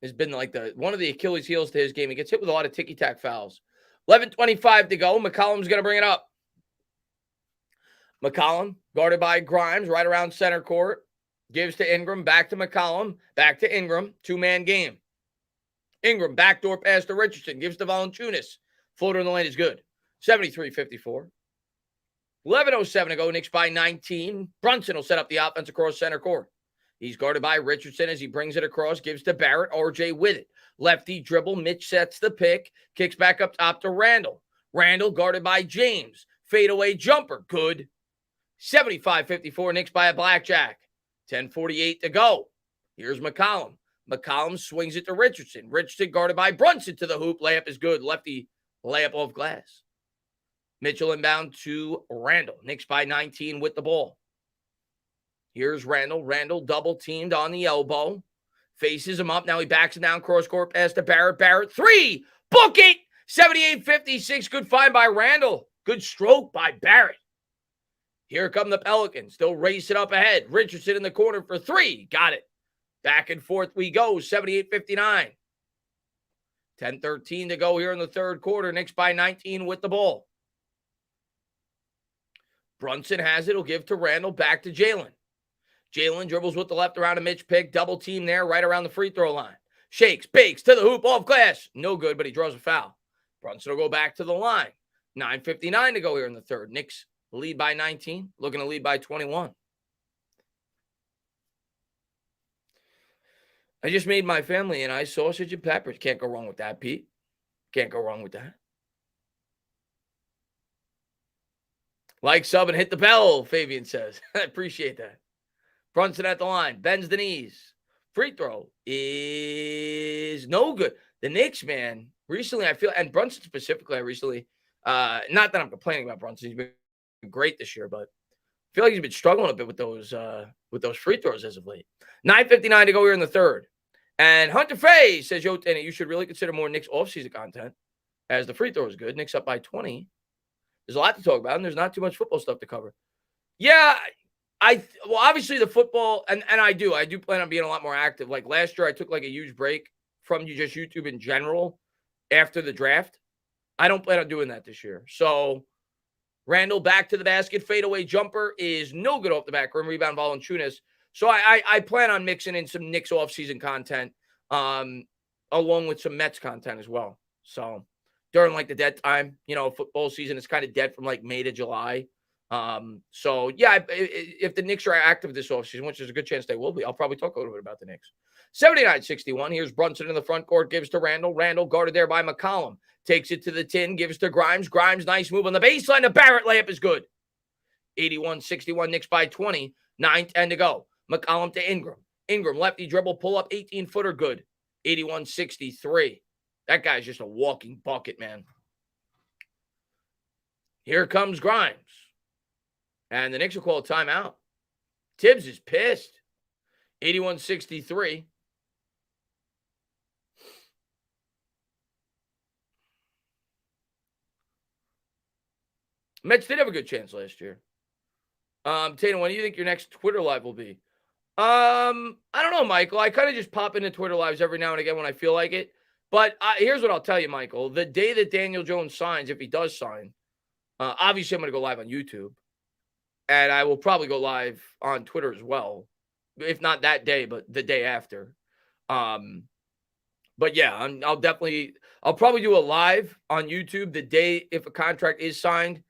has been like one of the Achilles heels to his game. He gets hit with a lot of ticky-tack fouls. 11:25 to go. McCollum's going to bring it up. McCollum, guarded by Grimes, right around center court. Gives to Ingram, back to McCollum, back to Ingram. Two-man game. Ingram, backdoor pass to Richardson. Gives to Valanciunas. Floater in the lane is good. 73-54. 11:07 to go. Knicks by 19. Brunson will set up the offense across center court. He's guarded by Richardson as he brings it across. Gives to Barrett. RJ with it. Lefty dribble. Mitch sets the pick. Kicks back up top to Randall. Randall guarded by James. Fadeaway jumper. Good. 75-54. Knicks by a blackjack. 10:48 to go. Here's McCollum. McCollum swings it to Richardson. Richardson guarded by Brunson to the hoop. Layup is good. Lefty layup off glass. Mitchell inbound to Randall. Knicks by 19 with the ball. Here's Randall. Randall double teamed on the elbow. Faces him up. Now he backs him down. Cross court pass to Barrett. Barrett. Three. Book it. 78-56. Good find by Randall. Good stroke by Barrett. Here come the Pelicans. Still racing up ahead. Richardson in the corner for three. Got it. Back and forth we go. 78-59. 10:13 to go here in the third quarter. Knicks by 19 with the ball. Brunson has it. He'll give to Randall. Back to Jalen. Jalen dribbles with the left around a Mitch pick. Double team there right around the free throw line. Shakes, bakes, to the hoop, off glass. No good, but he draws a foul. Brunson will go back to the line. 9:59 to go here in the third. Knicks lead by 19, looking to lead by 21. I just made my family and I sausage and peppers. Can't go wrong with that, Pete. Can't go wrong with that. Like, sub, and hit the bell, Fabian says. I appreciate that. Brunson at the line. Bends the knees. Free throw is no good. The Knicks, man, recently I feel, and Brunson specifically, not that I'm complaining about Brunson. He's been great this year, but I feel like he's been struggling a bit with those free throws as of late. 9:59 to go here in the third. And Hunter Fay says, yo, Danny, you should really consider more Knicks offseason content as the free throw is good. Knicks up by 20. There's a lot to talk about, and there's not too much football stuff to cover. Yeah, well, obviously the football, and I do plan on being a lot more active. Like last year, I took like a huge break from just YouTube in general after the draft. I don't plan on doing that this year. So Randall back to the basket, fadeaway jumper is no good off the back rim, rebound Valanciunas. So I plan on mixing in some Knicks offseason content, along with some Mets content as well. So during like the dead time, football season is kind of dead from like May to July. So yeah, if the Knicks are active this offseason, which there's a good chance they will be, I'll probably talk a little bit about the Knicks. 79-61. Here's Brunson in the front court, gives to Randall. Randall guarded there by McCollum. Takes it to the tin, gives to Grimes. Grimes, nice move on the baseline. The Barrett layup is good. 81-61, Knicks by 20. 9:10 to go. McCollum to Ingram. Ingram, lefty dribble, pull up, 18-footer, good. 81-63. That guy's just a walking bucket, man. Here comes Grimes. And the Knicks will call a timeout. Tibbs is pissed. 81-63. Mets did have a good chance last year. Tana, when do you think your next Twitter live will be? I don't know, Michael. I kind of just pop into Twitter lives every now and again when I feel like it. But here's what I'll tell you, Michael. The day that Daniel Jones signs, if he does sign, obviously I'm going to go live on YouTube. And I will probably go live on Twitter as well. If not that day, but the day after. But yeah, I'll probably do a live on YouTube the day if a contract is signed.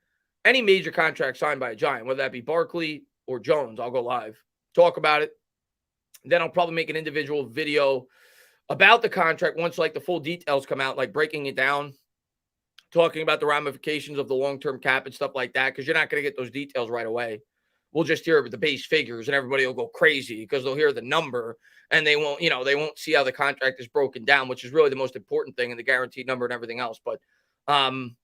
Any major contract signed by a Giant, whether that be Barkley or Jones, I'll go live, talk about it. Then I'll probably make an individual video about the contract once like the full details come out, like breaking it down, talking about the ramifications of the long-term cap and stuff like that, because you're not going to get those details right away. We'll just hear the base figures and everybody will go crazy because they'll hear the number and they won't see how the contract is broken down, which is really the most important thing, and the guaranteed number and everything else. But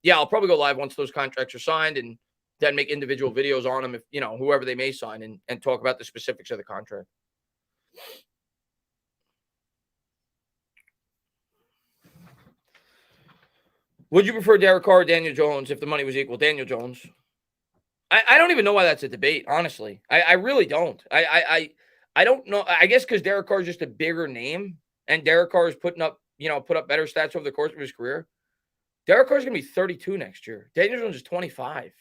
yeah, I'll probably go live once those contracts are signed and then make individual videos on them if, whoever they may sign and talk about the specifics of the contract. Would you prefer Derek Carr or Daniel Jones if the money was equal? Daniel Jones. I don't even know why that's a debate, honestly. I really don't. I don't know. I guess because Derek Carr is just a bigger name, and Derek Carr is put up better stats over the course of his career. Derek Carr is going to be 32 next year. Daniel Jones is 25.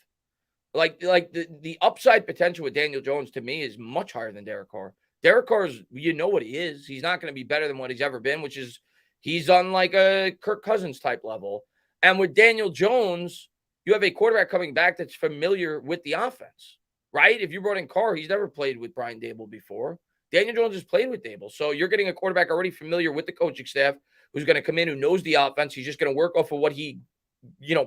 Like the upside potential with Daniel Jones to me is much higher than Derek Carr. Derek Carr is, what he is. He's not going to be better than what he's ever been, which is he's on like a Kirk Cousins type level. And with Daniel Jones, you have a quarterback coming back that's familiar with the offense, right? If you brought in Carr, he's never played with Brian Daboll before. Daniel Jones has played with Daboll. So you're getting a quarterback already familiar with the coaching staff who's going to come in, who knows the offense. He's just going to work off of what he,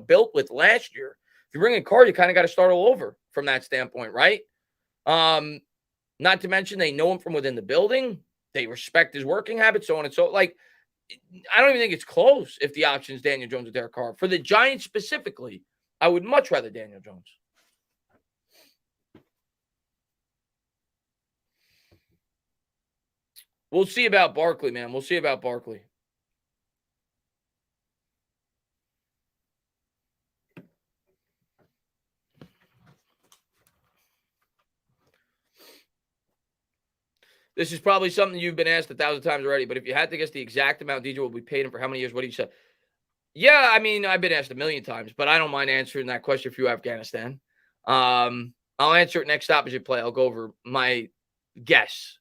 built with last year. If you bring in Carr, you kind of got to start all over from that standpoint, right? Not to mention they know him from within the building. They respect his working habits, so on and so. Like, I don't even think it's close if the option is Daniel Jones or Derek Carr. For the Giants specifically, I would much rather Daniel Jones. We'll see about Barkley, man. We'll see about Barkley. This is probably something you've been asked 1,000 times already, but if you had to guess the exact amount DJ will be paid him for how many years, what do you say? Yeah, I mean, I've been asked 1,000,000 times, but I don't mind answering that question for you, Afghanistan. I'll answer it next stop as you play. I'll go over my guess.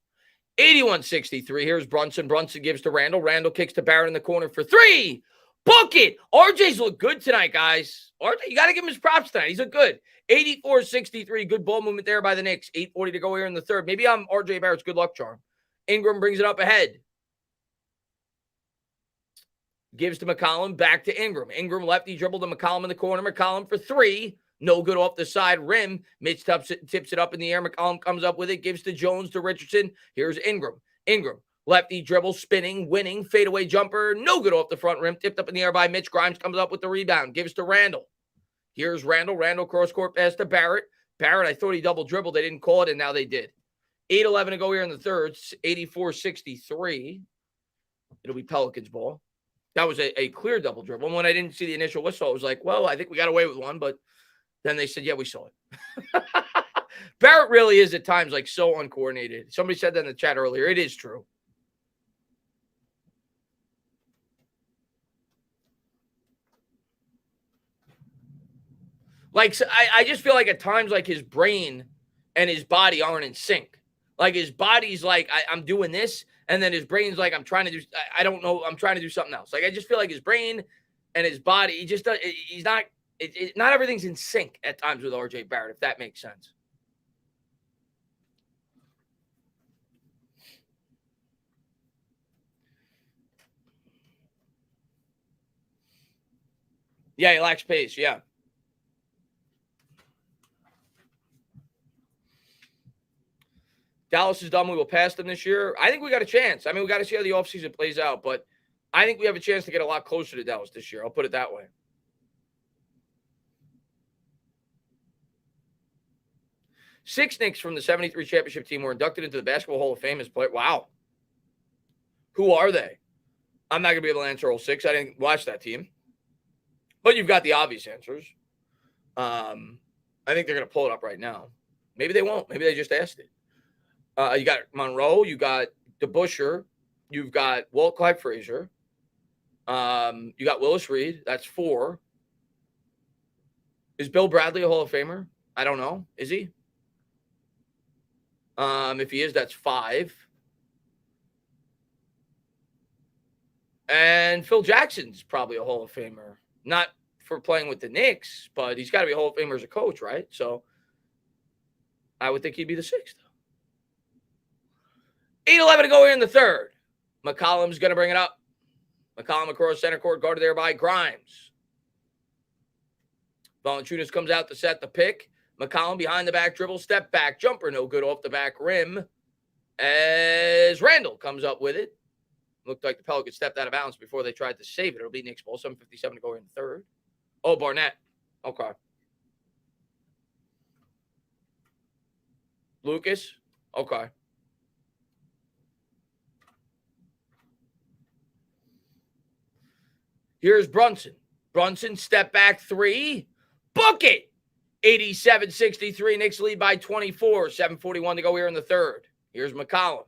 81-63. Here's Brunson. Brunson gives to Randall. Randall kicks to Barrett in the corner for three. Book it. RJ's looked good tonight, guys. RJ, you got to give him his props tonight. He's looked good. 84-63. Good ball movement there by the Knicks. 8:40 to go here in the third. Maybe I'm RJ Barrett's good luck charm. Ingram brings it up ahead. Gives to McCollum. Back to Ingram. Ingram lefty dribble to McCollum in the corner. McCollum for three. No good off the side rim. Mitch tips it up in the air. McCollum comes up with it. Gives to Jones to Richardson. Here's Ingram. Ingram. Lefty dribble, spinning, winning, fadeaway jumper. No good off the front rim. Tipped up in the air by Mitch. Grimes comes up with the rebound. Gives to Randall. Here's Randall. Randall cross-court pass to Barrett. Barrett, I thought he double dribbled. They didn't call it, and now they did. 8:11 to go here in the third. 84-63. It'll be Pelicans ball. That was a clear double dribble. And when I didn't see the initial whistle, I was like, well, I think we got away with one. But then they said, yeah, we saw it. Barrett really is at times like so uncoordinated. Somebody said that in the chat earlier. It is true. Like, so I just feel like at times, like his brain and his body aren't in sync. Like his body's like, I'm doing this. And then his brain's like, I'm trying to do, I don't know. I'm trying to do something else. Like, I just feel like his brain and his body, he just, he's not, not everything's in sync at times with RJ Barrett, if that makes sense. Yeah, he lacks pace. Yeah. Dallas is done. We will pass them this year. I think we got a chance. I mean, we got to see how the offseason plays out, but I think we have a chance to get a lot closer to Dallas this year. I'll put it that way. 6 Knicks from the 73 championship team were inducted into the Basketball Hall of Fame as players. Wow. Who are they? I'm not going to be able to answer all 6. I didn't watch that team. But you've got the obvious answers. I think they're going to pull it up right now. Maybe they won't. Maybe they just asked it. You got Monroe. You got DeBusschere. You've got Walt Clyde Frazier. You got Willis Reed. That's 4. Is Bill Bradley a Hall of Famer? I don't know. Is he? If he is, that's 5. And Phil Jackson's probably a Hall of Famer. Not for playing with the Knicks, but he's got to be a Hall of Famer as a coach, right? So I would think he'd be the 6th. 8:11 to go here in the third. McCollum's going to bring it up. McCollum across center court, guarded there by Grimes. Valanciunas comes out to set the pick. McCollum behind the back dribble, step back, jumper, no good off the back rim. As Randall comes up with it. Looked like the Pelicans stepped out of bounds before they tried to save it. It'll be Knicks ball, 7:57 to go in the third. Oh, Barnett. Okay. Lucas. Okay. Here's Brunson. Brunson, step back 3. Book it. 87-63. Knicks lead by 24. 7:41 to go here in the third. Here's McCollum.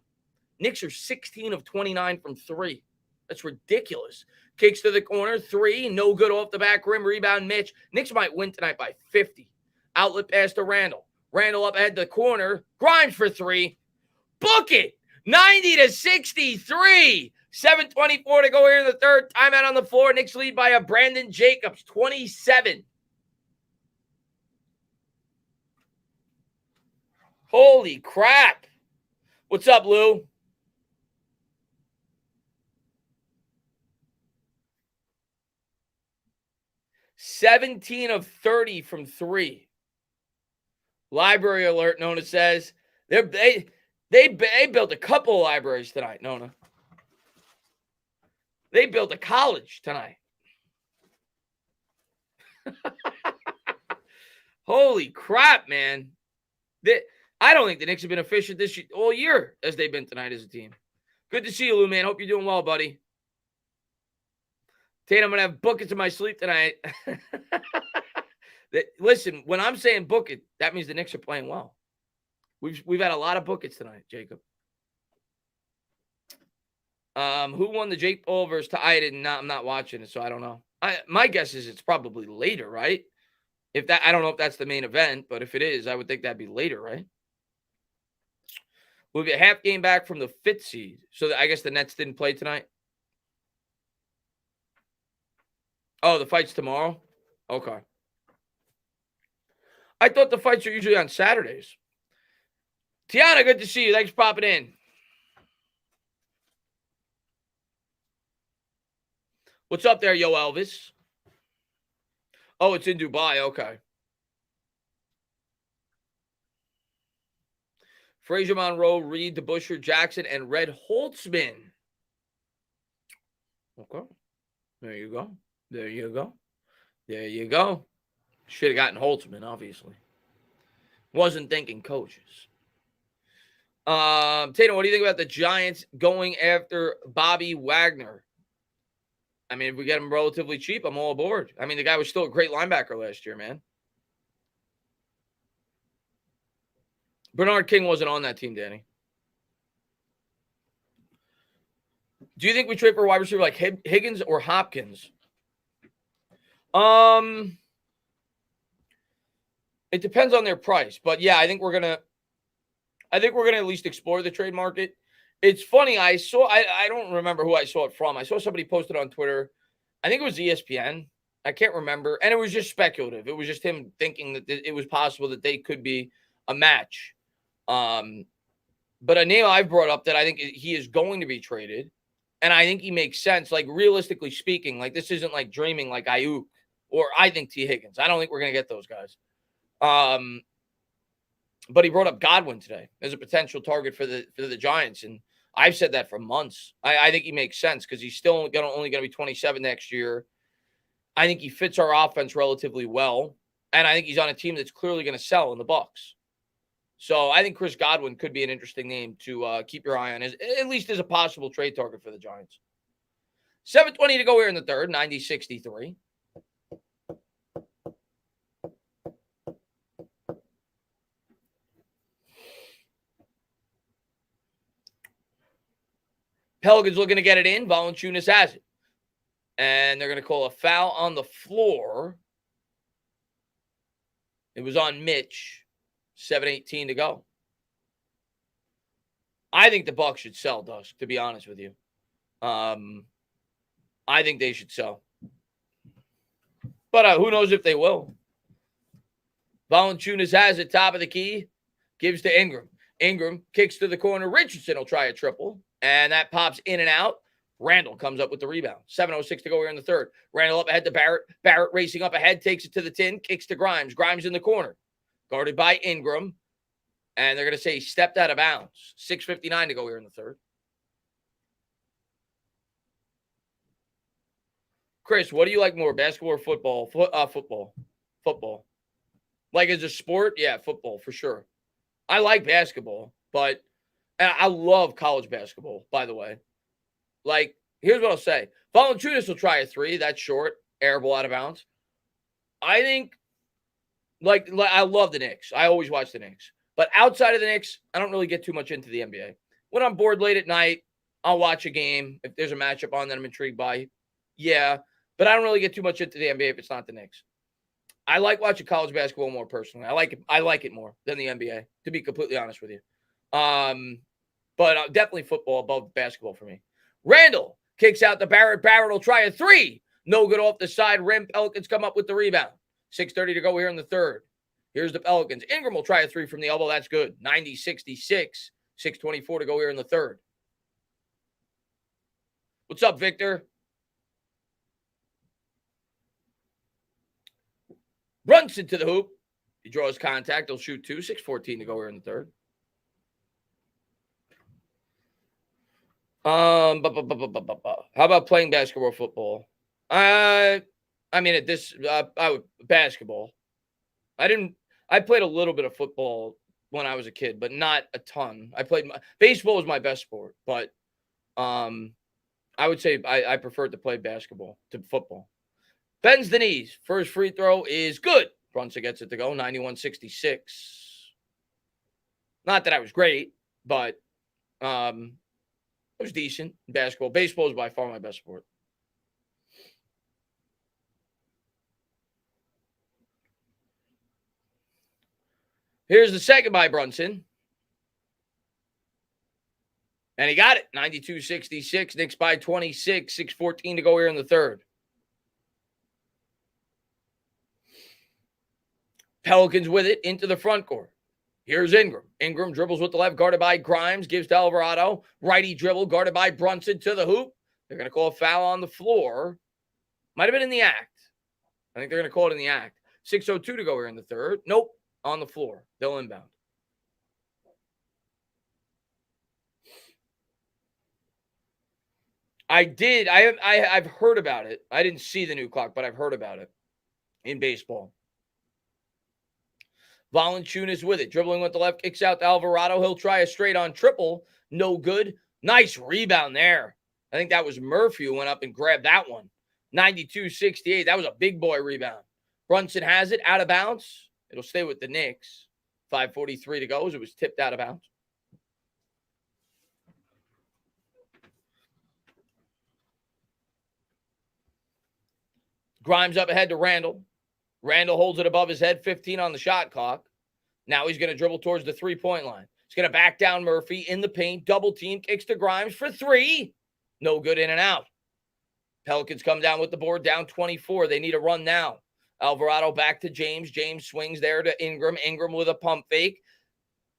Knicks are 16 of 29 from 3. That's ridiculous. Kicks to the corner. 3. No good off the back rim. Rebound, Mitch. Knicks might win tonight by 50. Outlet pass to Randall. Randall up ahead to the corner. Grimes for 3. Book it. 90-63. 7:24 to go here in the third. Timeout on the floor. Knicks lead by a Brandon Jacobs, 27. Holy crap. What's up, Lou? $17 of 30 from 3. Library alert, Nona says. They built a couple of libraries tonight, Nona. They built a college tonight. Holy crap, man. I don't think the Knicks have been efficient this all year as they've been tonight as a team. Good to see you, Lou, man. Hope you're doing well, buddy. Tate, I'm going to have buckets in my sleep tonight. Listen, when I'm saying book it, that means the Knicks are playing well. We've had a lot of buckets tonight, Jacob. Who won the Jake Paul versus I'm not watching it, so I don't know. My guess is it's probably later, right? I don't know if that's the main event, but if it is, I would think that'd be later, right? We'll be a half game back from the 5th seed. So I guess the Nets didn't play tonight. Oh, the fight's tomorrow? Okay. I thought the fights are usually on Saturdays. Tiana, good to see you. Thanks for popping in. What's up there, yo Elvis? Oh, it's in Dubai. Okay. Frazier, Monroe, Reed, DeBuscher, Jackson, and Red Holtzman. Okay. There you go. There you go. There you go. Should have gotten Holtzman, obviously. Wasn't thinking coaches. Tatum, what do you think about the Giants going after Bobby Wagner? I mean, if we get him relatively cheap, I'm all aboard. I mean, the guy was still a great linebacker last year, man. Bernard King wasn't on that team, Danny. Do you think we trade for a wide receiver like Higgins or Hopkins? It depends on their price, but yeah, I think we're gonna at least explore the trade market. It's funny. I don't remember who I saw it from. I saw somebody posted on Twitter. I think it was ESPN. I can't remember, and it was just speculative. It was just him thinking that it was possible that they could be a match. But a name I've brought up that I think he is going to be traded, and I think he makes sense. Like realistically speaking, like this isn't like dreaming like Ayuk or I think T. Higgins. I don't think we're gonna get those guys. But he brought up Godwin today as a potential target for the Giants, and I've said that for months. I think he makes sense because he's still only going to be 27 next year. I think he fits our offense relatively well, and I think he's on a team that's clearly going to sell in the Bucs. So I think Chris Godwin could be an interesting name to keep your eye on, at least as a possible trade target for the Giants. 7:20 to go here in the third, 90-63. Pelicans looking to get it in. Valanciunas has it. And they're going to call a foul on the floor. It was on Mitch. 7:18 to go. I think the Bucs should sell, Dusk, to be honest with you. I think they should sell. But who knows if they will. Valanciunas has it, top of the key. Gives to Ingram. Ingram kicks to the corner. Richardson will try a triple. And that pops in and out. Randall comes up with the rebound. 7:06 to go here in the third. Randall up ahead to Barrett. Barrett racing up ahead, takes it to the tin, kicks to Grimes. Grimes in the corner. Guarded by Ingram. And they're going to say he stepped out of bounds. 6:59 to go here in the third. Chris, what do you like more, basketball or football? Football. Football. Like as a sport? Yeah, football for sure. I like basketball, but I love college basketball, by the way. Like, here's what I'll say. Valanciunas will try a three. That's short. Air ball out of bounds. I think, like I love the Knicks. I always watch the Knicks. But outside of the Knicks, I don't really get too much into the NBA. When I'm bored late at night, I'll watch a game. If there's a matchup on that I'm intrigued by, yeah. But I don't really get too much into the NBA if it's not the Knicks. I like watching college basketball more personally. I like it more than the NBA, to be completely honest with you. But definitely football above basketball for me. Randall kicks out to Barrett. Barrett will try a three. No good off the side rim. Pelicans come up with the rebound. 6:30 to go here in the third. Here's the Pelicans. Ingram will try a three from the elbow. That's good. 90-66. 6:24 to go here in the third. What's up, Victor? Brunson to the hoop. He draws contact. He'll shoot two. 6:14 to go here in the third. How about playing basketball or football? I mean, at this, basketball. I played a little bit of football when I was a kid, but not a ton. Baseball was my best sport, but I would say I preferred to play basketball to football. Bends the knees. First free throw is good. Brunson gets it to go. 91-66. Not that I was great, but it was decent in basketball. Baseball is by far my best sport. Here's the second by Brunson. And he got it. 92-66. Knicks by 26. 6:14 to go here in the third. Pelicans with it into the front court. Here's Ingram. Ingram dribbles with the left, guarded by Grimes, gives to Alvarado. Righty dribble, guarded by Brunson to the hoop. They're going to call a foul on the floor. Might have been in the act. I think they're going to call it in the act. 6:02 to go here in the third. Nope, on the floor. They'll inbound. I've heard about it. I didn't see the new clock, but I've heard about it in baseball. Valanciunas with it. Dribbling with the left, kicks out to Alvarado. He'll try a straight-on triple. No good. Nice rebound there. I think that was Murphy who went up and grabbed that one. 92-68. That was a big boy rebound. Brunson has it out of bounds. It'll stay with the Knicks. 5:43 to go as it was tipped out of bounds. Grimes up ahead to Randall. Randall holds it above his head, 15 on the shot clock. Now he's going to dribble towards the three-point line. He's going to back down Murphy in the paint, double team, kicks to Grimes for three. No good, in and out. Pelicans come down with the board, down 24. They need a run now. Alvarado back to James. James swings there to Ingram. Ingram with a pump fake.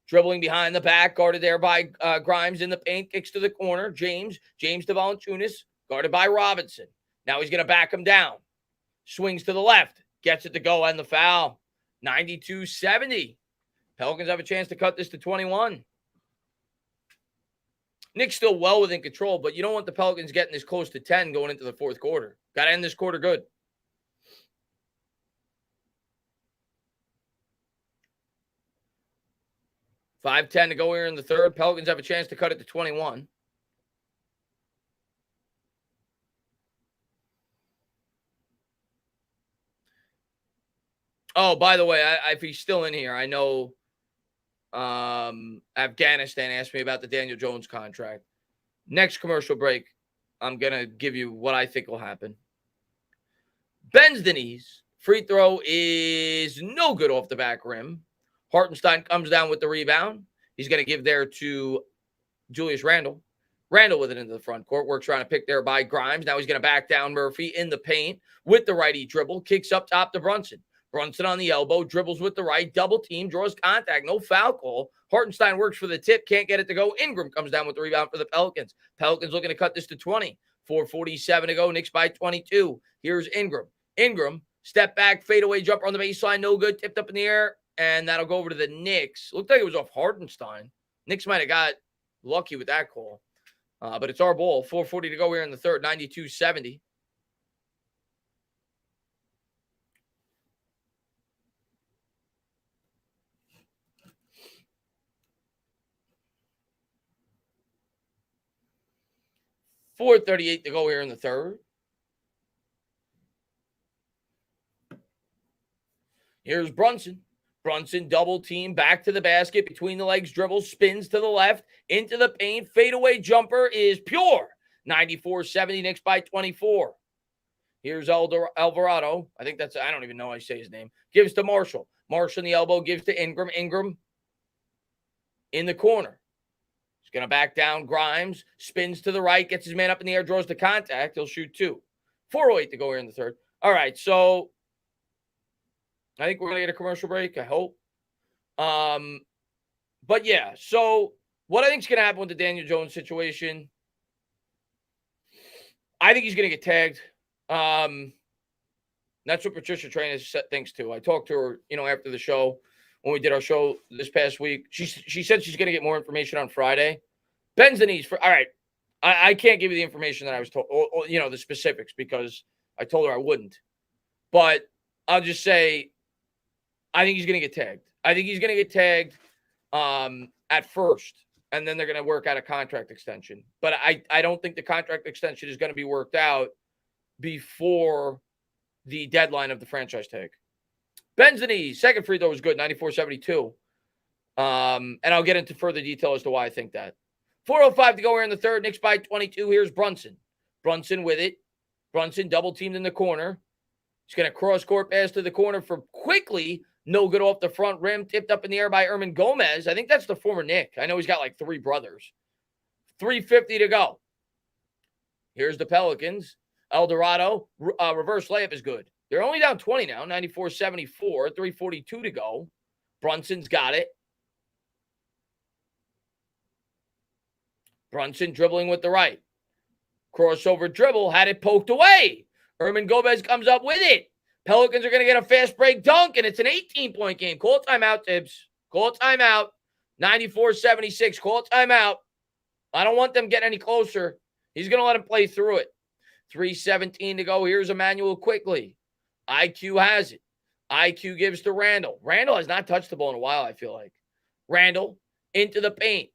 Dribbling behind the back, guarded there by Grimes in the paint, kicks to the corner. James to Valanciunas, guarded by Robinson. Now he's going to back him down. Swings to the left, gets it to go, and the foul. 92-70. Pelicans have a chance to cut this to 21. Knicks still well within control, but you don't want the Pelicans getting this close to 10 going into the fourth quarter. Got to end this quarter good. $5:10 to go here in the third. Pelicans have a chance to cut it to 21. Oh, by the way, if he's still in here, I know Afghanistan asked me about the Daniel Jones contract. Next commercial break, I'm going to give you what I think will happen. Bends the knees. Free throw is no good off the back rim. Hartenstein comes down with the rebound. He's going to give there to Julius Randle. Randle with it into the front court. Works around a pick there by Grimes. Now he's going to back down Murphy in the paint with the righty dribble. Kicks up top to Brunson. Brunson on the elbow, dribbles with the right, double team, draws contact, no foul call. Hartenstein works for the tip, can't get it to go. Ingram comes down with the rebound for the Pelicans. Pelicans looking to cut this to 20. 4:47 to go, Knicks by 22. Here's Ingram. Ingram, step back, fadeaway jumper on the baseline, no good, tipped up in the air, and that'll go over to the Knicks. Looked like it was off Hartenstein. Knicks might have got lucky with that call, but it's our ball. 4:40 to go here in the third, 92-70. $4:38 to go here in the third. Here's Brunson. Brunson double team, back to the basket, between the legs, dribbles, spins to the left, into the paint. Fadeaway jumper is pure. 94-70, Knicks by 24. Here's Alvarado. I don't even know how I say his name. Gives to Marshall. Marshall in the elbow, gives to Ingram. Ingram in the corner. Going to back down Grimes, spins to the right, gets his man up in the air, draws the contact. He'll shoot two. 4:08 to go here in the third. All right, so I think we're going to get a commercial break, I hope. But yeah, so what I think is going to happen with the Daniel Jones situation, I think he's going to get tagged. That's what Patricia Train has thinks too. I talked to her, after the show. When we did our show this past week, she said she's going to get more information on Friday. Bends the knees all right. I can't give you the information that I was told, or, the specifics, because I told her I wouldn't. But I'll just say, I think he's going to get tagged. I think he's going to get tagged at first, and then they're going to work out a contract extension. But I don't think the contract extension is going to be worked out before the deadline of the franchise tag. Bends the knees. Second free throw was good, 94-72. And I'll get into further detail as to why I think that. 4:05 to go here in the third. Knicks by 22. Here's Brunson. Brunson with it. Brunson double teamed in the corner. He's going to cross court pass to the corner for quickly. No good off the front rim. Tipped up in the air by Erman Gomez. I think that's the former Knick. I know he's got like three brothers. 3:50 to go. Here's the Pelicans. El Dorado, reverse layup is good. They're only down 20 now, 94-74, 3:42 to go. Brunson's got it. Brunson dribbling with the right. Crossover dribble, had it poked away. Herman Gomez comes up with it. Pelicans are going to get a fast break dunk, and it's an 18-point game. Call a timeout, Tibbs. Call a timeout. 94-76. Call a timeout. I don't want them getting any closer. He's going to let him play through it. 3:17 to go. Here's Emmanuel quickly. IQ has it. IQ gives to Randall. Randall has not touched the ball in a while, I feel like. Randall into the paint.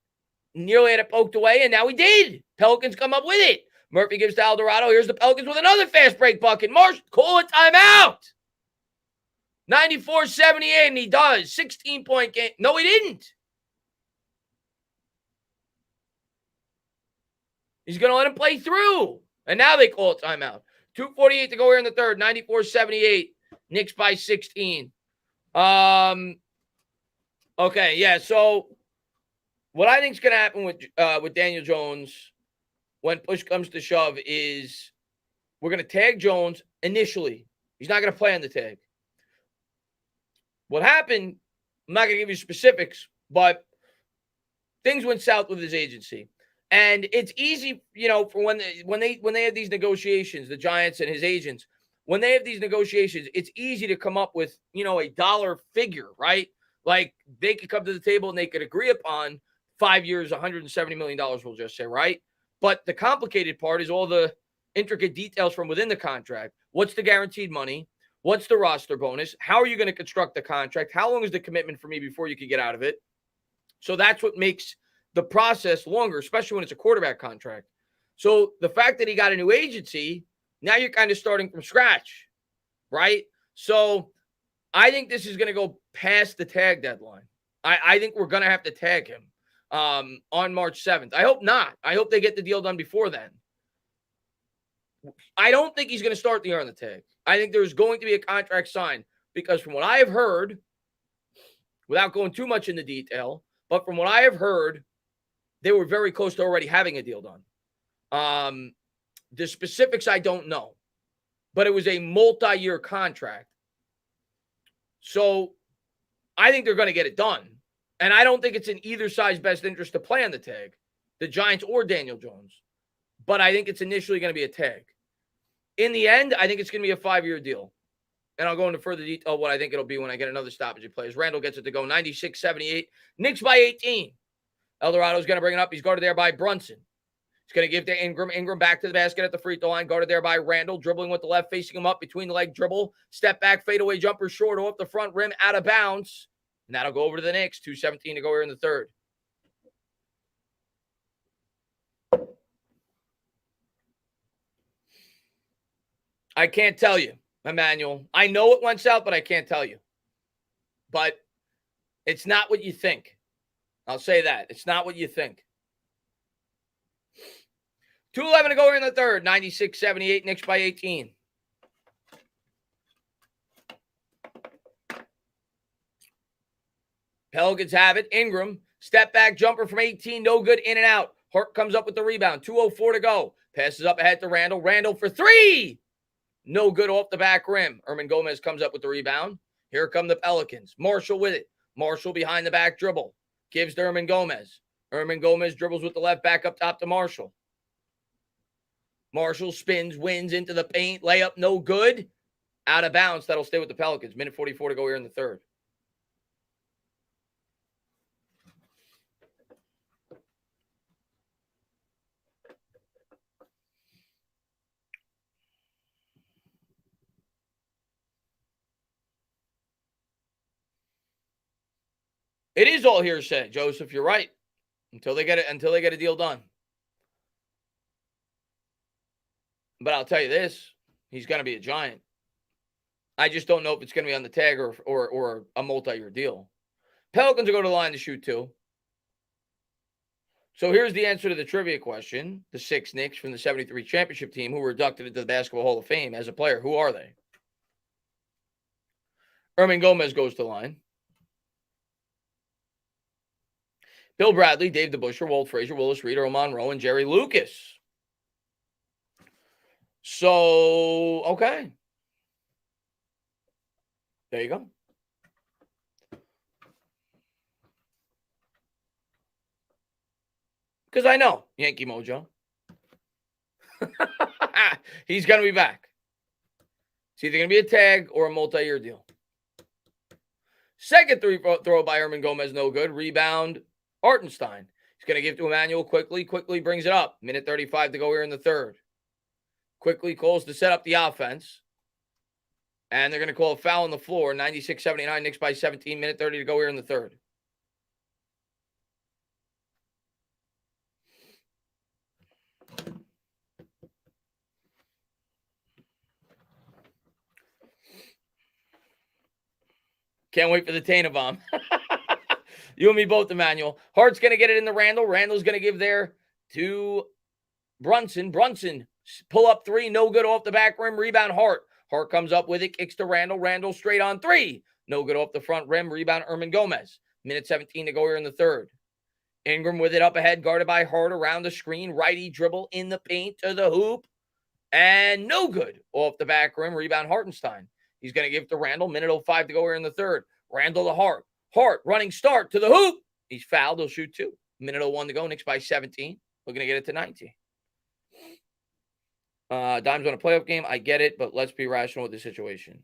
Nearly had it poked away, and now he did. Pelicans come up with it. Murphy gives to El Dorado. Here's the Pelicans with another fast break bucket. Marsh, call a timeout. 94-78, and he does. 16-point game. No, he didn't. He's going to let him play through. And now they call a timeout. 2:48 to go here in the third. 94-78. Knicks by 16. Okay, yeah, so what I think is going to happen with Daniel Jones when push comes to shove is we're going to tag Jones initially. He's not going to play on the tag. What happened, I'm not going to give you specifics, but things went south with his agency. And it's easy, for when they have these negotiations, the Giants and his agents, when they have these negotiations, it's easy to come up with, a dollar figure, right? Like they could come to the table and they could agree upon 5 years, $170 million, we'll just say, right? But the complicated part is all the intricate details from within the contract. What's the guaranteed money? What's the roster bonus? How are you going to construct the contract? How long is the commitment for me before you could get out of it? So that's what makes the process longer, especially when it's a quarterback contract. So the fact that he got a new agency, now you're kind of starting from scratch, right? So I think this is going to go past the tag deadline. I think we're going to have to tag him on March 7th. I hope not. I hope they get the deal done before then. I don't think he's going to start the year on the tag. I think there's going to be a contract signed because from what I have heard, without going too much into detail, but from what I have heard, they were very close to already having a deal done. The specifics I don't know, but it was a multi-year contract. So I think they're going to get it done. And I don't think it's in either side's best interest to play on the tag, the Giants or Daniel Jones. But I think it's initially going to be a tag. In the end, I think it's going to be a 5-year deal. And I'll go into further detail what I think it'll be when I get another stoppage of plays. Randall gets it to go 96-78. Knicks by 18. El Dorado's going to bring it up. He's guarded there by Brunson. He's going to give to Ingram. Ingram back to the basket at the free throw line. Guarded there by Randall. Dribbling with the left, facing him up. Between the leg dribble. Step back, fadeaway jumper short off the front rim. Out of bounds. And that'll go over to the Knicks. 2:17 to go here in the third. I can't tell you, Emmanuel. I know it went south, but I can't tell you. But it's not what you think. I'll say that. It's not what you think. 2:11 to go here in the third. 96-78. Knicks by 18. Pelicans have it. Ingram. Step back jumper from 18. No good. In and out. Hart comes up with the rebound. 2:04 to go. Passes up ahead to Randall. Randall for three. No good off the back rim. Herman Gomez comes up with the rebound. Here come the Pelicans. Marshall with it. Marshall behind the back dribble. Gives to Herman Gomez. Herman Gomez dribbles with the left back up top to Marshall. Marshall spins, wins into the paint. Layup no good. Out of bounds. That'll stay with the Pelicans. Minute 44 to go here in the third. It is all hearsay, Joseph. You're right. Until they get a deal done. But I'll tell you this, he's going to be a Giant. I just don't know if it's going to be on the tag or a multi-year deal. Pelicans are going to the line to shoot two. So here's the answer to the trivia question. The 6 Knicks from the 73 championship team who were inducted into the Basketball Hall of Fame as a player. Who are they? Herman Gomez goes to the line. Bill Bradley, Dave DeBuscher, Walt Frazier, Willis Reed, Earl Monroe, and Jerry Lucas. So, okay. There you go. Because I know Yankee Mojo. He's going to be back. It's either going to be a tag or a multi-year deal. Second throw by Herman Gomez, no good. Rebound, Hartenstein. He's going to give to Emmanuel quickly. Quickly brings it up. Minute 35 to go here in the third. Quickly calls to set up the offense. And they're going to call a foul on the floor. 96-79, Knicks by 17. Minute 30 to go here in the third. Can't wait for the Tana bomb. You and me both, Emmanuel. Hart's going to get it in the Randall. Randall's going to give there to Brunson. Brunson, pull up three. No good off the back rim. Rebound, Hart. Hart comes up with it. Kicks to Randall. Randall straight on three. No good off the front rim. Rebound, Herman Gomez. Minute 17 to go here in the third. Ingram with it up ahead. Guarded by Hart around the screen. Righty dribble in the paint to the hoop. And no good off the back rim. Rebound, Hartenstein. He's going to give it to Randall. Minute 05 to go here in the third. Randall to Hart. Hart running start to the hoop. He's fouled. He'll shoot two. Minute 01 to go. Knicks by 17. Looking to get it to 19. Dimes on a playoff game. I get it, but let's be rational with the situation.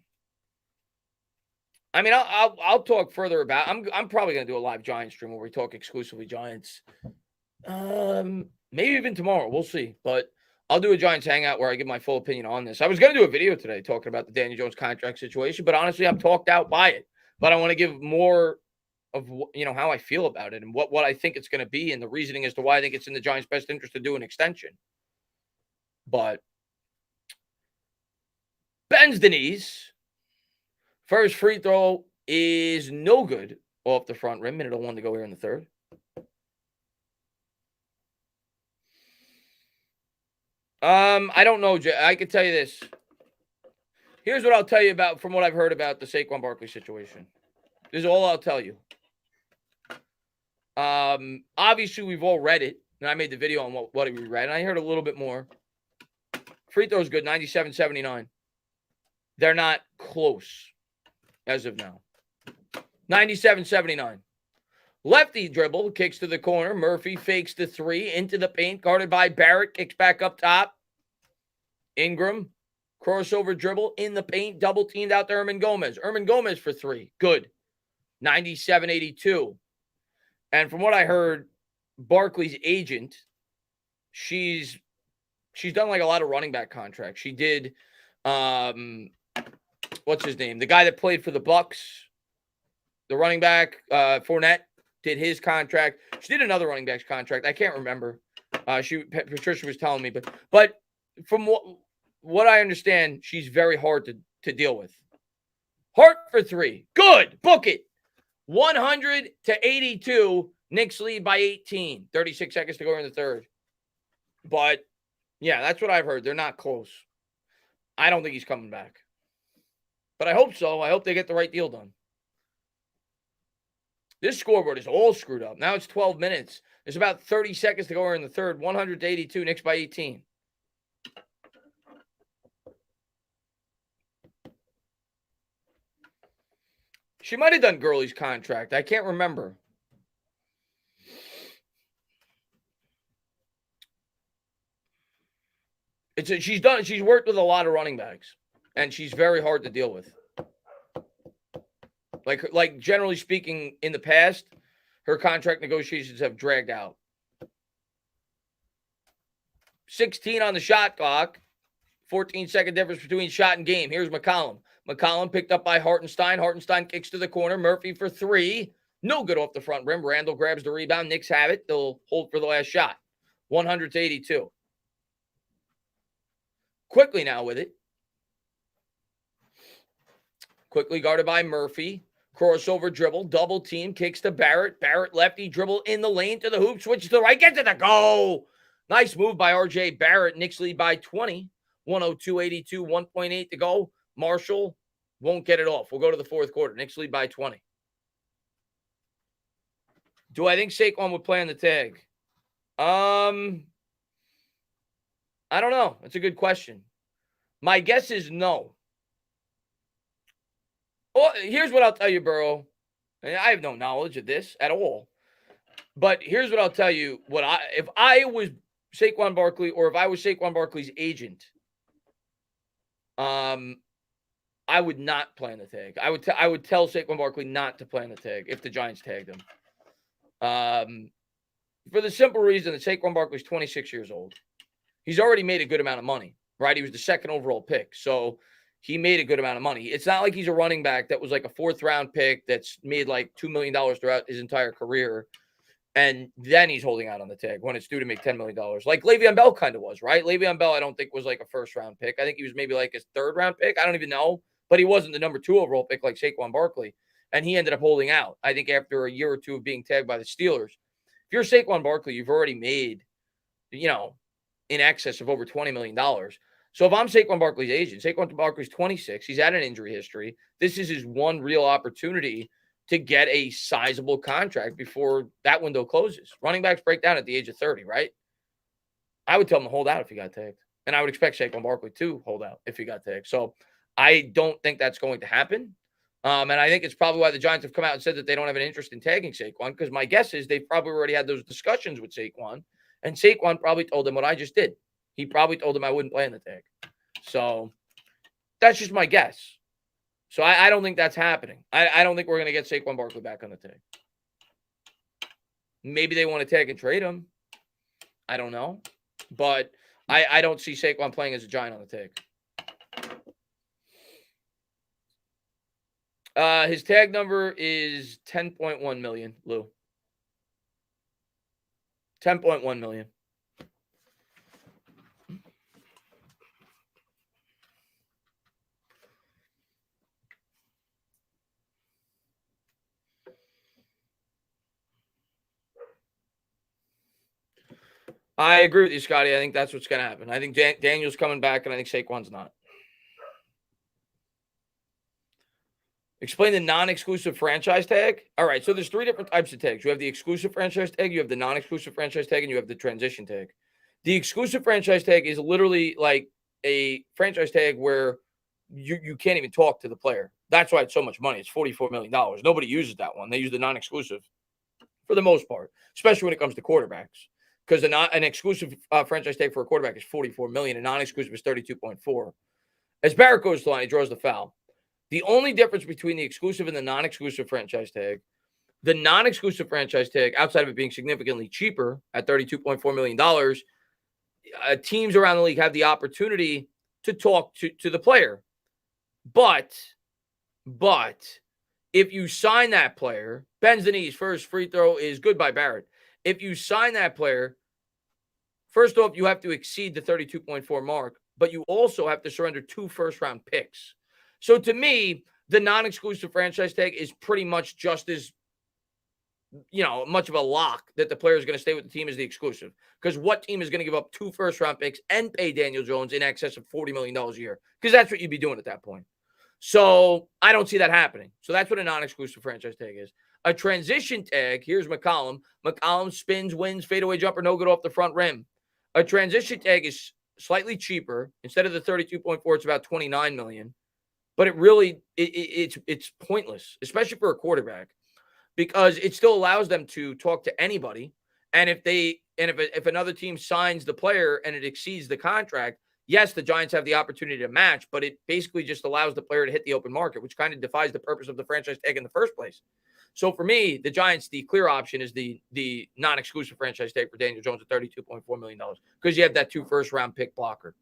I mean, I'll talk further about. I'm probably going to do a live Giants stream where we talk exclusively Giants. Maybe even tomorrow. We'll see. But I'll do a Giants hangout where I give my full opinion on this. I was going to do a video today talking about the Daniel Jones contract situation, but honestly, I'm talked out by it. But I want to give more of how I feel about it and what I think it's going to be and the reasoning as to why I think it's in the Giants' best interest to do an extension. But bends the knees. First free throw is no good off the front rim. Minute 01 to go here in the third. I don't know, Jay. I can tell you this. Here's what I'll tell you about from what I've heard about the Saquon Barkley situation. This is all I'll tell you. Obviously, we've all read it, and I made the video on what we read, and I heard a little bit more. Free throw's good, 97-79. They're not close as of now. 97-79. Lefty dribble, kicks to the corner. Murphy fakes the three, into the paint, guarded by Barrett, kicks back up top. Ingram, crossover dribble, in the paint, double teamed out to Herman Gomez. Herman Gomez for three, good. 97-82. And from what I heard, Barkley's agent, she's done like a lot of running back contracts. She did, what's his name? The guy that played for the Bucks, the running back, Fournette, did his contract. She did another running back's contract. I can't remember. Patricia was telling me, but from what I understand, she's very hard to deal with. Hart for three, good. Book it. 100-82. Knicks lead by 18. 36 seconds to go in the third. But yeah, that's what I've heard. They're not close. I don't think he's coming back. But I hope so. I hope they get the right deal done. This scoreboard is all screwed up. Now it's 12 minutes. There's about 30 seconds to go in the third. 100-82. Knicks by 18. She might have done Gurley's contract. I can't remember. She's worked with a lot of running backs, and she's very hard to deal with. Like generally speaking, in the past, her contract negotiations have dragged out. 16 on the shot clock. 14-second difference between shot and game. Here's McCollum. McCollum picked up by Hartenstein. Hartenstein kicks to the corner. Murphy for three. No good off the front rim. Randall grabs the rebound. Knicks have it. They'll hold for the last shot. 100-82. Quickly now with it. Quickly guarded by Murphy. Crossover dribble. Double team. Kicks to Barrett. Barrett lefty dribble in the lane to the hoop. Switches to the right. Gets to the goal. Nice move by R.J. Barrett. Knicks lead by 20. 102-82. 1.8 to go. Marshall won't get it off. We'll go to the fourth quarter. Knicks lead by 20. Do I think Saquon would play on the tag? I don't know. That's a good question. My guess is no. Well, here's what I'll tell you, Burrow. And I have no knowledge of this at all. But here's what I'll tell you. If I was Saquon Barkley, or if I was Saquon Barkley's agent, I would not play on the tag. I would tell Saquon Barkley not to play on the tag if the Giants tagged him. For the simple reason that Saquon Barkley's 26 years old. He's already made a good amount of money, right? He was the second overall pick. So he made a good amount of money. It's not like he's a running back that was like a fourth-round pick that's made like $2 million throughout his entire career. And then he's holding out on the tag when it's due to make $10 million. Like Le'Veon Bell kind of was, right? Le'Veon Bell, I don't think was like a first-round pick. I think he was maybe like his third-round pick. I don't even know. But he wasn't the number 2 overall pick like Saquon Barkley. And he ended up holding out, I think, after a year or two of being tagged by the Steelers. If you're Saquon Barkley, you've already made, in excess of over $20 million. So if I'm Saquon Barkley's agent, Saquon Barkley's 26. He's had an injury history. This is his one real opportunity to get a sizable contract before that window closes. Running backs break down at the age of 30, right? I would tell him to hold out if he got tagged. And I would expect Saquon Barkley to hold out if he got tagged. So I don't think that's going to happen. And I think it's probably why the Giants have come out and said that they don't have an interest in tagging Saquon, because my guess is they've probably already had those discussions with Saquon. And Saquon probably told them what I just did. He probably told them I wouldn't play in the tag. So that's just my guess. So I don't think that's happening. I don't think we're going to get Saquon Barkley back on the tag. Maybe they want to tag and trade him. I don't know. But I don't see Saquon playing as a Giant on the tag. His tag number is 10.1 million, Lou. 10.1 million. I agree with you, Scotty. I think that's what's going to happen. I think Daniel's coming back, and I think Saquon's not. Explain the non-exclusive franchise tag. All right, so there's 3 different types of tags. You have the exclusive franchise tag, you have the non-exclusive franchise tag, and you have the transition tag. The exclusive franchise tag is literally like a franchise tag where you can't even talk to the player. That's why it's so much money. It's $44 million. Nobody uses that one. They use the non-exclusive for the most part, especially when it comes to quarterbacks. Because an exclusive franchise tag for a quarterback is $44 million, and non-exclusive is $32.4. As Barrett goes to the line, he draws the foul. The only difference between the exclusive and the non-exclusive franchise tag, the non-exclusive franchise tag, outside of it being significantly cheaper at $32.4 million, teams around the league have the opportunity to talk to the player. But if you sign that player, bends the knees, first free throw is good by Barrett. If you sign that player, first off, you have to exceed the 32.4 mark, but you also have to surrender 2 first-round picks. So to me, the non-exclusive franchise tag is pretty much just as, much of a lock that the player is going to stay with the team as the exclusive. Because what team is going to give up 2 first-round picks and pay Daniel Jones in excess of $40 million a year? Because that's what you'd be doing at that point. So I don't see that happening. So that's what a non-exclusive franchise tag is. A transition tag, here's McCollum. McCollum spins, wins, fadeaway jumper, no good off the front rim. A transition tag is slightly cheaper. Instead of the 32.4, it's about $29 million. But it really, it's pointless, especially for a quarterback, because it still allows them to talk to anybody. And if another team signs the player and it exceeds the contract, yes, the Giants have the opportunity to match, but it basically just allows the player to hit the open market, which kind of defies the purpose of the franchise tag in the first place. So for me, the Giants, the clear option is the non-exclusive franchise tag for Daniel Jones at $32.4 million because you have that 2 first-round pick blocker.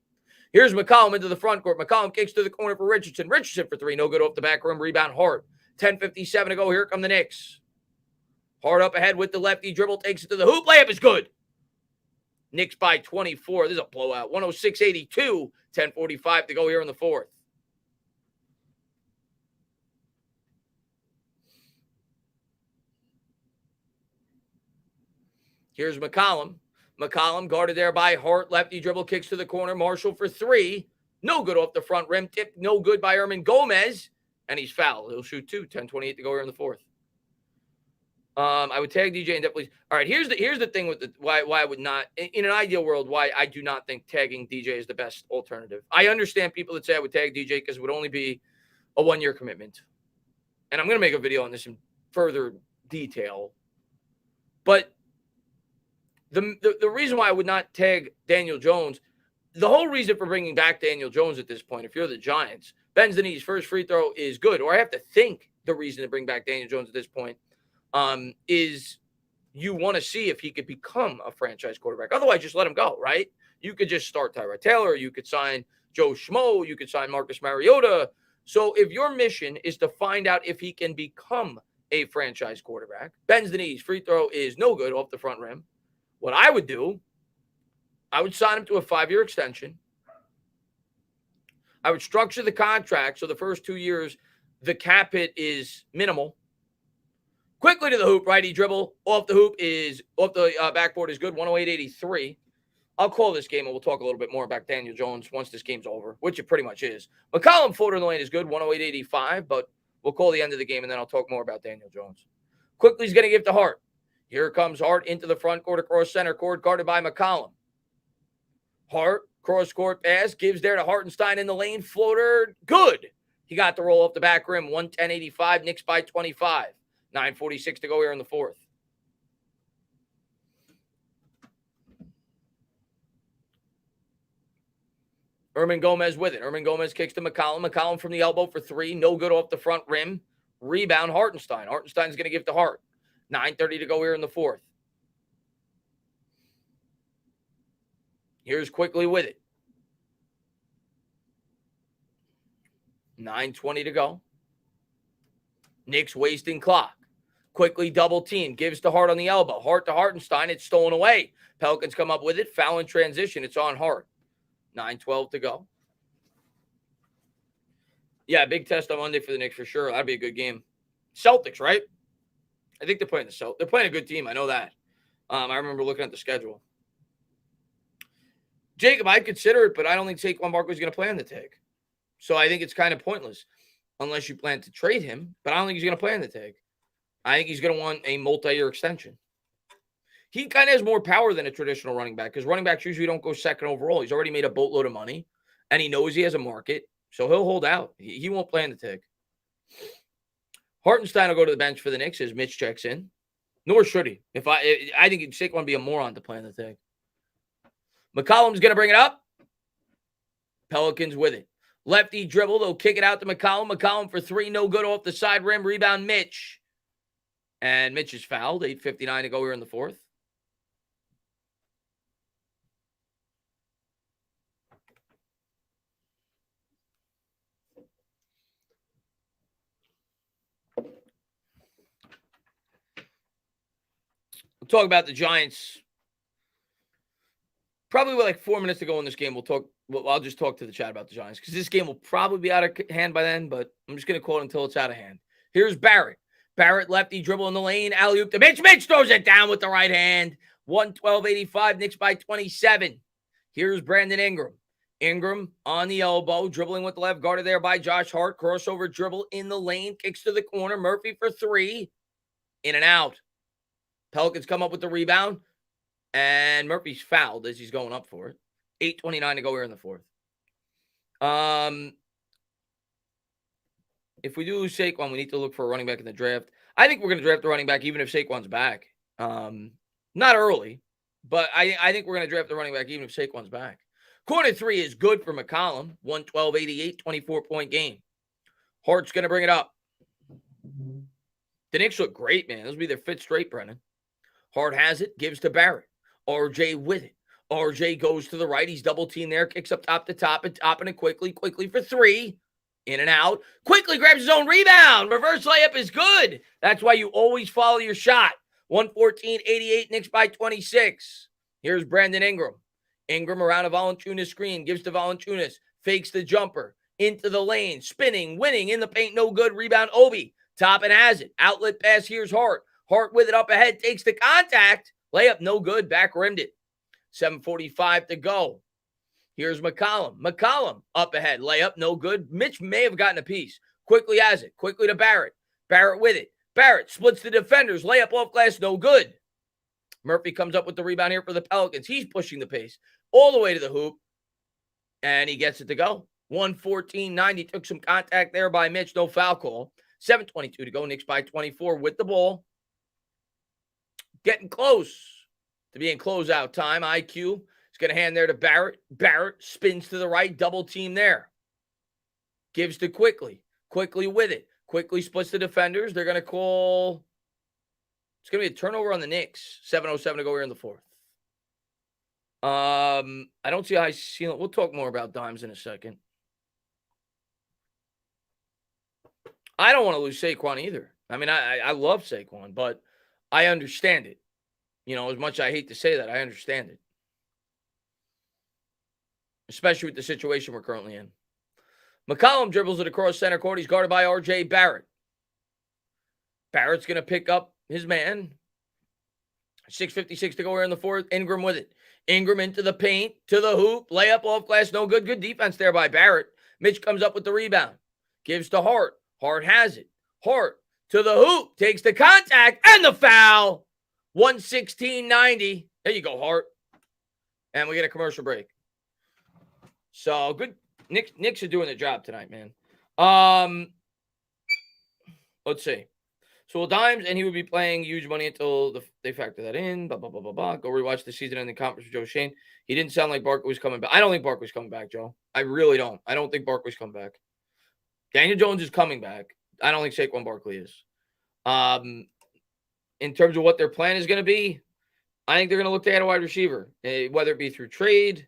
Here's McCollum into the front court. McCollum kicks to the corner for Richardson. Richardson for 3. No good off the back rim. Rebound Hart. 10:57 to go. Here come the Knicks. Hart up ahead with the lefty dribble. Takes it to the hoop. Layup is good. Knicks by 24. This is a blowout. 106-82. 10:45 to go here in the fourth. Here's McCollum. McCollum guarded there by Hart. Lefty dribble kicks to the corner. Marshall for 3. No good off the front rim. Tip no good by Herman Gomez. And he's fouled. He'll shoot 2. 10:28 to go here in the fourth. I would tag DJ and definitely. All right, here's the thing with why I would not, in an ideal world, why I do not think tagging DJ is the best alternative. I understand people that say I would tag DJ because it would only be a 1-year commitment, and I'm going to make a video on this in further detail. But the reason why I would not tag Daniel Jones, the whole reason for bringing back Daniel Jones at this point, if you're the Giants, bends the knees, first free throw is good, or I have to think the reason to bring back Daniel Jones at this point is you want to see if he could become a franchise quarterback. Otherwise, just let him go, right? You could just start Tyrod Taylor. You could sign Joe Schmo. You could sign Marcus Mariota. So if your mission is to find out if he can become a franchise quarterback, bends the knees, free throw is no good off the front rim. What I would do, I would sign him to a 5-year extension. I would structure the contract so the first 2 years, the cap hit is minimal. Quickly to the hoop, righty dribble. Off the hoop is, off the backboard is good, 108.83. I'll call this game and we'll talk a little bit more about Daniel Jones once this game's over, which it pretty much is. McCollum floater in the lane is good, 108.85, but we'll call the end of the game and then I'll talk more about Daniel Jones. Quickly, he's going to give to Hart. Here comes Hart into the front court across center court, guarded by McCollum. Hart, cross court pass, gives there to Hartenstein in the lane, floater, good. He got the roll off the back rim, 110.85, Knicks by 25. 9:46 to go here in the fourth. Herman Gomez with it. Herman Gomez kicks to McCollum. McCollum from the elbow for 3. No good off the front rim. Rebound, Hartenstein. Hartenstein's going to give to Hart. 9:30 to go here in the fourth. Here's Quickly with it. 9:20 to go. Knicks wasting clock. Quickly double team. Gives to Hart on the elbow. Hart to Hartenstein. It's stolen away. Pelicans come up with it. Foul in transition. It's on Hart. 9:12 to go. Yeah, big test on Monday for the Knicks for sure. That'd be a good game. Celtics, right? I think they're playing the Celtics. They're playing a good team. I know that. I remember looking at the schedule. Jacob, I'd consider it, but I don't think Saquon Barkley's going to play on the tag. So I think it's kind of pointless unless you plan to trade him. But I don't think he's going to play on the tag. I think he's going to want a multi-year extension. He kind of has more power than a traditional running back because running backs usually don't go second overall. He's already made a boatload of money, and he knows he has a market, so he'll hold out. He won't play on the tag. Hartenstein will go to the bench for the Knicks as Mitch checks in. Nor should he. I think Saquon would be a moron to play on the tag. McCollum's going to bring it up. Pelicans with it. Lefty dribble. They'll kick it out to McCollum. McCollum for 3. No good off the side rim. Rebound, Mitch. And Mitch is fouled. 8:59 to go here in the fourth. We'll talk about the Giants. Probably with like 4 minutes to go in this game, I'll just talk to the chat about the Giants because this game will probably be out of hand by then, but I'm just going to call it until it's out of hand. Here's Barrett. Barrett lefty dribble in the lane. Alley-oop to Mitch. Mitch throws it down with the right hand. 112.85. Knicks by 27. Here's Brandon Ingram. Ingram on the elbow. Dribbling with the left. Guarded there by Josh Hart. Crossover dribble in the lane. Kicks to the corner. Murphy for 3. In and out. Pelicans come up with the rebound. And Murphy's fouled as he's going up for it. 8:29 to go here in the fourth. If we do lose Saquon, we need to look for a running back in the draft. I think we're going to draft the running back even if Saquon's back. Not early, but I think we're going to draft the running back even if Saquon's back. Corner 3 is good for McCollum. 112.88, 24-point game. Hart's going to bring it up. The Knicks look great, man. This will be their 5th straight, Brennan. Hart has it, gives to Barrett. RJ with it. RJ goes to the right. He's double teamed there, kicks up top to top and topping it quickly for 3. In and out. Quickly grabs his own rebound. Reverse layup is good. That's why you always follow your shot. 114.88, Knicks by 26. Here's Brandon Ingram. Ingram around a Valanciunas screen. Gives to Valanciunas. Fakes the jumper. Into the lane. Spinning. Winning. In the paint. No good. Rebound. Obi. Top and has it. Outlet pass. Here's Hart. Hart with it up ahead. Takes the contact. Layup. No good. Back rimmed it. 7:45 to go. Here's McCollum. McCollum up ahead. Layup, no good. Mitch may have gotten a piece. Quickly has it. Quickly to Barrett. Barrett with it. Barrett splits the defenders. Layup off glass, no good. Murphy comes up with the rebound here for the Pelicans. He's pushing the pace all the way to the hoop, and he gets it to go. 114-90. Took some contact there by Mitch. No foul call. 7:22 to go. Knicks by 24 with the ball. Getting close to being closeout time. IQ is going to hand there to Barrett. Barrett spins to the right. Double team there. Gives to Quickly. Quickly with it. Quickly splits the defenders. They're going to call. It's going to be a turnover on the Knicks. 7:07 to go here in the fourth. I don't see a high ceiling. We'll talk more about dimes in a second. I don't want to lose Saquon either. I mean, I love Saquon, but I understand it. You know, as much as I hate to say that, I understand it. Especially with the situation we're currently in. McCollum dribbles it across center court. He's guarded by R.J. Barrett. Barrett's going to pick up his man. 6:56 to go here in the fourth. Ingram with it. Ingram into the paint, to the hoop. Layup off glass, no good. Good defense there by Barrett. Mitch comes up with the rebound. Gives to Hart. Hart has it. Hart to the hoop. Takes the contact and the foul. 116-90. There you go, Hart. And we get a commercial break. So good. Knicks are doing the job tonight, man. Let's see. So we'll dimes, and he would be playing huge money until they factor that in. Blah, blah, blah, blah, blah. Go rewatch the season-ending conference with Joe Shane. He didn't sound like Barkley was coming back. I don't think Barkley's coming back, Joe. I really don't. I don't think Barkley's coming back. Daniel Jones is coming back. I don't think Saquon Barkley is. In terms of what their plan is going to be, I think they're going to look to add a wide receiver, whether it be through trade,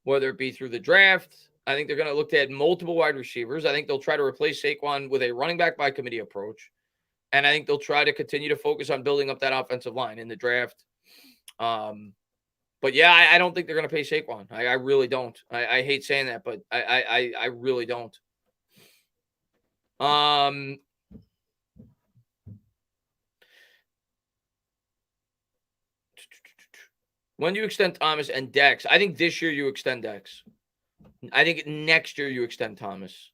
whether it be through the draft. I think they're going to look to add multiple wide receivers. I think they'll try to replace Saquon with a running back by committee approach. And I think they'll try to continue to focus on building up that offensive line in the draft. But yeah, I don't think they're going to pay Saquon. I really don't. I hate saying that, but I really don't. When do you extend Thomas and Dex? I think this year you extend Dex. I think next year you extend Thomas.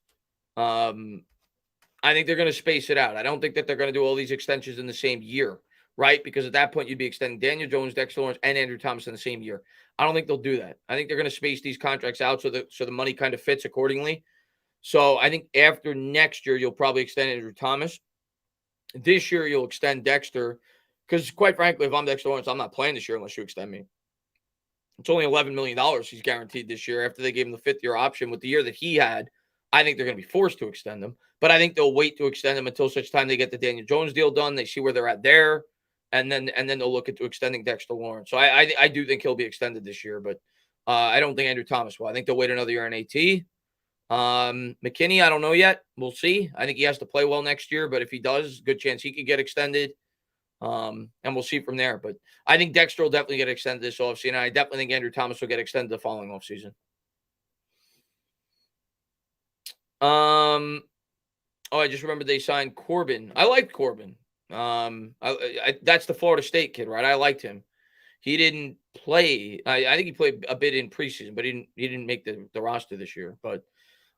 I think they're going to space it out. I don't think that they're going to do all these extensions in the same year, right? Because at that point, you'd be extending Daniel Jones, Dexter Lawrence, and Andrew Thomas in the same year. I don't think they'll do that. I think they're going to space these contracts out so the money kind of fits accordingly. So I think after next year, you'll probably extend Andrew Thomas. This year, you'll extend Dexter. Because quite frankly, if I'm Dexter Lawrence, I'm not playing this year unless you extend me. It's only $11 million he's guaranteed this year after they gave him the fifth-year option. With the year that he had, I think they're going to be forced to extend him. But I think they'll wait to extend him until such time they get the Daniel Jones deal done. They see where they're at there, and then they'll look into extending Dexter Lawrence. So I do think he'll be extended this year, but I don't think Andrew Thomas will. I think they'll wait another year in AT. McKinney, I don't know yet. We'll see. I think he has to play well next year, but if he does, good chance he could get extended. And we'll see from there. But I think Dexter will definitely get extended this offseason. I definitely think Andrew Thomas will get extended the following offseason. I just remembered they signed Corbin. I liked Corbin. That's the Florida State kid, right? I liked him. He didn't play. I think he played a bit in preseason, but he didn't make the roster this year. But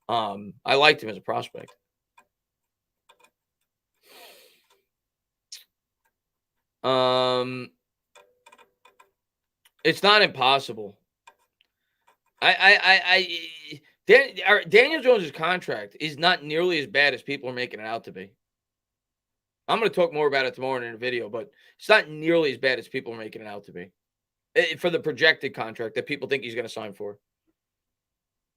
I liked him as a prospect. It's not impossible. Daniel Jones' contract is not nearly as bad as people are making it out to be. I'm going to talk more about it tomorrow in a video, but it's not nearly as bad as people are making it out to be. For the projected contract that people think he's going to sign for.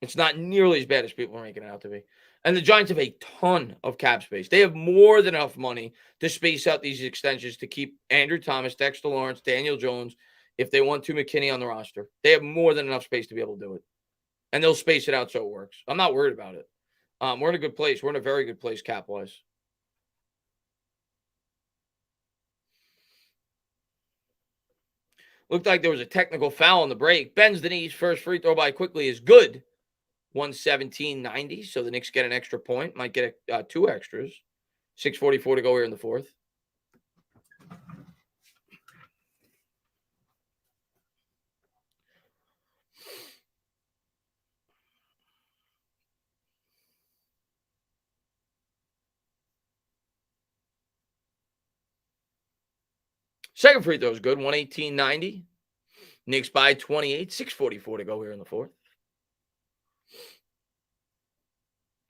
It's not nearly as bad as people are making it out to be. And the Giants have a ton of cap space. They have more than enough money to space out these extensions to keep Andrew Thomas, Dexter Lawrence, Daniel Jones, if they want to, McKinney on the roster. They have more than enough space to be able to do it. And they'll space it out so it works. I'm not worried about it. We're in a good place. We're in a very good place cap-wise. Looked like there was a technical foul on the break. Bends the knees. First free throw by Quickly is good. 117-90. So the Knicks get an extra point. Might get two extras. 6:44 to go here in the fourth. Second free throw is good, 118-90. Knicks by 28, 6:44 to go here in the fourth.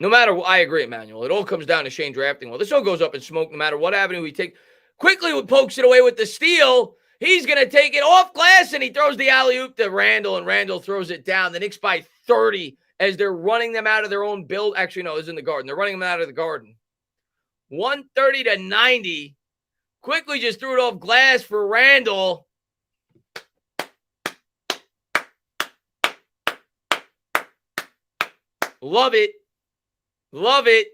No matter what, I agree, Emmanuel. It all comes down to Shane drafting well. This all goes up in smoke no matter what avenue we take. Quickly pokes it away with the steal. He's going to take it off glass, and he throws the alley-oop to Randall, and Randall throws it down. The Knicks by 30 as they're running them out of their own build. Actually, no, it's in the Garden. They're running them out of the Garden. 130-90. Quickly just threw it off glass for Randall. Love it. Love it.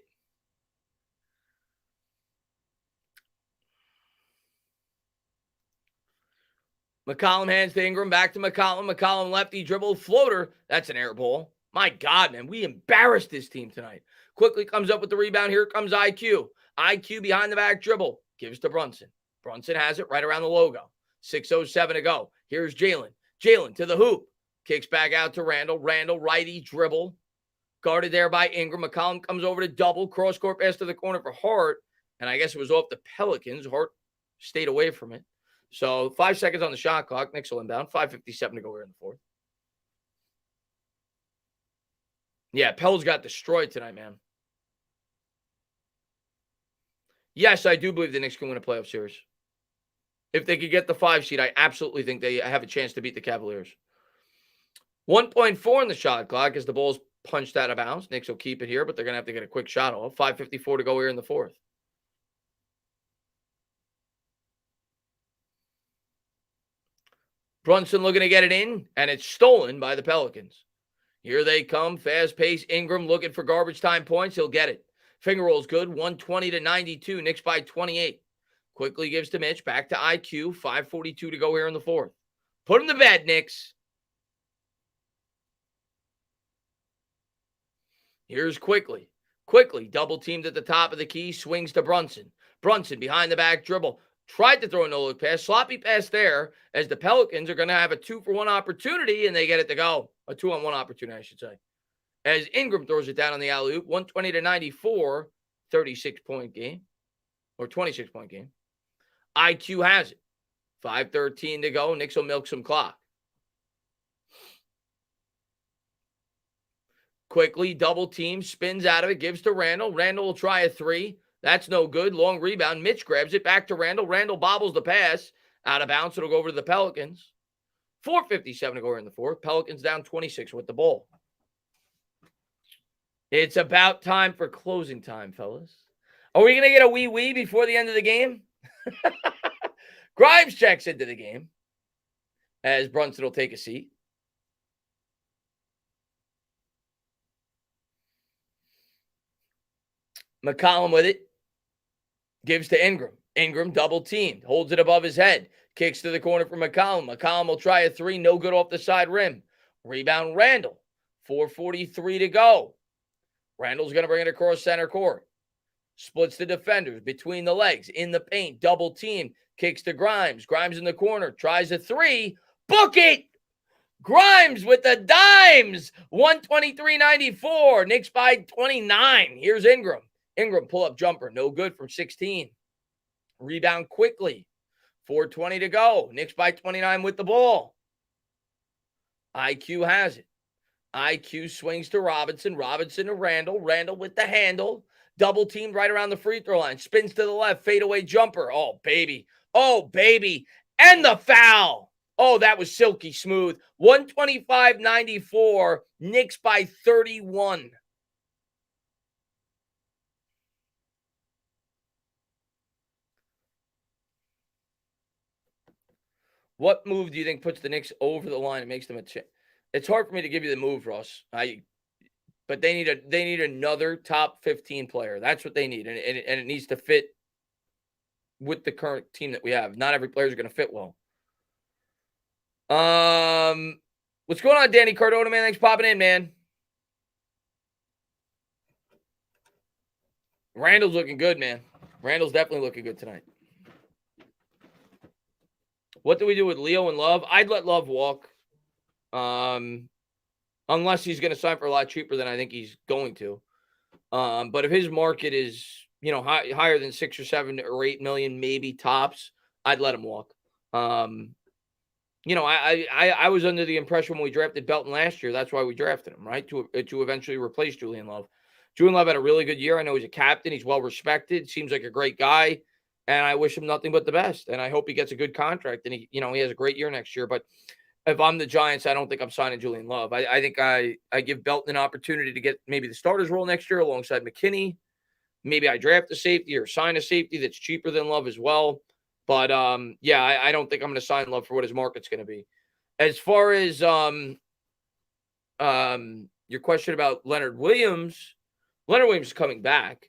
McCollum hands to Ingram, back to McCollum. McCollum lefty dribble floater. That's an air ball. My God, man, we embarrassed this team tonight. Quickly comes up with the rebound. Here comes IQ. IQ behind the back dribble. Gives to Brunson. Brunson has it right around the logo. 6:07 to go. Here's Jalen. Jalen to the hoop. Kicks back out to Randall. Randall, righty dribble. Guarded there by Ingram. McCollum comes over to double. Cross-court pass to the corner for Hart. And I guess it was off the Pelicans. Hart stayed away from it. So 5 seconds on the shot clock. Knicks will inbound. 5:57 to go here in the fourth. Yeah, Pels got destroyed tonight, man. Yes, I do believe the Knicks can win a playoff series. If they could get the 5 seed, I absolutely think they have a chance to beat the Cavaliers. 1.4 on the shot clock as the ball's punched out of bounds. Knicks will keep it here, but they're going to have to get a quick shot off. 5:54 to go here in the fourth. Brunson looking to get it in, and it's stolen by the Pelicans. Here they come, fast pace. Ingram looking for garbage time points. He'll get it. Finger roll's good, 120-92. Knicks by 28. Quickly gives to Mitch, back to IQ. 5:42 to go here in the fourth. Put him to bed, Knicks. Here's Quickly. Quickly, double teamed at the top of the key, swings to Brunson. Brunson behind the back dribble. Tried to throw a no-look pass. Sloppy pass there as the Pelicans are going to have a 2-for-1 opportunity, and they get it to go. A 2-on-1 opportunity, I should say. As Ingram throws it down on the alley-oop, 120-94, 36-point game. Or 26-point game. IQ has it. 5:13 to go. Knicks will milk some clock. Quickly, double team, spins out of it, gives to Randall. Randall will try a 3. That's no good. Long rebound. Mitch grabs it back to Randall. Randall bobbles the pass. Out of bounds. It'll go over to the Pelicans. 4:57 to go in the fourth. Pelicans down 26 with the ball. It's about time for closing time, fellas. Are we going to get a wee before the end of the game? Grimes checks into the game as Brunson will take a seat. McCollum with it. Gives to Ingram. Ingram double teamed. Holds it above his head. Kicks to the corner for McCollum. McCollum will try a 3. No good off the side rim. Rebound Randall. 4:43 to go. Randall's going to bring it across center court. Splits the defenders between the legs. In the paint. Double team. Kicks to Grimes. Grimes in the corner. Tries a 3. Book it! Grimes with the dimes. 123-94. Knicks by 29. Here's Ingram. Ingram pull-up jumper. No good from 16. Rebound Quickly. 4:20 to go. Knicks by 29 with the ball. IQ has it. IQ swings to Robinson. Robinson to Randall. Randall with the handle. Double teamed right around the free throw line. Spins to the left. Fadeaway jumper. Oh, baby. Oh, baby. And the foul. Oh, that was silky smooth. 125-94. Knicks by 31. What move do you think puts the Knicks over the line and makes them a chance? It's hard for me to give you the move, Ross. But they need another top 15 player. That's what they need, and it needs to fit with the current team that we have. Not every player is going to fit well. What's going on, Danny Cardona, man? Thanks for popping in, man. Randall's looking good, man. Randall's definitely looking good tonight. What do we do with Leo and Love? I'd let Love walk. Unless he's going to sign for a lot cheaper than I think he's going to. But if his market is, higher than 6 or 7 or 8 million, maybe tops, I'd let him walk. I was under the impression when we drafted Belton last year, that's why we drafted him, right? To eventually replace Julian Love. Julian Love had a really good year. I know he's a captain. He's well respected. Seems like a great guy. And I wish him nothing but the best. And I hope he gets a good contract and he has a great year next year. But if I'm the Giants, I don't think I'm signing Julian Love. I think I give Belton an opportunity to get maybe the starter's role next year alongside McKinney. Maybe I draft a safety or sign a safety that's cheaper than Love as well. But I don't think I'm going to sign Love for what his market's going to be. As far as your question about Leonard Williams is coming back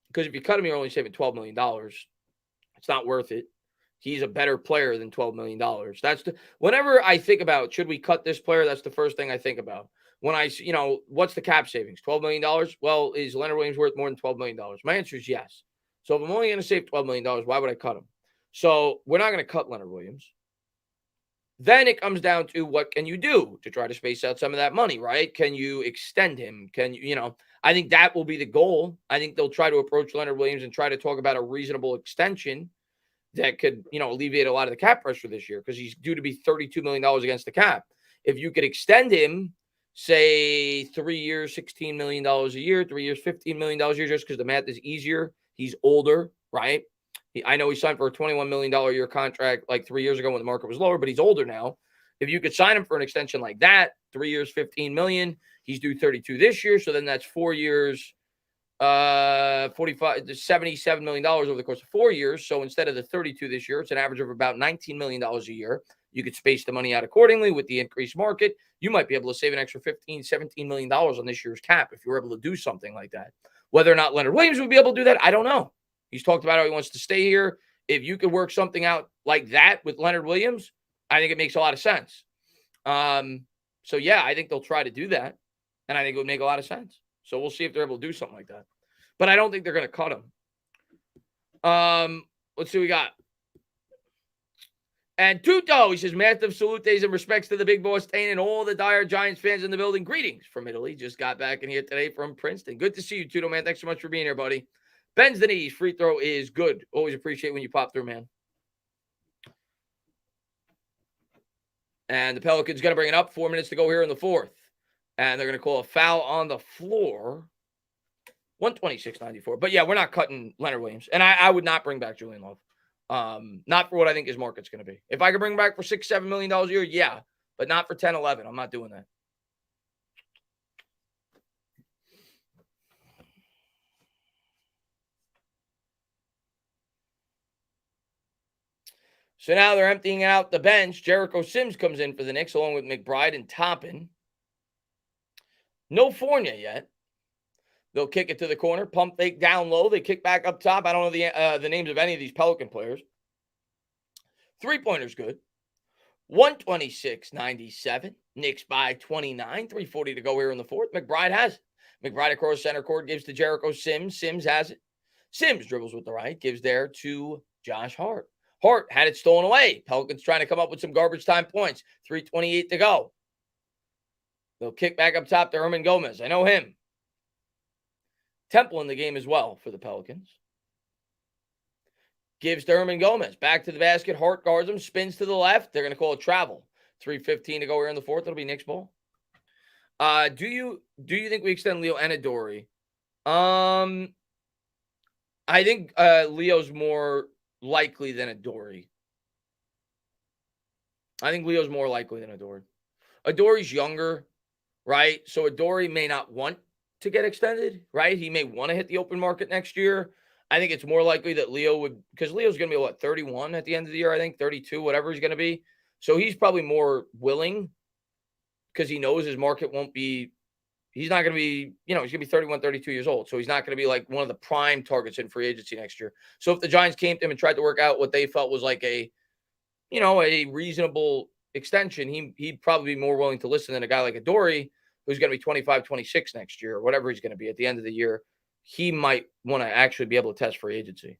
because if you cut him, you're only saving $12 million. It's not worth it. He's a better player than $12 million. Whenever I think about should we cut this player, that's the first thing I think about. When what's the cap savings? $12 million? Well, is Leonard Williams worth more than $12 million? My answer is yes. So if I'm only going to save $12 million, why would I cut him? So we're not going to cut Leonard Williams. Then it comes down to what can you do to try to space out some of that money, right? Can you extend him? Can you, I think that will be the goal. I think they'll try to approach Leonard Williams and try to talk about a reasonable extension that could, alleviate a lot of the cap pressure this year because he's due to be $32 million against the cap. If you could extend him, say 3 years, $16 million a year, 3 years, $15 million a year, just because the math is easier. He's older, right? I know he signed for a $21 million a year contract like 3 years ago when the market was lower, but he's older now. If you could sign him for an extension like that, 3 years, $15 million, he's due 32 this year. So then that's 4 years, $77 million over the course of 4 years. So instead of the 32 this year, it's an average of about $19 million a year. You could space the money out accordingly with the increased market. You might be able to save an extra $17 million on this year's cap if you're able to do something like that. Whether or not Leonard Williams would be able to do that, I don't know. He's talked about how he wants to stay here. If you could work something out like that with Leonard Williams, I think it makes a lot of sense. I think they'll try to do that. And I think it would make a lot of sense. So we'll see if they're able to do something like that. But I don't think they're going to cut him. Let's see what we got. And Tuto, he says, massive salutes and respects to the big boss Tane and all the dire Giants fans in the building. Greetings from Italy. Just got back in here today from Princeton. Good to see you, Tuto, man. Thanks so much for being here, buddy. Bends the knees. Free throw is good. Always appreciate when you pop through, man. And the Pelicans going to bring it up. 4 minutes to go here in the fourth. And they're going to call a foul on the floor. 126.94. But yeah, we're not cutting Leonard Williams. And I would not bring back Julian Love. Not for what I think his market's going to be. If I could bring him back for $6-7 million a year, yeah. But not for 10-11. I'm not doing that. So now they're emptying out the bench. Jericho Sims comes in for the Knicks along with McBride and Toppin. No Fournier yet. They'll kick it to the corner, pump fake down low. They kick back up top. I don't know the names of any of these Pelican players. Three-pointer's good. 126.97. Knicks by 29. 3:40 to go here in the fourth. McBride has it. McBride across center court gives to Jericho Sims. Sims has it. Sims dribbles with the right. Gives there to Josh Hart. Hart had it stolen away. Pelicans trying to come up with some garbage time points. 3:28 to go. They'll kick back up top to Herman Gomez. I know him. Temple in the game as well for the Pelicans. Gives to Herman Gomez. Back to the basket. Hart guards him. Spins to the left. They're going to call it travel. 3:15 to go here in the fourth. It'll be Knicks ball. Do you think we extend Leo and Adoree? I think Leo's more likely than Adoree. I think Leo's more likely than Adoree. Adoree's younger, right? So Adoree may not want to get extended, right? He may want to hit the open market next year. I think it's more likely that Leo would, because Leo's going to be, 31 at the end of the year, I think, 32, whatever he's going to be. So he's probably more willing because he knows his market won't be, he's not going to be, he's going to be 31, 32 years old. So he's not going to be like one of the prime targets in free agency next year. So if the Giants came to him and tried to work out what they felt was like a reasonable extension, he'd probably be more willing to listen than a guy like Adoree, who's going to be 25, 26 next year, or whatever he's going to be at the end of the year. He might want to actually be able to test free agency.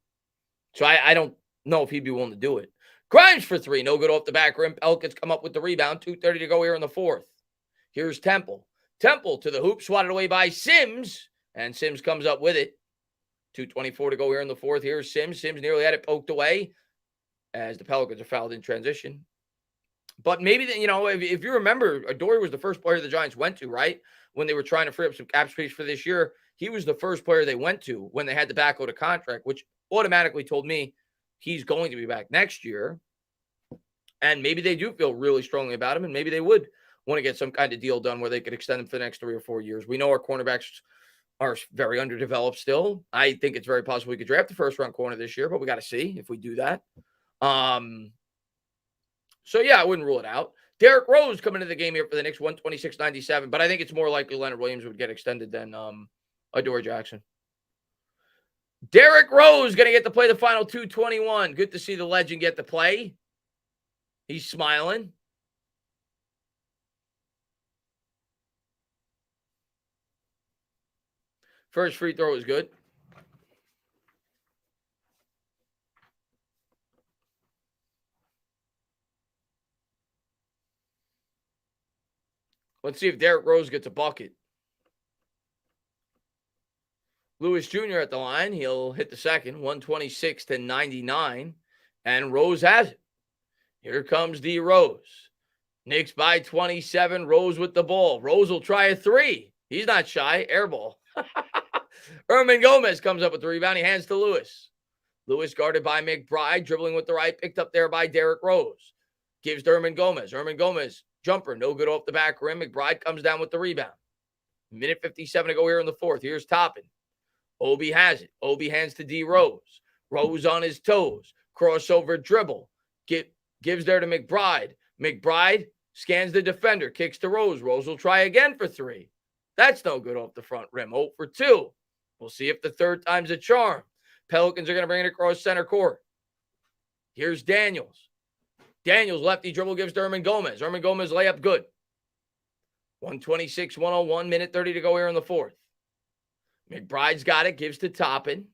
So I don't know if he'd be willing to do it. Grimes for three. No good off the back rim. Pelicans come up with the rebound. 2:30 to go here in the fourth. Here's Temple. Temple to the hoop. Swatted away by Sims. And Sims comes up with it. 2:24 to go here in the fourth. Here's Sims. Sims nearly had it poked away. as the Pelicans are fouled in transition. But maybe, if you remember, Adoree was the first player the Giants went to, right? When they were trying to free up some cap space for this year. He was the first player they went to when they had to back out a contract, which automatically told me he's going to be back next year. And maybe they do feel really strongly about him, and maybe they would want to get some kind of deal done where they could extend him for the next 3 or 4 years. We know our cornerbacks are very underdeveloped still. I think it's very possible we could draft the first-round corner this year, but we got to see if we do that. So, yeah, I wouldn't rule it out. Derrick Rose coming into the game here for the Knicks, 126.97, but I think it's more likely Leonard Williams would get extended than Adoree Jackson. Derrick Rose going to get to play the final 221. Good to see the legend get to play. He's smiling. First free throw is good. Let's see if Derrick Rose gets a bucket. Lewis Jr. at the line. He'll hit the second, 126-99. And Rose has it. Here comes D. Rose. Knicks by 27. Rose with the ball. Rose will try a three. He's not shy. Air ball. Herman Gomez comes up with the rebound. He hands to Lewis. Lewis guarded by McBride. Dribbling with the right. Picked up there by Derrick Rose. Gives to Herman Gomez. Herman Gomez. Jumper. No good off the back rim. McBride comes down with the rebound. Minute 57 to go here in the fourth. Here's Toppin. Obi has it. Obi hands to D. Rose. Rose on his toes. Crossover dribble. Gives there to McBride. McBride scans the defender. Kicks to Rose. Rose will try again for three. That's no good off the front rim. 0 for 2. We'll see if the third time's a charm. Pelicans are going to bring it across center court. Here's Daniels. Daniels lefty dribble gives to Herman Gomez. Herman Gomez layup good. 126-101. Minute 30 to go here in the fourth. McBride's got it. Gives to Toppin.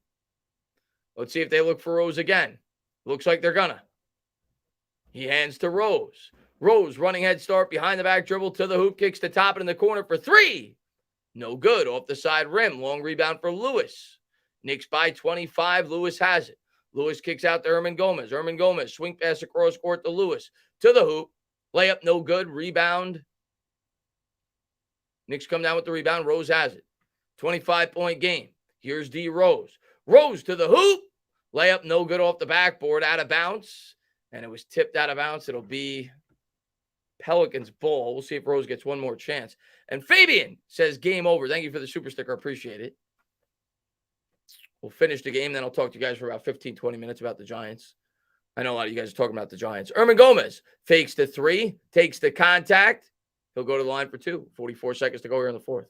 Let's see if they look for Rose again. Looks like they're gonna. He hands to Rose. Rose running head start behind the back dribble to the hoop. Kicks to Toppin in the corner for three. No good. Off the side rim. Long rebound for Lewis. Knicks by 25. Lewis has it. Lewis kicks out to Herman Gomez. Herman Gomez. Swing pass across court to Lewis. To the hoop. Layup no good. Rebound. Knicks come down with the rebound. Rose has it. 25-point game. Here's D. Rose. Rose to the hoop. Layup no good off the backboard. Out of bounds. And it was tipped out of bounds. It'll be Pelicans ball. We'll see if Rose gets one more chance. And Fabian says game over. Thank you for the super sticker. Appreciate it. We'll finish the game. Then I'll talk to you guys for about 15, 20 minutes about the Giants. I know a lot of you guys are talking about the Giants. Herman Gomez fakes the three. Takes the contact. He'll go to the line for two. 44 seconds to go here in the fourth.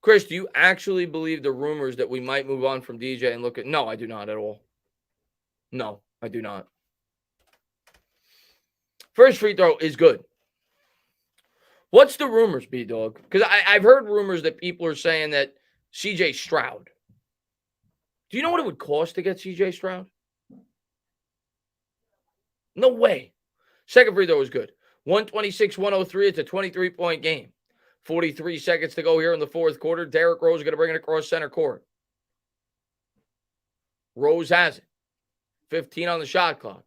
Chris, do you actually believe the rumors that we might move on from DJ and look at? No, I do not at all. No, I do not. First free throw is good. What's the rumors, B-Dog? Because I've heard rumors that people are saying that CJ Stroud. Do you know what it would cost to get CJ Stroud? No way. Second free throw is good. 126-103. It's a 23-point game. 43 seconds to go here in the fourth quarter. Derrick Rose is going to bring it across center court. Rose has it. 15 on the shot clock.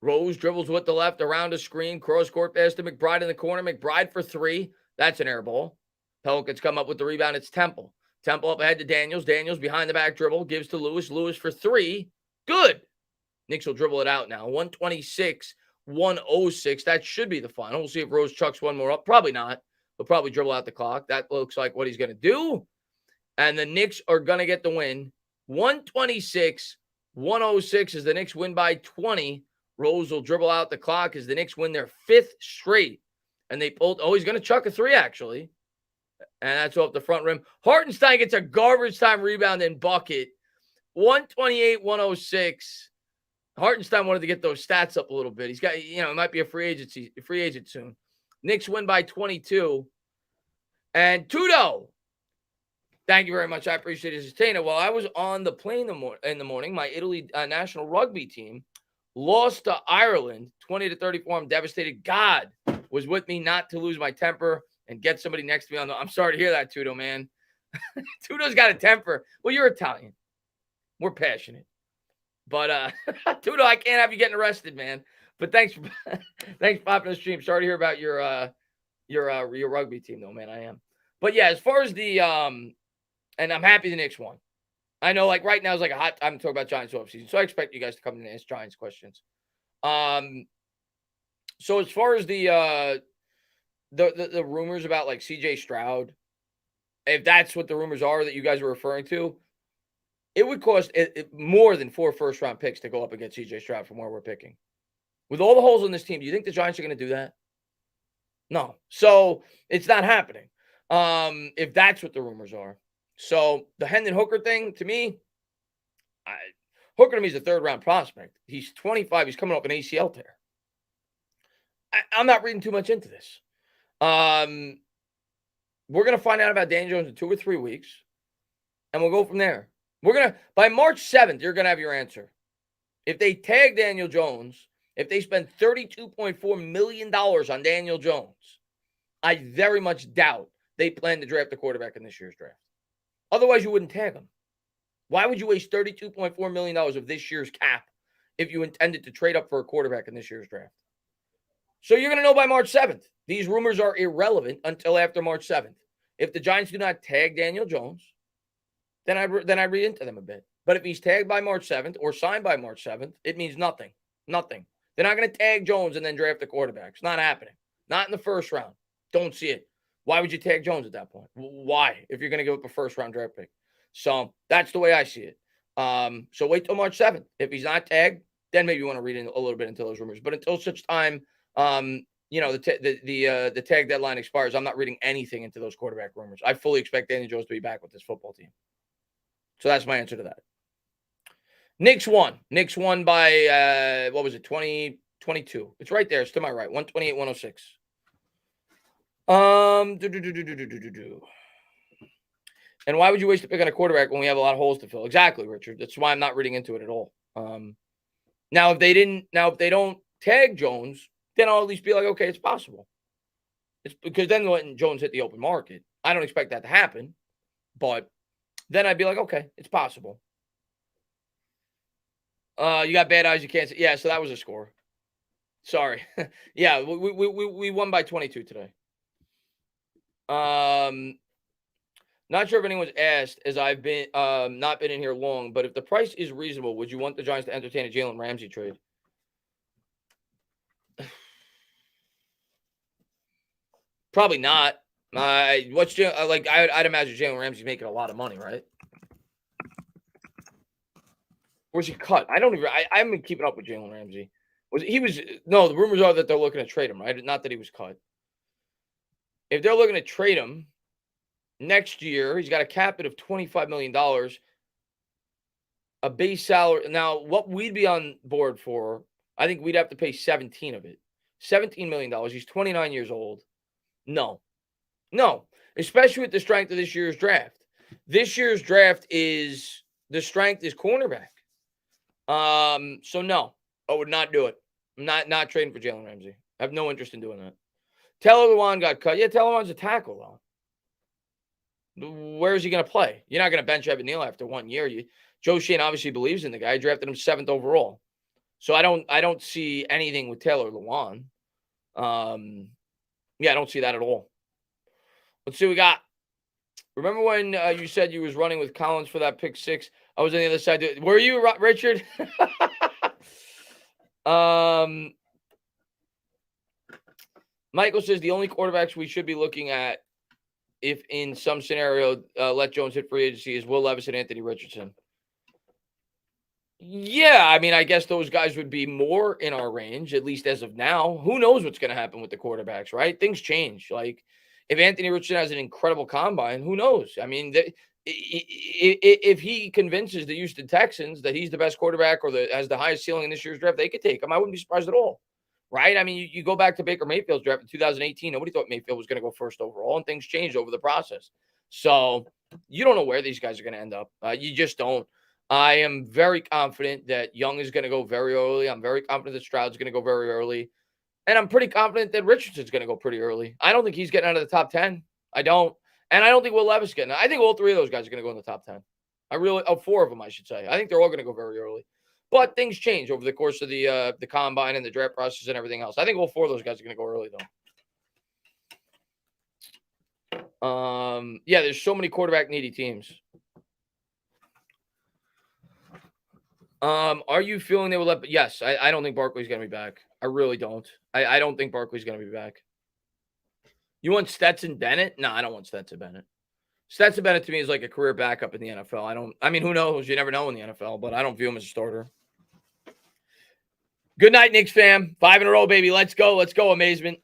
Rose dribbles with the left around a screen. Cross court pass to McBride in the corner. McBride for three. That's an air ball. Pelicans come up with the rebound. It's Temple. Temple up ahead to Daniels. Daniels behind the back dribble. Gives to Lewis. Lewis for three. Good. Knicks will dribble it out now. 126-106. That should be the final. We'll see if Rose chucks one more up. Probably not. He'll probably dribble out the clock. That looks like what he's going to do. And the Knicks are going to get the win. 126-106 as the Knicks win by 20. Rose will dribble out the clock as the Knicks win their fifth straight. And they pulled, he's going to chuck a three, actually. And that's off the front rim. Hartenstein gets a garbage time rebound and bucket. 128-106. Hartenstein wanted to get those stats up a little bit. He's got, it might be a free agent soon. Knicks win by 22. And Tudo, thank you very much. I appreciate it. Sustainer. While I was on the plane in the morning, my Italy national rugby team lost to Ireland 20-34. I'm devastated. God, was with me not to lose my temper and get somebody next to me on the. I'm sorry to hear that, Tudo, man. Tudo's got a temper. Well, you're Italian. We're passionate. But Tudo, I can't have you getting arrested, man. But thanks for popping the stream. Sorry to hear about your rugby team, though, man. I am. But yeah, as far as the and I'm happy the Knicks won. I know, like right now is like a hot time to talk about Giants offseason, so I expect you guys to come in and ask Giants questions. So as far as the rumors about like C.J. Stroud, if that's what the rumors are that you guys are referring to, it would cost more than 4 first-round picks to go up against C.J. Stroud from where we're picking. With all the holes in this team, do you think the Giants are going to do that? No. So it's not happening. If that's what the rumors are. So the Hendon Hooker thing, to me, Hooker to me is a third-round prospect. He's 25. He's coming up an ACL tear. I'm not reading too much into this. We're going to find out about Daniel Jones in 2 or 3 weeks, and we'll go from there. By March 7th, you're going to have your answer. If they tag Daniel Jones, if they spend $32.4 million on Daniel Jones, I very much doubt they plan to draft a quarterback in this year's draft. Otherwise, you wouldn't tag him. Why would you waste $32.4 million of this year's cap if you intended to trade up for a quarterback in this year's draft? So you're going to know by March 7th. These rumors are irrelevant until after March 7th. If the Giants do not tag Daniel Jones, then I read into them a bit. But if he's tagged by March 7th or signed by March 7th, it means nothing. Nothing. They're not going to tag Jones and then draft a quarterback. It's not happening. Not in the first round. Don't see it. Why would you tag Jones at that point? Why? If you're going to give up a first-round draft pick. So that's the way I see it. So wait till March 7th. If he's not tagged, then maybe you want to read in a little bit into those rumors. But until such time, the tag deadline expires, I'm not reading anything into those quarterback rumors. I fully expect Daniel Jones to be back with this football team. So that's my answer to that. Knicks won. Knicks won by, 22. It's right there. It's to my right. 128-106. And why would you waste a pick on a quarterback when we have a lot of holes to fill? Exactly, Richard. That's why I'm not reading into it at all. Now if they don't tag Jones, then I'll at least be like, okay, it's possible. It's because then letting Jones hit the open market. I don't expect that to happen, but then I'd be like, okay, it's possible. You got bad eyes, you can't see. Yeah, so that was a score. Sorry. Yeah, we won by 22 today. Not sure if anyone's asked, as I've been not been in here long, but if the price is reasonable, would you want the Giants to entertain a Jalen Ramsey trade? Probably not. I'd imagine Jalen Ramsey's making a lot of money, right? Was he cut? I haven't been keeping up with Jalen Ramsey. The rumors are that they're looking to trade him, right? Not that he was cut. If they're looking to trade him next year, he's got a cap hit of $25 million, a base salary. Now, what we'd be on board for, I think we'd have to pay 17 of it. $17 million. He's 29 years old. No, especially with the strength of this year's draft. This year's draft the strength is cornerback. So no, I would not do it. I'm not trading for Jalen Ramsey. I have no interest in doing that. Taylor Lewan got cut. Yeah, Taylor Lewan's a tackle, though. Where is he going to play? You're not going to bench Evan Neal after 1 year. Joe Shane obviously believes in the guy. He drafted him 7th overall. So I don't see anything with Taylor Lewan. Yeah, I don't see that at all. Let's see what we got. Remember when you said you was running with Collins for that pick 6? I was on the other side. Were you, Richard? Michael says the only quarterbacks we should be looking at if in some scenario let Jones hit free agency is Will Levis and Anthony Richardson. Yeah, I mean, I guess those guys would be more in our range, at least as of now. Who knows what's going to happen with the quarterbacks, right? Things change. Like, if Anthony Richardson has an incredible combine, who knows? I mean, if he convinces the Houston Texans that he's the best quarterback or has the highest ceiling in this year's draft, they could take him. I wouldn't be surprised at all, right? I mean, you go back to Baker Mayfield's draft in 2018. Nobody thought Mayfield was going to go first overall, and things changed over the process. So you don't know where these guys are going to end up. You just don't. I am very confident that Young is going to go very early. I'm very confident that Stroud's going to go very early. And I'm pretty confident that Richardson's going to go pretty early. I don't think he's getting out of the top 10. I don't. And I don't think Will Levis getting out. I think all three of those guys are going to go in the top 10. Four of them, I should say. I think they're all going to go very early. But things change over the course of the combine and the draft process and everything else. I think all four of those guys are going to go early, though. Yeah, there's so many quarterback needy teams. Are you feeling they will let? Yes, I don't think Barkley's going to be back. I really don't. I don't think Barkley's going to be back. You want Stetson Bennett? No, I don't want Stetson Bennett. Stetson Bennett to me is like a career backup in the NFL. I mean, who knows? You never know in the NFL, but I don't view him as a starter. Good night, Knicks fam. 5 in a row, baby. Let's go. Let's go, amazement.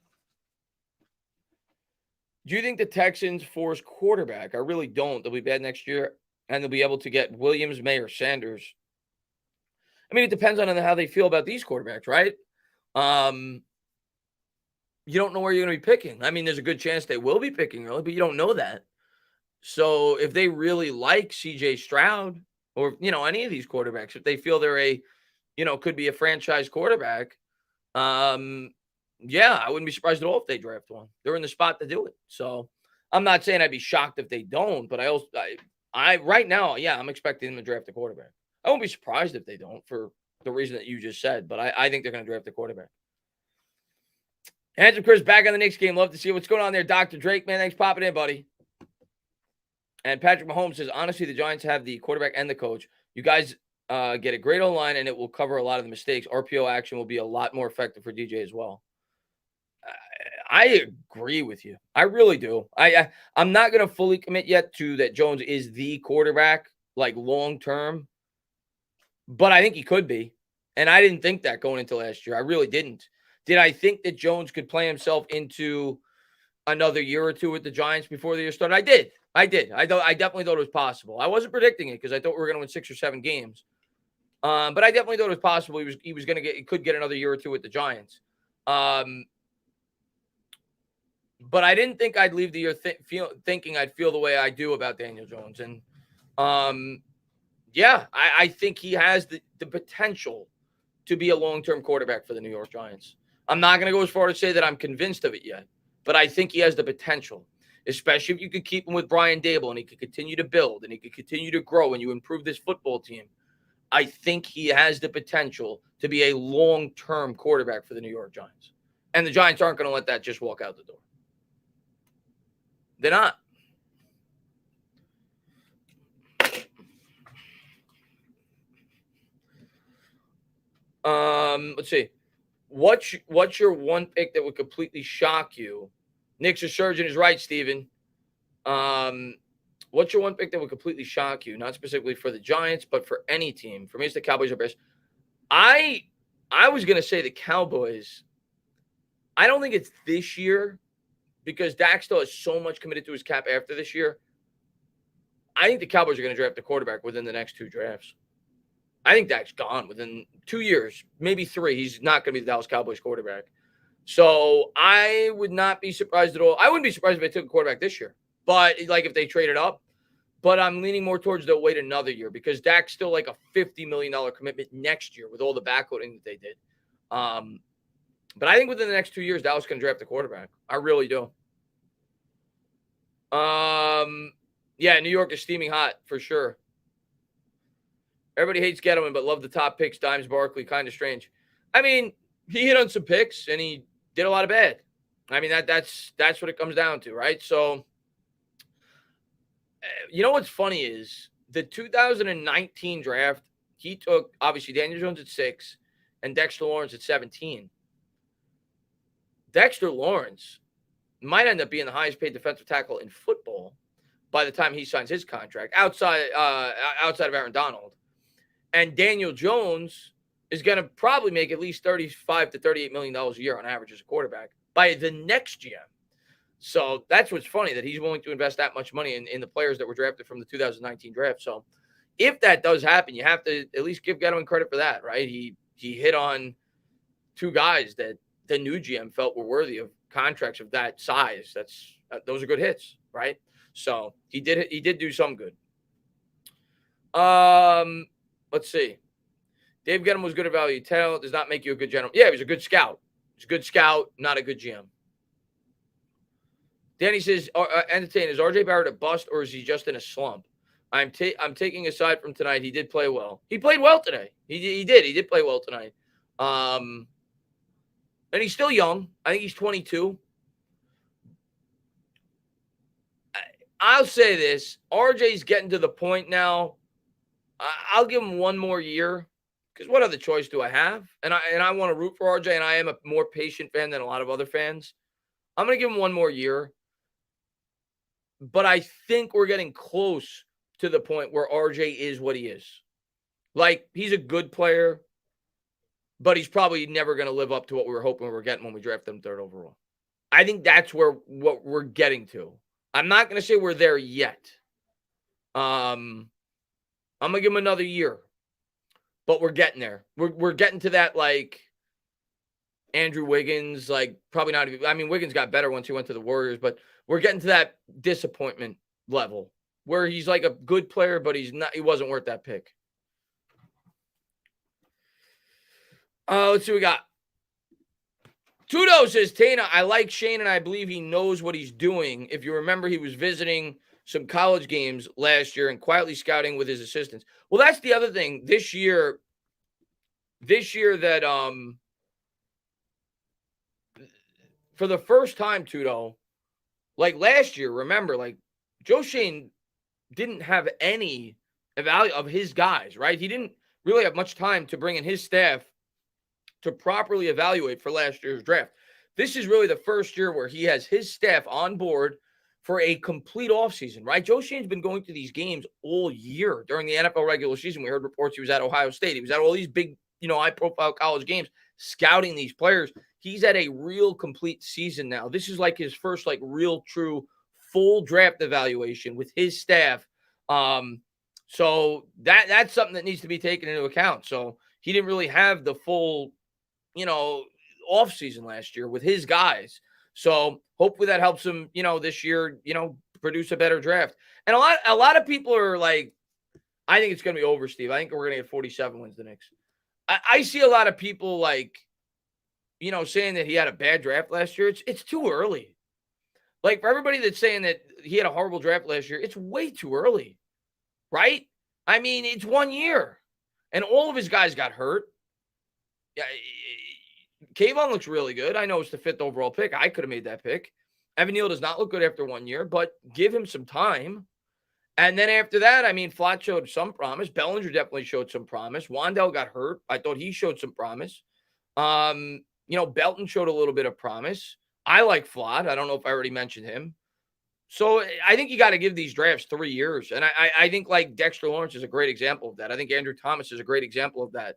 Do you think the Texans force quarterback? I really don't. They'll be bad next year, and they'll be able to get Williams, Mayer, Sanders. I mean, it depends on how they feel about these quarterbacks, right? You don't know where you're going to be picking. I mean, there's a good chance they will be picking early, but you don't know that. So if they really like CJ Stroud or, any of these quarterbacks, if they feel they're could be a franchise quarterback, yeah, I wouldn't be surprised at all if they draft one. They're in the spot to do it. So I'm not saying I'd be shocked if they don't, but I right now, yeah, I'm expecting them to draft a quarterback. I won't be surprised if they don't for the reason that you just said, but I think they're going to draft a quarterback. Handsome Chris back on the Knicks game. Love to see what's going on there, Dr. Drake, man. Thanks for popping in, buddy. And Patrick Mahomes says, honestly, the Giants have the quarterback and the coach. You guys get a great O-line, and it will cover a lot of the mistakes. RPO action will be a lot more effective for DJ as well. I agree with you. I really do. I'm not going to fully commit yet to that Jones is the quarterback, like long-term. But I think he could be. And I didn't think that going into last year. I really didn't. Did I think that Jones could play himself into another year or two with the Giants before the year started? I did. I definitely thought it was possible. I wasn't predicting it because I thought we were going to win 6 or 7 games. But I definitely thought it was possible he could get another year or two with the Giants. But I didn't think I'd leave the year thinking I'd feel the way I do about Daniel Jones. And yeah, I think he has the potential to be a long-term quarterback for the New York Giants. I'm not going to go as far to say that I'm convinced of it yet, but I think he has the potential, especially if you could keep him with Brian Daboll and he could continue to build and he could continue to grow and you improve this football team. I think he has the potential to be a long-term quarterback for the New York Giants. And the Giants aren't going to let that just walk out the door. They're not. Let's see. What's your one pick that would completely shock you? Knicks are surgeon is right, Steven. What's your one pick that would completely shock you? Not specifically for the Giants, but for any team. For me, it's the Cowboys or Bears. I was going to say the Cowboys. I don't think it's this year because Dak still has so much committed to his cap after this year. I think the Cowboys are going to draft a quarterback within the next 2 drafts. I think Dak's gone within 2 years, maybe 3. He's not going to be the Dallas Cowboys quarterback. So I would not be surprised at all. I wouldn't be surprised if they took a quarterback this year, but like if they traded up. But I'm leaning more towards they'll wait another year because Dak's still like a $50 million commitment next year with all the backloading that they did. But I think within the next 2 years, Dallas can draft a quarterback. I really do. Yeah, New York is steaming hot for sure. Everybody hates Gettleman, but love the top picks. Dimes Barkley, kind of strange. I mean, he hit on some picks and he did a lot of bad. I mean, that's what it comes down to, right? So, you know what's funny is the 2019 draft, he took obviously Daniel Jones at 6 and Dexter Lawrence at 17. Dexter Lawrence might end up being the highest paid defensive tackle in football by the time he signs his contract outside of Aaron Donald. And Daniel Jones is going to probably make at least $35 to $38 million a year on average as a quarterback by the next GM. So that's what's funny, that he's willing to invest that much money in the players that were drafted from the 2019 draft. So if that does happen, you have to at least give Gettleman credit for that, right? He hit on 2 guys that the new GM felt were worthy of contracts of that size. Those are good hits, right? So he did do some good. Let's see. Dave Gettleman was good at value. Talent does not make you a good general. Yeah, he was a good scout. He's a good scout, not a good GM. Danny says, entertain, is RJ Barrett a bust or is he just in a slump? I'm taking aside from tonight. He did play well. He played well today. He did play well tonight. And he's still young. I think he's 22. I'll say this. RJ's getting to the point now. I'll give him one more year because what other choice do I have? And I want to root for RJ, and I am a more patient fan than a lot of other fans. I'm going to give him one more year. But I think we're getting close to the point where RJ is what he is. Like, he's a good player, but he's probably never going to live up to what we were hoping we were getting when we drafted him 3rd overall. I think that's what we're getting to. I'm not going to say we're there yet. I'm going to give him another year. But we're getting there. We're getting to that, like, Andrew Wiggins, like, probably not even – I mean, Wiggins got better once he went to the Warriors, but we're getting to that disappointment level where he's like a good player, but he wasn't worth that pick. Let's see what we got. Tudo says, Tana, I like Shane and I believe he knows what he's doing. If you remember, he was visiting some college games last year and quietly scouting with his assistants. Well, that's the other thing. This year that for the first time, Tudo, like last year, remember, like Joe Shane didn't have any of his guys, right? He didn't really have much time to bring in his staff to properly evaluate for last year's draft. This is really the first year where he has his staff on board for a complete offseason, right? Joe Shane's been going to these games all year during the NFL regular season. We heard reports he was at Ohio State. He was at all these big, high-profile college games scouting these players. He's at a real complete season now. This is like his first, like, real, true, full draft evaluation with his staff. So that's something that needs to be taken into account. So he didn't really have the full, off season last year with his guys. So hopefully that helps him, this year, produce a better draft. And a lot of people are like, I think it's going to be over, Steve. I think we're going to get 47 wins the Knicks. I see a lot of people like, saying that he had a bad draft last year. It's too early. Like, for everybody that's saying that he had a horrible draft last year, it's way too early, right? I mean, it's 1 year, and all of his guys got hurt. Yeah, Kayvon looks really good. I know it's the 5th overall pick. I could have made that pick. Evan Neal does not look good after 1 year, but give him some time. And then after that, I mean, Flott showed some promise. Bellinger definitely showed some promise. Wandell got hurt. I thought he showed some promise. Belton showed a little bit of promise. I like Flott. I don't know if I already mentioned him. So I think you got to give these drafts 3 years. And I think, like, Dexter Lawrence is a great example of that. I think Andrew Thomas is a great example of that.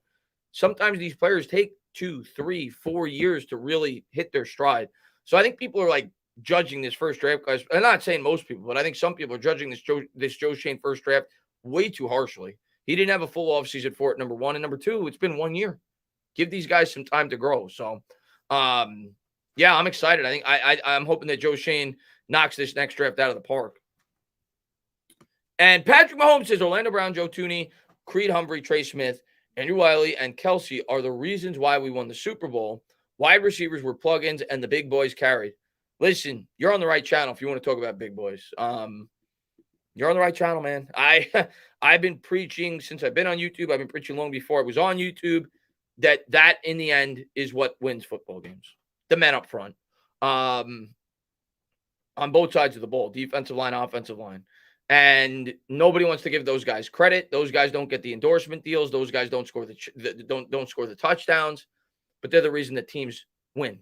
Sometimes these players take 2, 3, 4 years to really hit their stride. So I think people are, like, judging this first draft class. I'm not saying most people, but I think some people are judging this Joe Shane first draft way too harshly. He didn't have a full offseason for it, number one. And number two, it's been 1 year. Give these guys some time to grow. So, yeah, I'm excited. I think I'm hoping that Joe Shane knocks this next draft out of the park. And Patrick Mahomes says Orlando Brown, Joe Thuney, Creed Humphrey, Trey Smith, Andrew Wiley, and Kelsey are the reasons why we won the Super Bowl. Wide receivers were plug-ins, and the big boys carried. Listen, you're on the right channel if you want to talk about big boys. You're on the right channel, man. I've been preaching since I've been on YouTube. I've been preaching long before I was on YouTube that in the end is what wins football games. The men up front. On both sides of the ball, defensive line, offensive line. And nobody wants to give those guys credit. Those guys don't get the endorsement deals. Those guys don't score don't score the touchdowns, but they're the reason that teams win.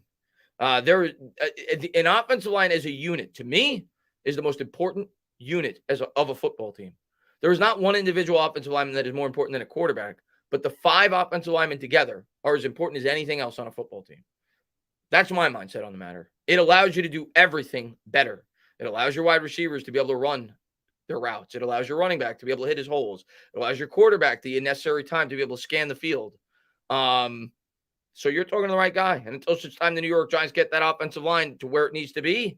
An offensive line as a unit, to me, is the most important unit of a football team. There is not one individual offensive lineman that is more important than a quarterback, but the 5 offensive linemen together are as important as anything else on a football team. That's my mindset on the matter. It allows you to do everything better. It allows your wide receivers to be able to run their routes. It allows your running back to be able to hit his holes. It allows your quarterback the necessary time to be able to scan the field. So you're talking to the right guy. And until such time the New York Giants get that offensive line to where it needs to be,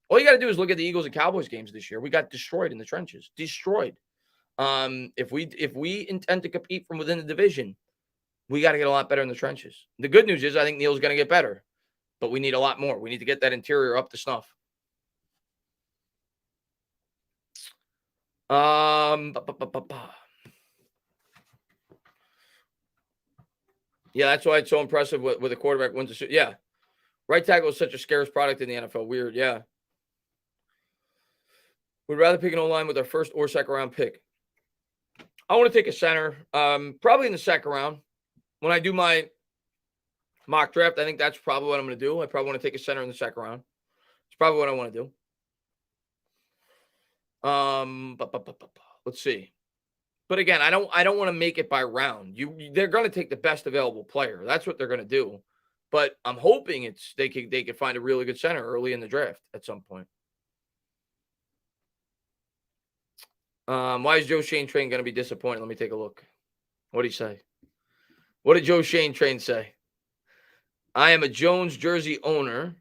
all you got to do is look at the Eagles and Cowboys games this year. We got destroyed in the trenches. Destroyed. If we intend to compete from within the division, we got to get a lot better in the trenches. The good news is I think Neal's going to get better. But we need a lot more. We need to get that interior up to snuff. Yeah, that's why it's so impressive with a quarterback wins a suit. Yeah. Right tackle is such a scarce product in the NFL. Weird. Yeah. Would rather pick an O-line with our first or second round pick. I want to take a center, probably in the second round. When I do my mock draft, I think that's probably what I'm going to do. I probably want to take a center in the second round. It's probably what I want to do. Let's see. But again, I don't want to make it by round. They're going to take the best available player. That's what they're going to do. But I'm hoping they could find a really good center early in the draft at some point. Why is Joe Shane Train going to be disappointed? Let me take a look. What did he say? What did Joe Shane Train say? I am a Jones jersey owner,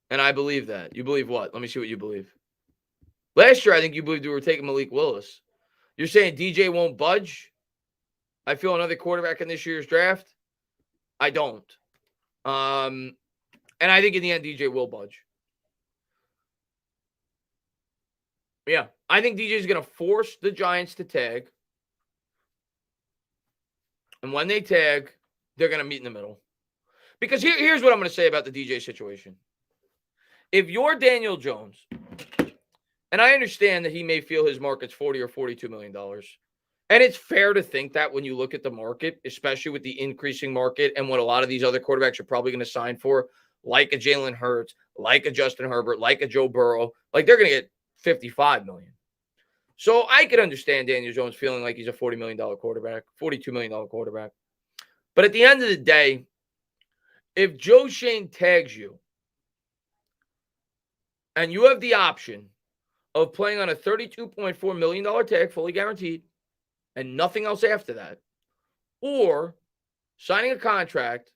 and I believe that. You believe what? Let me see what you believe. Last year, I think you believed we were taking Malik Willis. You're saying DJ won't budge? I feel another quarterback in this year's draft? I don't. And I think in the end, DJ will budge. Yeah. I think DJ is going to force the Giants to tag. And when they tag, they're going to meet in the middle. Because here's what I'm going to say about the DJ situation. If you're Daniel Jones, and I understand that he may feel his market's $40 or $42 million. And it's fair to think that when you look at the market, especially with the increasing market and what a lot of these other quarterbacks are probably going to sign for, like a Jalen Hurts, like a Justin Herbert, like a Joe Burrow, like they're going to get $55 million. So I could understand Daniel Jones feeling like he's a $40 million quarterback, $42 million quarterback. But at the end of the day, if Joe Shane tags you and you have the option of playing on a $32.4 million tag, fully guaranteed, and nothing else after that, or signing a contract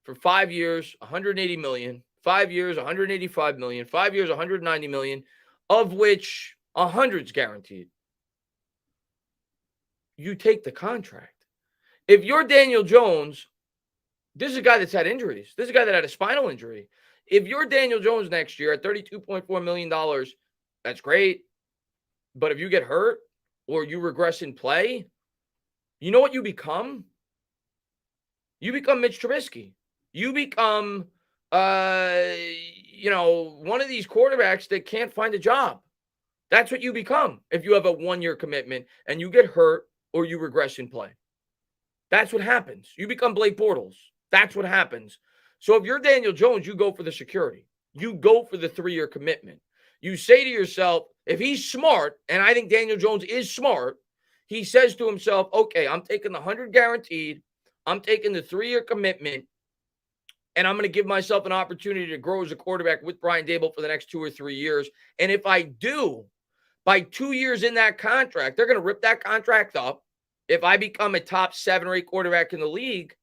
for 5 years, $180 million, 5 years, $185 million, 5 years, $190 million, of which 100's guaranteed, you take the contract. If you're Daniel Jones, this is a guy that's had injuries. This is a guy that had a spinal injury. If you're Daniel Jones next year at $32.4 million, that's great. But if you get hurt or you regress in play, you know what you become? You become Mitch Trubisky. You become, one of these quarterbacks that can't find a job. That's what you become if you have a 1-year commitment and you get hurt or you regress in play. That's what happens. You become Blake Bortles. That's what happens. So if you're Daniel Jones, you go for the security. You go for the 3-year commitment. You say to yourself, if he's smart, and I think Daniel Jones is smart, he says to himself, okay, I'm taking the 100 guaranteed. I'm taking the 3-year commitment, and I'm going to give myself an opportunity to grow as a quarterback with Brian Daboll for the next 2 or 3 years. And if I do, by 2 years in that contract, they're going to rip that contract up if I become a top 7 or 8 quarterback in the league,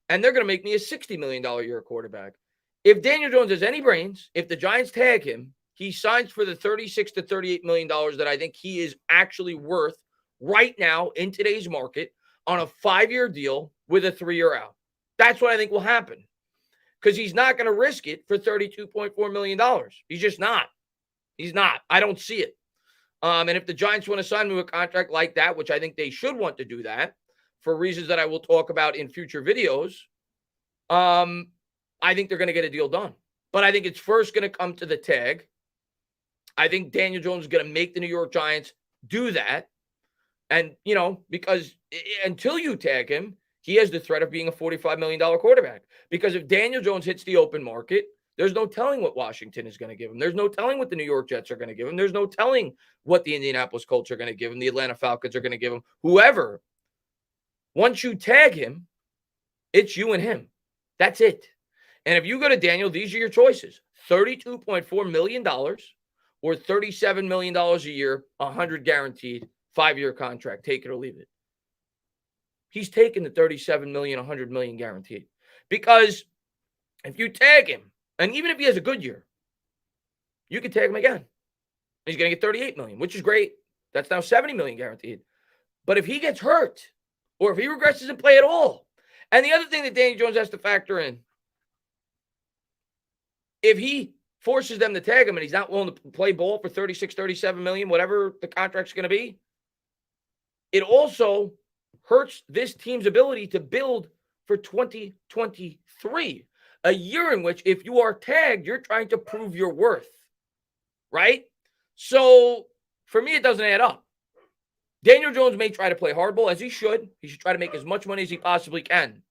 and they're going to make me a $60 million a year quarterback. If Daniel Jones has any brains, if the Giants tag him, he signs for the $36 to $38 million that I think he is actually worth right now in today's market on a 5-year deal with a 3-year out. That's what I think will happen, because he's not going to risk it for $32.4 million. He's just not. He's not. I don't see it. And if the Giants want to sign him to a contract like that, which I think they should want to do that for reasons that I will talk about in future videos, I think they're going to get a deal done. But I think it's first going to come to the tag. I think Daniel Jones is going to make the New York Giants do that. And, because until you tag him, he has the threat of being a $45 million quarterback. Because if Daniel Jones hits the open market, there's no telling what Washington is going to give him. There's no telling what the New York Jets are going to give him. There's no telling what the Indianapolis Colts are going to give him, the Atlanta Falcons are going to give him, whoever. Once you tag him, it's you and him. That's it. And if you go to Daniel, these are your choices. $32.4 million or $37 million a year, 100 guaranteed, 5-year contract. Take it or leave it. He's taking the $37 million, 100 million guaranteed. Because if you tag him, and even if he has a good year, you can tag him again. He's going to get $38 million, which is great. That's now $70 million guaranteed. But if he gets hurt, or if he regresses in play at all, and the other thing that Danny Jones has to factor in, If he forces them to tag him and he's not willing to play ball for 36, 37 million, whatever the contract's going to be, it also hurts this team's ability to build for 2023, a year in which if you are tagged, you're trying to prove your worth, right? So for me, it doesn't add up. Daniel Jones may try to play hardball, as he should. He should try to make as much money as he possibly can.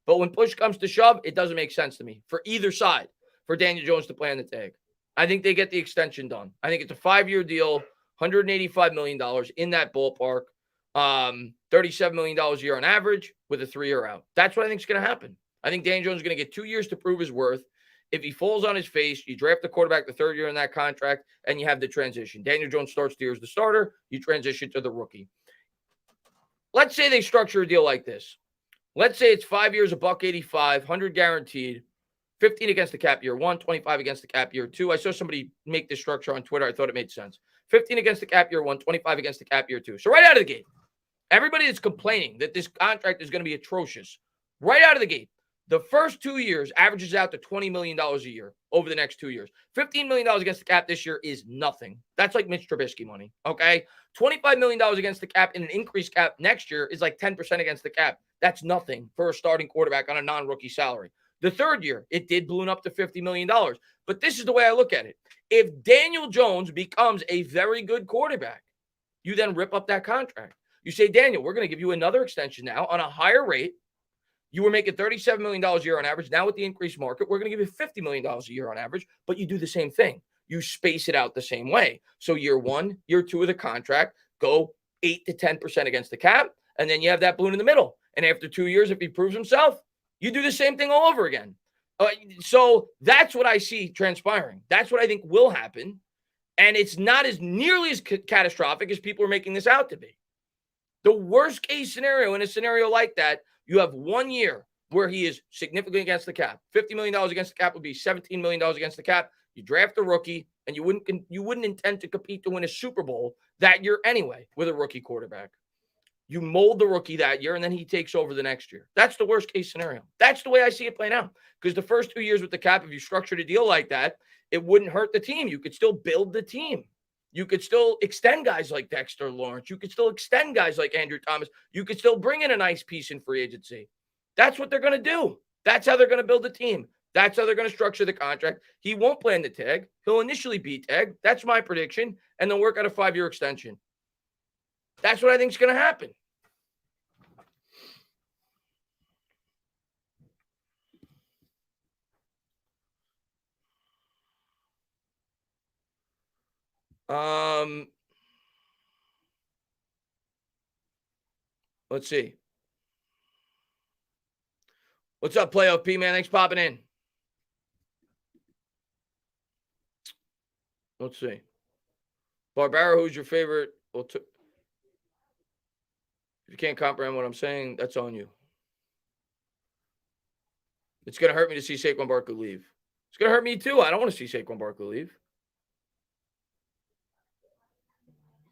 But when push comes to shove, it doesn't make sense to me for either side for Daniel Jones to play on the tag. I think they get the extension done. I think it's a 5-year deal, $185 million in that ballpark, $37 million a year on average with a 3-year out. That's what I think is going to happen. I think Daniel Jones is going to get 2 years to prove his worth. If he falls on his face, you draft the quarterback the 3rd year in that contract, and you have the transition. Daniel Jones starts the year as the starter. You transition to the rookie. Let's say they structure a deal like this. Let's say it's 5 years, $185, 100 guaranteed, 15 against the cap year 1, 25 against the cap year 2. I saw somebody make this structure on Twitter. I thought it made sense. 15 against the cap year 1, 25 against the cap year 2. So right out of the gate, everybody that's complaining that this contract is going to be atrocious, right out of the gate, the first 2 years averages out to $20 million a year over the next 2 years. $15 million against the cap this year is nothing. That's like Mitch Trubisky money, okay? $25 million against the cap in an increased cap next year is like 10% against the cap. That's nothing for a starting quarterback on a non-rookie salary. The 3rd year, it did balloon up to $50 million. But this is the way I look at it. If Daniel Jones becomes a very good quarterback, you then rip up that contract. You say, Daniel, we're going to give you another extension now on a higher rate. You were making $37 million a year on average. Now with the increased market, we're going to give you $50 million a year on average, but you do the same thing. You space it out the same way. So year 1, year 2 of the contract, go 8 to 10% against the cap, and then you have that balloon in the middle. And after 2 years, if he proves himself, you do the same thing all over again. So that's what I see transpiring. That's what I think will happen. And it's not as nearly as catastrophic as people are making this out to be. The worst case scenario in a scenario like that, you have 1 year where he is significantly against the cap. $50 million against the cap would be $17 million against the cap. You draft a rookie, and you wouldn't intend to compete to win a Super Bowl that year anyway with a rookie quarterback. You mold the rookie that year, and then he takes over the next year. That's the worst case scenario. That's the way I see it playing out. Because the first 2 years with the cap, if you structured a deal like that, it wouldn't hurt the team. You could still build the team. You could still extend guys like Dexter Lawrence. You could still extend guys like Andrew Thomas. You could still bring in a nice piece in free agency. That's what they're going to do. That's how they're going to build the team. That's how they're going to structure the contract. He won't play in the tag. He'll initially be tagged. That's my prediction. And then work out a 5-year extension. That's what I think is going to happen. Let's see. What's up, Playoff P, man? Thanks for popping in. Let's see. Barbara, who's your favorite? Well, if you can't comprehend what I'm saying, that's on you. It's going to hurt me to see Saquon Barkley leave. It's going to hurt me too. I don't want to see Saquon Barkley leave.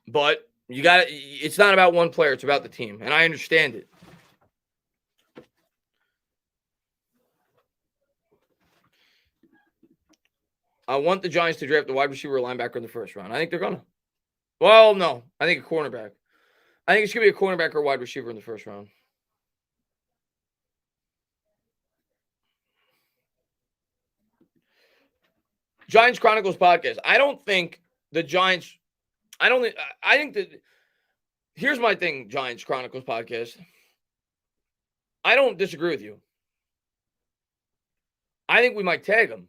But you got to, it's not about one player. It's about the team. And I understand it. I want the Giants to draft a wide receiver or linebacker in the first round. I think they're going to. Well, no. I think a cornerback. I think it's going to be a cornerback or a wide receiver in the first round. Giants Chronicles podcast. I don't think the Giants. I think that. Here's my thing, Giants Chronicles podcast. I don't disagree with you. I think we might tag him,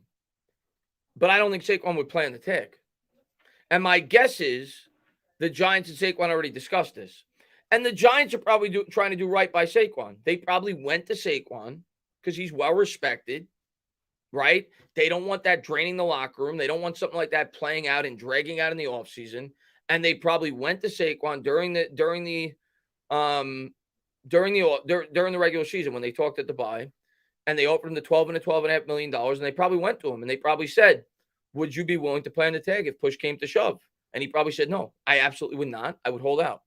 but I don't think Saquon would play on the tag. And my guess is the Giants and Saquon already discussed this. And the Giants are probably trying to do right by Saquon. They probably went to Saquon because he's well respected, right? They don't want that draining the locker room. They don't want something like that playing out and dragging out in the offseason. And they probably went to Saquon during the regular season when they talked at the bye, and they offered him the $12 and $12.5 million. And they probably went to him and they probably said, "Would you be willing to play on the tag if push came to shove?" And he probably said, "No, I absolutely would not. I would hold out."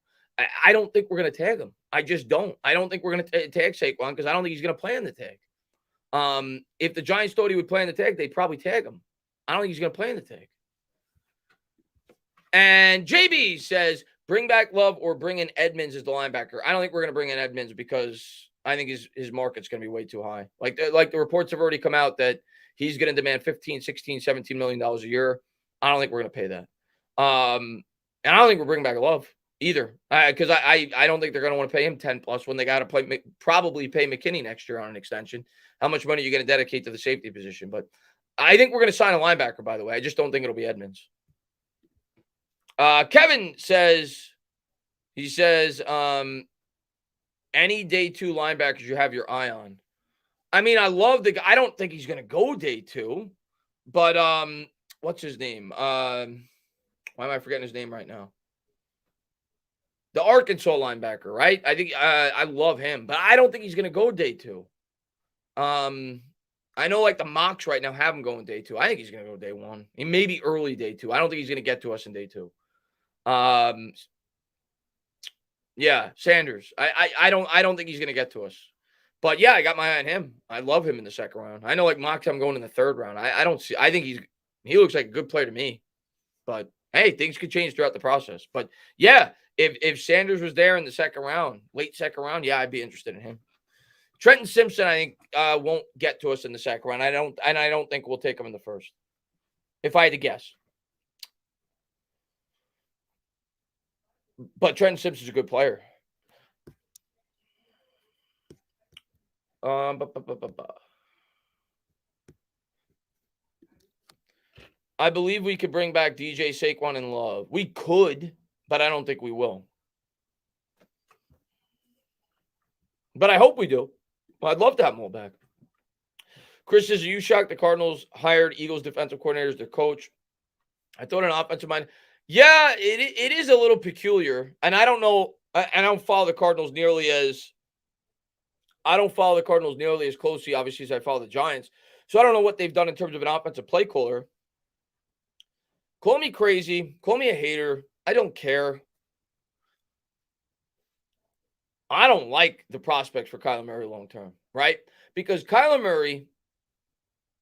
I don't think we're going to tag him. I just don't. I don't think we're going to tag Saquon because I don't think he's going to play on the tag. If the Giants thought he would play in the tag, they'd probably tag him. I don't think he's going to play in the tag. And JB says, bring back Love or bring in Edmonds as the linebacker. I don't think we're going to bring in Edmonds because I think his market's going to be way too high. Like the reports have already come out that he's going to demand 15, 16, 17 million dollars a year. I don't think we're going to pay that. And I don't think we're bringing back Love either, because I don't think they're going to want to pay him 10 plus when they got to probably pay McKinney next year on an extension. How much money are you going to dedicate to the safety position? But I think we're going to sign a linebacker, by the way. I just don't think it'll be Edmonds. Kevin says, any day 2 linebackers you have your eye on. I mean, I love the guy. I don't think he's going to go day 2, but what's his name? Why am I forgetting his name right now? The Arkansas linebacker, right? I think I love him, but I don't think he's going to go day 2. I know like the mocks right now have him going day 2. I think he's going to go day 1. He may be early day 2. I don't think he's going to get to us in day 2. Yeah, Sanders. I don't think he's going to get to us. But yeah, I got my eye on him. I love him in the second round. I know like mocks I'm going in the third round. I think he looks like a good player to me. But hey, things could change throughout the process. But yeah, if Sanders was there in the second round, late second round, yeah, I'd be interested in him. Trenton Simpson, I think, won't get to us in the second round. I don't think we'll take him in the first, if I had to guess. But Trenton Simpson's a good player. I believe we could bring back DJ, Saquon, and Love. We could, but I don't think we will. But I hope we do. Well, I'd love to have them all back. Chris says, are you shocked the Cardinals hired Eagles defensive coordinator as their coach? I thought an offensive mind. Yeah, it is a little peculiar. And I don't know. I don't follow the Cardinals nearly as closely, obviously, as I follow the Giants. So I don't know what they've done in terms of an offensive play caller. Call me crazy. Call me a hater. I don't care. I don't like the prospects for Kyler Murray long term, right? Because Kyler Murray,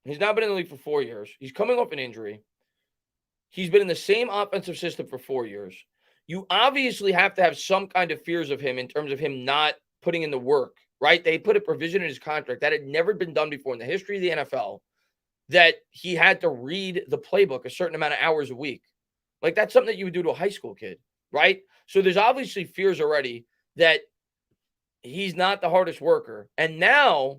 he's now been in the league for 4 years. He's coming off an injury. He's been in the same offensive system for 4 years. You obviously have to have some kind of fears of him in terms of him not putting in the work, right? They put a provision in his contract that had never been done before in the history of the NFL, that he had to read the playbook a certain amount of hours a week. Like, that's something that you would do to a high school kid, right? So there's obviously fears already that he's not the hardest worker. And now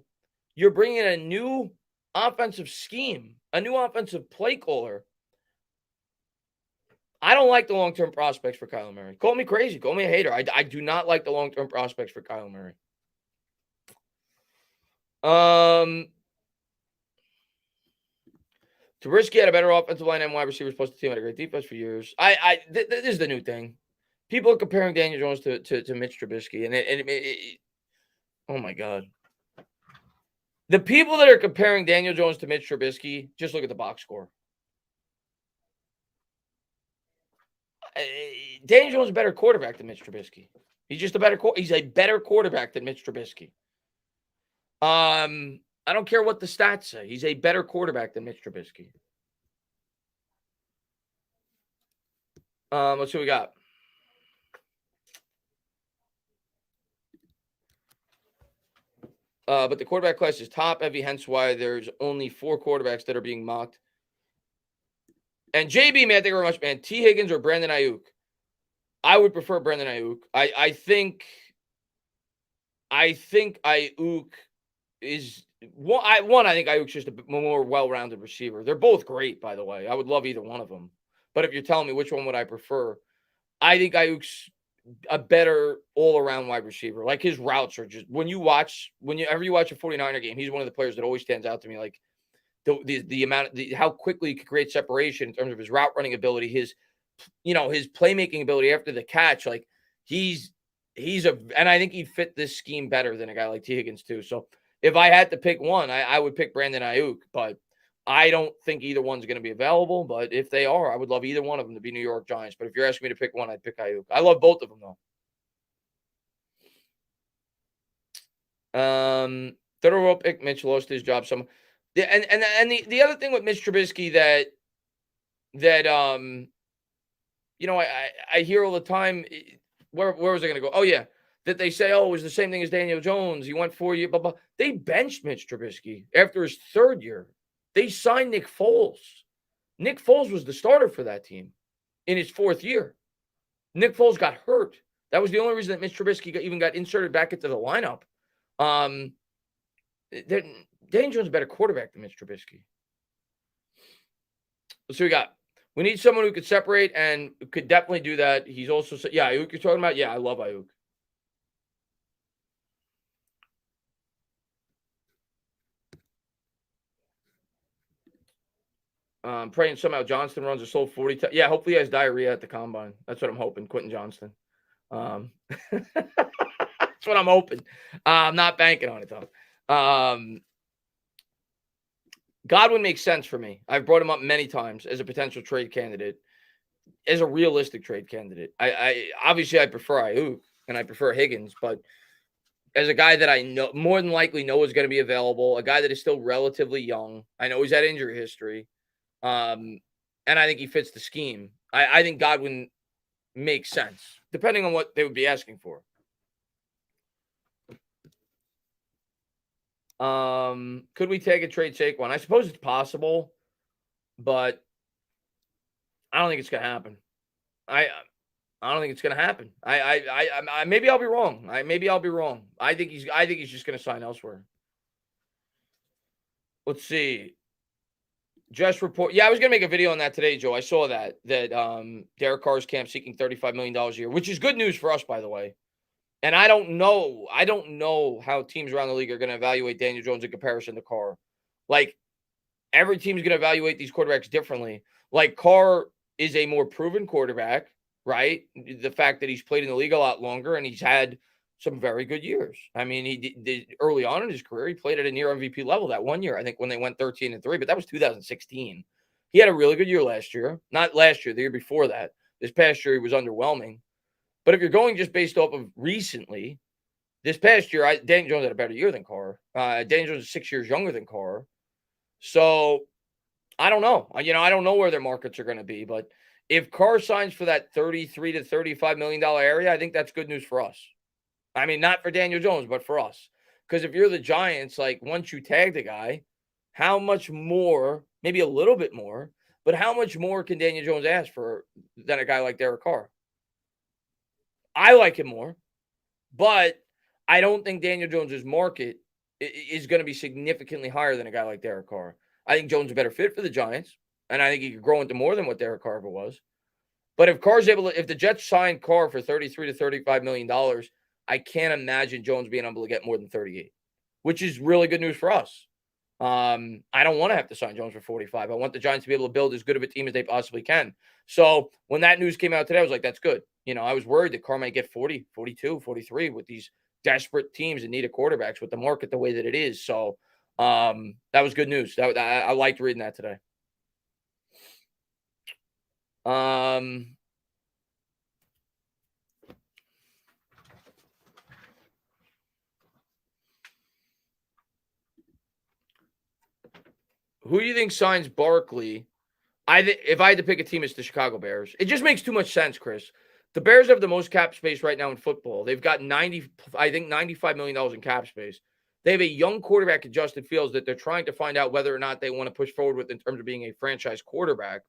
you're bringing in a new offensive scheme, a new offensive play caller. I don't like the long-term prospects for Kyler Murray. Call me crazy. Call me a hater. I do not like the long-term prospects for Kyler Murray. Trubisky had a better offensive line and wide receivers, plus the team had a great defense for years. This is the new thing. People are comparing Daniel Jones to Mitch Trubisky, and oh my God. The people that are comparing Daniel Jones to Mitch Trubisky, just look at the box score. Daniel Jones is a better quarterback than Mitch Trubisky. He's just he's a better quarterback than Mitch Trubisky. I don't care what the stats say. He's a better quarterback than Mitch Trubisky. Let's see what we got. But the quarterback class is top heavy, hence why there's only 4 quarterbacks that are being mocked. And JB, man, thank you very much, man. T. Higgins or Brandon Ayuk? I would prefer Brandon Ayuk. I think Ayuk is one. I think Ayuk's just a more well-rounded receiver. They're both great, by the way. I would love either one of them. But if you're telling me which one would I prefer, I think Ayuk's a better all-around wide receiver. Like, his routes are just, whenever you watch a 49er game, he's one of the players that always stands out to me. Like, the amount, how quickly he could create separation in terms of his route running ability, his playmaking ability after the catch. Like, and I think he'd fit this scheme better than a guy like T. Higgins too. So if I had to pick one, I would pick Brandon Ayuk, but I don't think either one's going to be available. But if they are, I would love either one of them to be New York Giants. But if you're asking me to pick one, I'd pick Ayuk. I love both of them though. Third overall pick, Mitch lost his job. The other thing with Mitch Trubisky that I hear all the time. Where was I going to go? Oh yeah, that they say, oh, it was the same thing as Daniel Jones. He went 4 years, blah blah. They benched Mitch Trubisky after his third year. They signed Nick Foles. Nick Foles was the starter for that team in his fourth year. Nick Foles got hurt. That was the only reason that Mitch Trubisky even got inserted back into the lineup. Daniel Jones is a better quarterback than Mitch Trubisky. So we need someone who could separate and could definitely do that. He's also, Ayuk you're talking about? Yeah, I love Ayuk. Praying somehow Johnston runs a slow 40. Yeah, hopefully he has diarrhea at the combine. That's what I'm hoping. Quentin Johnston. That's what I'm hoping. I'm not banking on it though. Godwin makes sense for me. I've brought him up many times as a potential trade candidate, as a realistic trade candidate. I obviously I prefer Ayuk and I prefer Higgins, but as a guy that I know more than likely know is going to be available, a guy that is still relatively young. I know he's had injury history. And I think he fits the scheme. I think Godwin makes sense, depending on what they would be asking for. Could we take a trade Saquon? I suppose it's possible, but I don't think it's gonna happen. I don't think it's gonna happen. I maybe I'll be wrong. Maybe I'll be wrong. I think he's just gonna sign elsewhere. Let's see. Just report. Yeah, I was gonna make a video on that today, Joe. I saw that Derek Carr's camp seeking $35 million a year, which is good news for us, by the way. And I don't know how teams around the league are going to evaluate Daniel Jones in comparison to Carr. Like, every team's going to evaluate these quarterbacks differently. Like, Carr is a more proven quarterback, right? The fact that he's played in the league a lot longer and he's had some very good years. I mean, he did early on in his career, he played at a near MVP level that 1 year, I think, when they went 13-3, but that was 2016. He had a really good year last year. Not last year, the year before that. This past year, he was underwhelming. But if you're going just based off of recently, this past year, Daniel Jones had a better year than Carr. Daniel Jones is 6 years younger than Carr. So I don't know. I don't know where their markets are going to be. But if Carr signs for that $33 to $35 million area, I think that's good news for us. I mean, not for Daniel Jones, but for us. Because if you're the Giants, like, once you tag the guy, how much more, maybe a little bit more, but how much more can Daniel Jones ask for than a guy like Derek Carr? I like him more, but I don't think Daniel Jones's market is going to be significantly higher than a guy like Derek Carr. I think Jones is a better fit for the Giants, and I think he could grow into more than what Derek Carr ever was. But if the Jets sign Carr for $33 to $35 million, I can't imagine Jones being able to get more than 38, which is really good news for us. I don't want to have to sign Jones for 45. I want the Giants to be able to build as good of a team as they possibly can. So when that news came out today, I was like, that's good. I was worried that Carr might get 40, 42, 43 with these desperate teams that need a quarterbacks with the market the way that it is. So that was good news. I liked reading that today. Who do you think signs Barkley? If I had to pick a team, it's the Chicago Bears. It just makes too much sense, Chris. The Bears have the most cap space right now in football. They've got $95 million in cap space. They have a young quarterback in Justin Fields that they're trying to find out whether or not they want to push forward with in terms of being a franchise quarterback.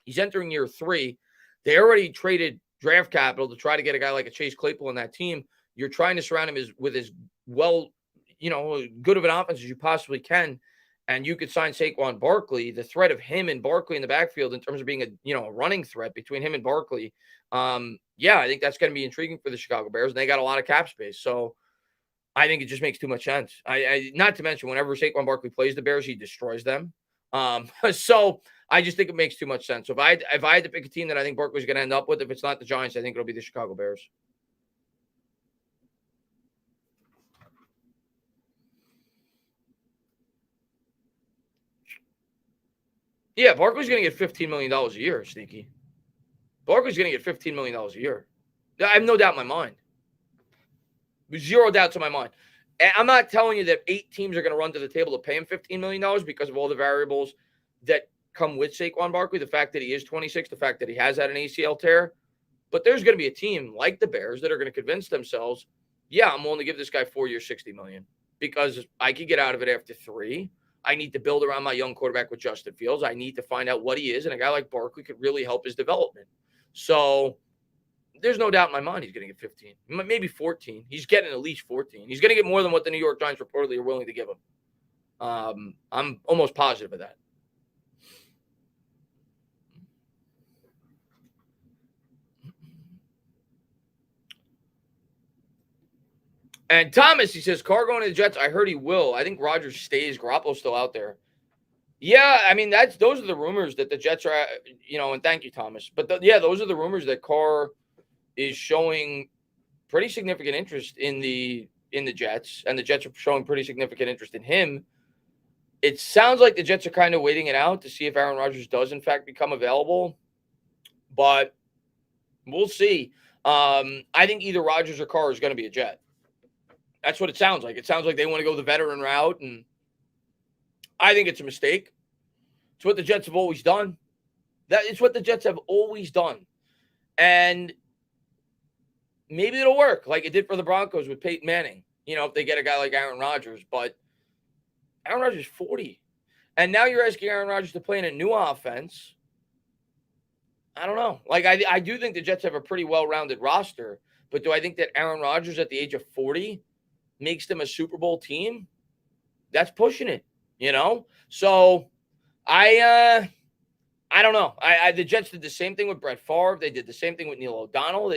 He's entering year 3. They already traded draft capital to try to get a guy like a Chase Claypool on that team. You're trying to surround him with as well, good of an offense as you possibly can. And you could sign Saquon Barkley. The threat of him and Barkley in the backfield in terms of being a running threat between him and Barkley. I think that's going to be intriguing for the Chicago Bears. And they got a lot of cap space. So I think it just makes too much sense. Not to mention, whenever Saquon Barkley plays the Bears, he destroys them. So I just think it makes too much sense. So if I had to pick a team that I think Barkley's going to end up with, if it's not the Giants, I think it'll be the Chicago Bears. Yeah, Barkley's going to get $15 million a year, Sneaky. Barkley's going to get $15 million a year. I have no doubt in my mind. Zero doubts in my mind. And I'm not telling you that 8 teams are going to run to the table to pay him $15 million because of all the variables that come with Saquon Barkley, the fact that he is 26, the fact that he has had an ACL tear. But there's going to be a team like the Bears that are going to convince themselves, yeah, I'm willing to give this guy 4 years, $60 million because I could get out of it after 3. I need to build around my young quarterback with Justin Fields. I need to find out what he is, and a guy like Barkley could really help his development. So there's no doubt in my mind he's going to get 15, maybe 14. He's getting at least 14. He's going to get more than what the New York Giants reportedly are willing to give him. I'm almost positive of that. And Thomas, he says, Carr going to the Jets. I heard he will. I think Rodgers stays. Garoppolo's still out there. Yeah, I mean, those are the rumors that the Jets are, and thank you, Thomas. But those are the rumors that Carr is showing pretty significant interest in the Jets, and the Jets are showing pretty significant interest in him. It sounds like the Jets are kind of waiting it out to see if Aaron Rodgers does, in fact, become available. But we'll see. I think either Rodgers or Carr is going to be a Jet. That's what it sounds like. It sounds like they want to go the veteran route, and I think it's a mistake. It's what the Jets have always done. It's what the Jets have always done. And maybe it'll work like it did for the Broncos with Peyton Manning, if they get a guy like Aaron Rodgers. But Aaron Rodgers is 40. And now you're asking Aaron Rodgers to play in a new offense. I don't know. Like, I do think the Jets have a pretty well-rounded roster. But do I think that Aaron Rodgers at the age of 40 makes them a Super Bowl team? That's pushing it, So I don't know. The Jets did the same thing with Brett Favre. They did the same thing with Neil O'Donnell.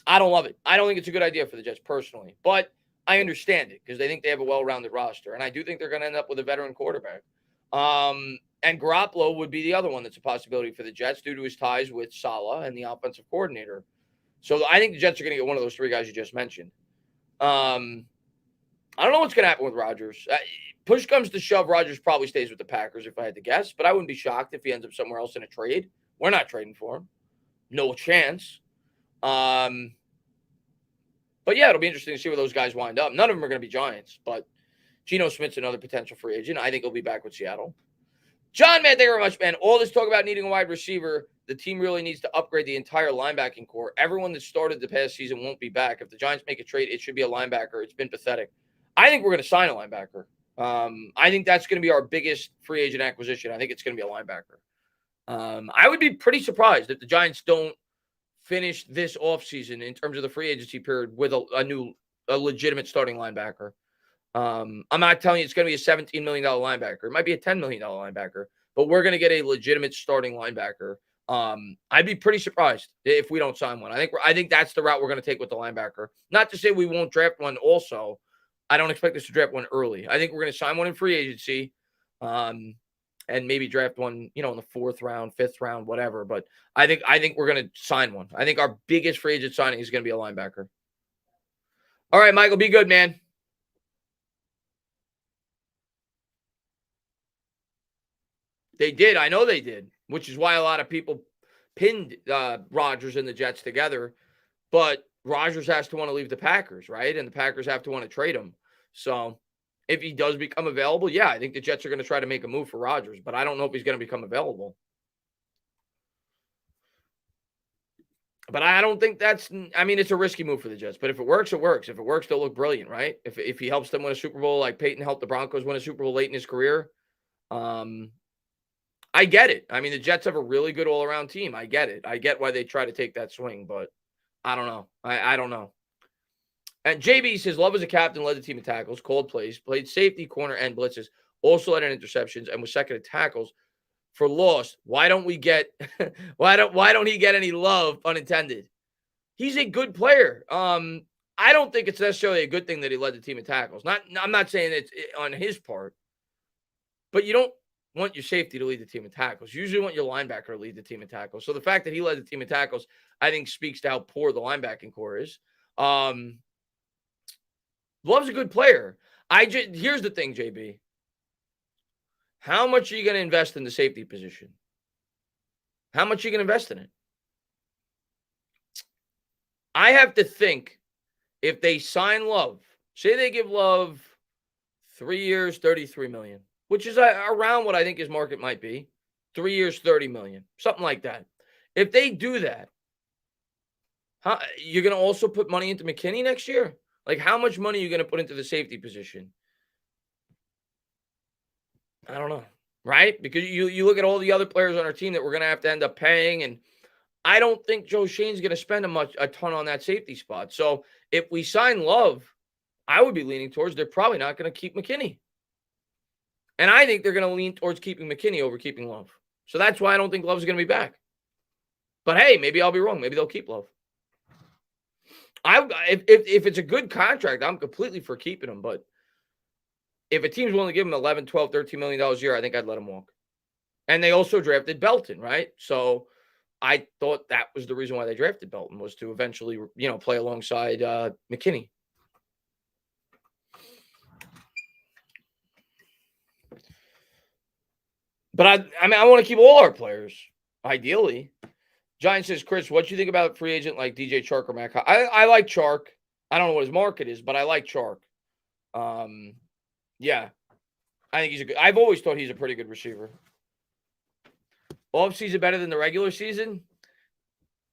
I don't love it. I don't think it's a good idea for the Jets personally, but I understand it because they think they have a well-rounded roster, and I do think they're going to end up with a veteran quarterback. And Garoppolo would be the other one that's a possibility for the Jets due to his ties with Saleh and the offensive coordinator. So I think the Jets are going to get one of those 3 guys you just mentioned. I don't know what's going to happen with Rodgers. Push comes to shove, Rodgers probably stays with the Packers if I had to guess, but I wouldn't be shocked if he ends up somewhere else in a trade. We're not trading for him. No chance. But yeah, it'll be interesting to see where those guys wind up. None of them are going to be Giants, but Geno Smith's another potential free agent. I think he'll be back with Seattle. John, man, thank you very much, man. All this talk about needing a wide receiver, the team really needs to upgrade the entire linebacking core. Everyone that started the past season won't be back. If the Giants make a trade, it should be a linebacker. It's been pathetic. I think we're going to sign a linebacker. I think that's going to be our biggest free agent acquisition. I think it's going to be a linebacker. I would be pretty surprised if the Giants don't finish this offseason in terms of the free agency period with a legitimate starting linebacker. I'm not telling you it's going to be a $17 million linebacker. It might be a $10 million linebacker, but we're going to get a legitimate starting linebacker. I'd be pretty surprised if we don't sign one. I think that's the route we're going to take with the linebacker. Not to say we won't draft one also. I don't expect us to draft one early. I think we're going to sign one in free agency and maybe draft one, in the 4th round, 5th round, whatever. But I think we're going to sign one. I think our biggest free agent signing is going to be a linebacker. All right, Michael, be good, man. They did. I know they did, which is why a lot of people pinned Rodgers and the Jets together. But Rodgers has to want to leave the Packers, right? And the Packers have to want to trade him. So if he does become available, yeah, I think the Jets are going to try to make a move for Rodgers, but I don't know if he's going to become available. But I don't think it's a risky move for the Jets. But if it works, it works. If it works, they'll look brilliant, right? If he helps them win a Super Bowl like Peyton helped the Broncos win a Super Bowl late in his career, I get it. I mean, the Jets have a really good all-around team. I get it. I get why they try to take that swing, but I don't know. I don't know. And JB says, Love as a captain, led the team in tackles, called plays, played safety, corner, and blitzes, also led in interceptions, and was second in tackles for loss. Why don't we get why don't he get any love, unintended? He's a good player. I don't think it's necessarily a good thing that he led the team in tackles. I'm not saying it's on his part, but you don't want your safety to lead the team in tackles. You usually want your linebacker to lead the team in tackles. So the fact that he led the team in tackles, I think, speaks to how poor the linebacking core is. Love's a good player. Here's the thing, JB. How much are you going to invest in the safety position? How much are you going to invest in it? I have to think if they sign Love Say they give Love 3 years, $33 million, which is around what I think his market might be. 3 years, $30 million, something like that. If they do that, you're going to also put money into McKinney next year? Like, how much money are you going to put into the safety position? I don't know, right? Because you look at all the other players on our team that we're going to have to end up paying, and I don't think Joe Shane's going to spend a ton on that safety spot. So if we sign Love, I would be leaning towards they're probably not going to keep McKinney. And I think they're going to lean towards keeping McKinney over keeping Love. So that's why I don't think Love's going to be back. But hey, maybe I'll be wrong. Maybe they'll keep Love. If it's a good contract, I'm completely for keeping him. But if a team's willing to give him $11, $12, $13 million a year, I think I'd let him walk. And they also drafted Belton, right? So I thought that was the reason why they drafted Belton, was to eventually, play alongside McKinney. But I want to keep all our players, ideally. Giant says, Chris, what do you think about a free agent like DJ Chark or Matt? I like Chark. I don't know what his market is, but I like Chark. Yeah. I think he's a good. I've always thought he's a pretty good receiver. Off season better than the regular season?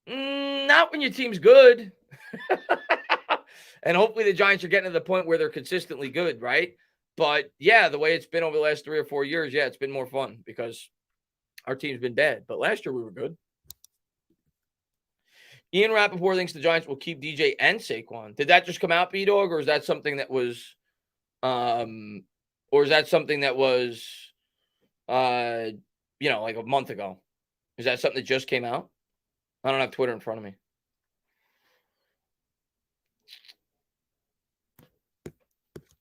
Not when your team's good. And hopefully the Giants are getting to the point where they're consistently good, right? But yeah, the way it's been over the last 3 or 4 years, yeah, it's been more fun because our team's been bad. But last year we were good. Ian Rappaport thinks the Giants will keep DJ and Saquon. Did that just come out, B-Dog, or is that something that was like a month ago? Is that something that just came out? I don't have Twitter in front of me.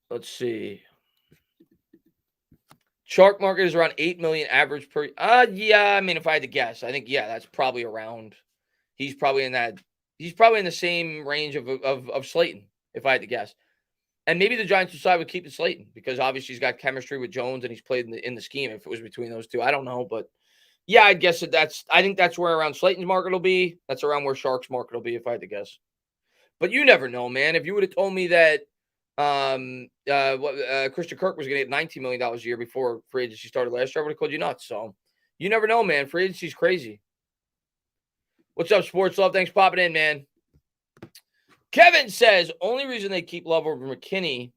Let's see. Chark market is around $8 million average per. Yeah. I mean, if I had to guess, I think that's probably around. He's probably in the same range of Slayton, if I had to guess. And maybe the Giants decide with keeping Slayton because obviously he's got chemistry with Jones and he's played in the scheme. If it was between those two, I don't know, but yeah, I'd guess I think that's where around Slayton's market will be. That's around where Chark's market will be, if I had to guess. But you never know, man. If you would have told me that Christian Kirk was going to get $19 million a year before free agency started last year, I would have called you nuts. So you never know, man. Free agency's crazy. What's up, Sports Love? Thanks for popping in, man. Kevin says, only reason they keep Love over McKinney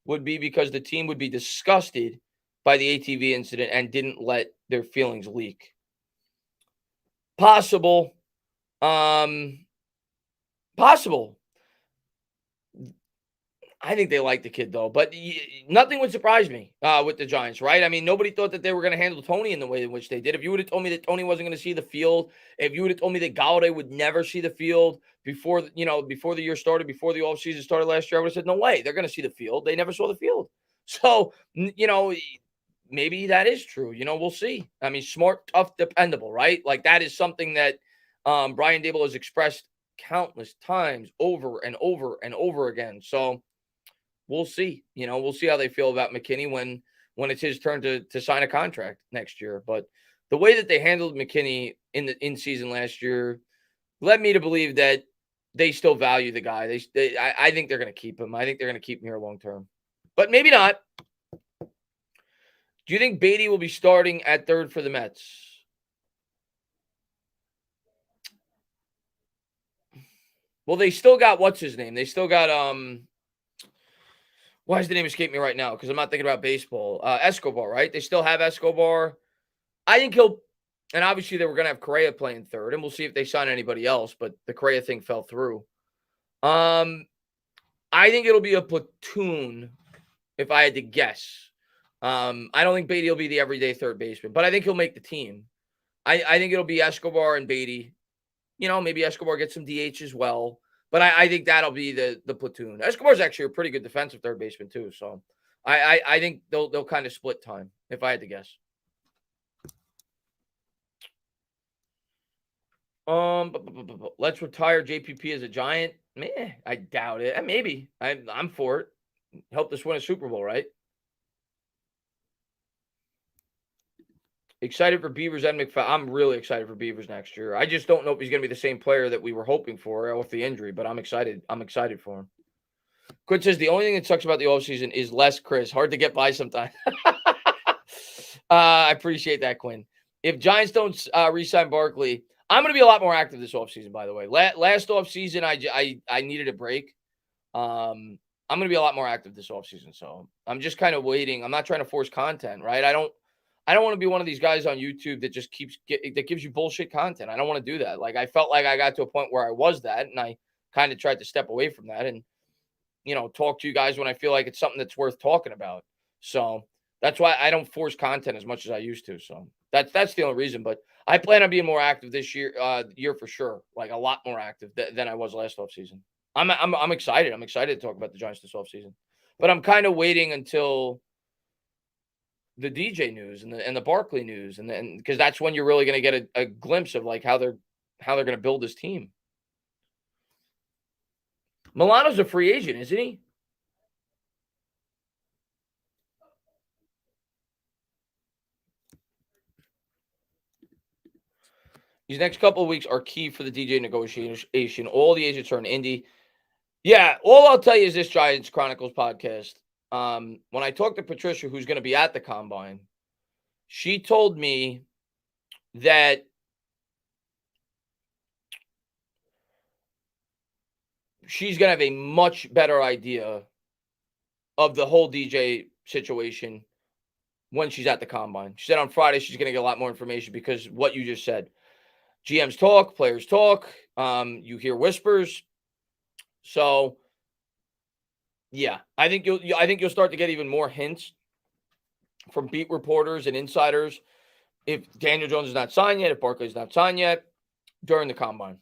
would be because the team would be disgusted by the ATV incident and didn't let their feelings leak. Possible. Possible. I think they like the kid, though. But nothing would surprise me with the Giants, right? I mean, nobody thought that they were going to handle Tony in the way in which they did. If you would have told me that Tony wasn't going to see the field, if you would have told me that Galladay would never see the field before the year started, before the offseason started last year, I would have said, no way. They're going to see the field. They never saw the field. So, maybe that is true. We'll see. I mean, smart, tough, dependable, right? Like, that is something that Brian Daboll has expressed countless times over and over and over again. So, we'll see. We'll see how they feel about McKinney when it's his turn to sign a contract next year. But the way that they handled McKinney in season last year led me to believe that they still value the guy. I think they're going to keep him. I think they're going to keep him here long term, but maybe not. Do you think Beatty will be starting at third for the Mets? Well, they still got what's his name? They still got why does the name escape me right now? Because I'm not thinking about baseball. Escobar, right? They still have Escobar. I think and obviously they were going to have Correa playing third, and we'll see if they sign anybody else, but the Correa thing fell through. I think it'll be a platoon, if I had to guess. I don't think Beatty will be the everyday third baseman, but I think he'll make the team. I think it'll be Escobar and Beatty. Maybe Escobar gets some DH as well. But I think that'll be the platoon. Escobar's actually a pretty good defensive third baseman too. So I think they'll kind of split time, if I had to guess. Let's retire JPP as a Giant. Man, I doubt it. Maybe. I'm for it. Help us win a Super Bowl, right? Excited for Beavers and McFadden. I'm really excited for Beavers next year. I just don't know if he's going to be the same player that we were hoping for off the injury, but I'm excited. I'm excited for him. Quinn says the only thing that sucks about the offseason is less Chris. Hard to get by sometimes. I appreciate that, Quinn. If Giants don't re-sign Barkley, I'm going to be a lot more active this offseason, by the way. Last offseason, I needed a break. I'm going to be a lot more active this offseason. So I'm just kind of waiting. I'm not trying to force content, right? I don't want to be one of these guys on YouTube that just that gives you bullshit content. I don't want to do that. Like, I felt like I got to a point where I was that, and I kind of tried to step away from that and, talk to you guys when I feel like it's something that's worth talking about. So that's why I don't force content as much as I used to. So that's the only reason. But I plan on being more active this year for sure. Like, a lot more active than I was last offseason. I'm excited. I'm excited to talk about the Giants this offseason. But I'm kind of waiting until the DJ news and the Barkley news, and then because that's when you're really going to get a glimpse of like how they're going to build this team. Milano's a free agent, isn't he? These next couple of weeks are key for the DJ negotiation. All the agents are in Indy. Yeah, all I'll tell you is this Giants Chronicles podcast. When I talked to Patricia, who's going to be at the Combine, she told me that she's going to have a much better idea of the whole DJ situation when she's at the Combine. She said on Friday she's going to get a lot more information because what you just said. GMs talk, players talk, you hear whispers. So, yeah, I think you'll start to get even more hints from beat reporters and insiders if Daniel Jones is not signed yet, if Barkley's not signed yet during the Combine.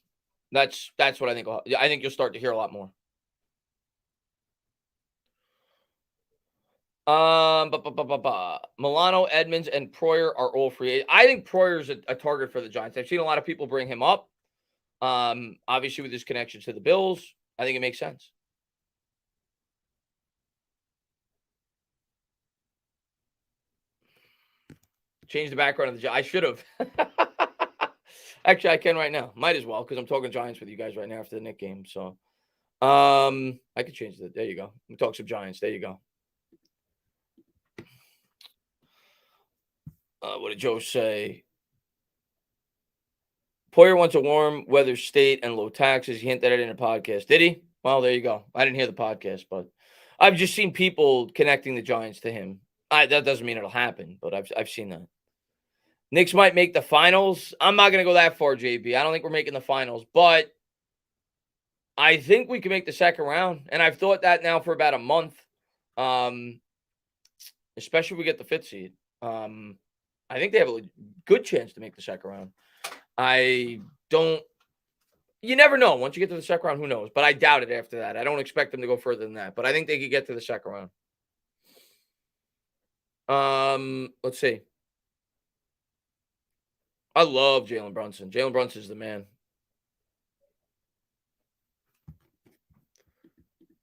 That's what I think. I think you'll start to hear a lot more. Milano, Edmonds, and Proyer are all free. I think Proyer's a target for the Giants. I've seen a lot of people bring him up. Obviously with his connection to the Bills, I think it makes sense. Change the background of the Giants. I should have. Actually, I can right now. Might as well because I'm talking Giants with you guys right now after the Knicks game. So, I could change that. There you go. We talk some Giants. There you go. What did Joe say? Poyer wants a warm weather state and low taxes. He hinted at it in a podcast. Did he? Well, there you go. I didn't hear the podcast, but I've just seen people connecting the Giants to him. That doesn't mean it'll happen, but I've seen that. Knicks might make the finals. I'm not going to go that far, JB. I don't think we're making the finals, but I think we can make the second round. And I've thought that now for about a month, especially if we get the fifth seed. I think they have a good chance to make the second round. You never know. Once you get to the second round, who knows? But I doubt it after that. I don't expect them to go further than that. But I think they could get to the second round. Let's see. I love Jalen Brunson. Jalen Brunson's the man.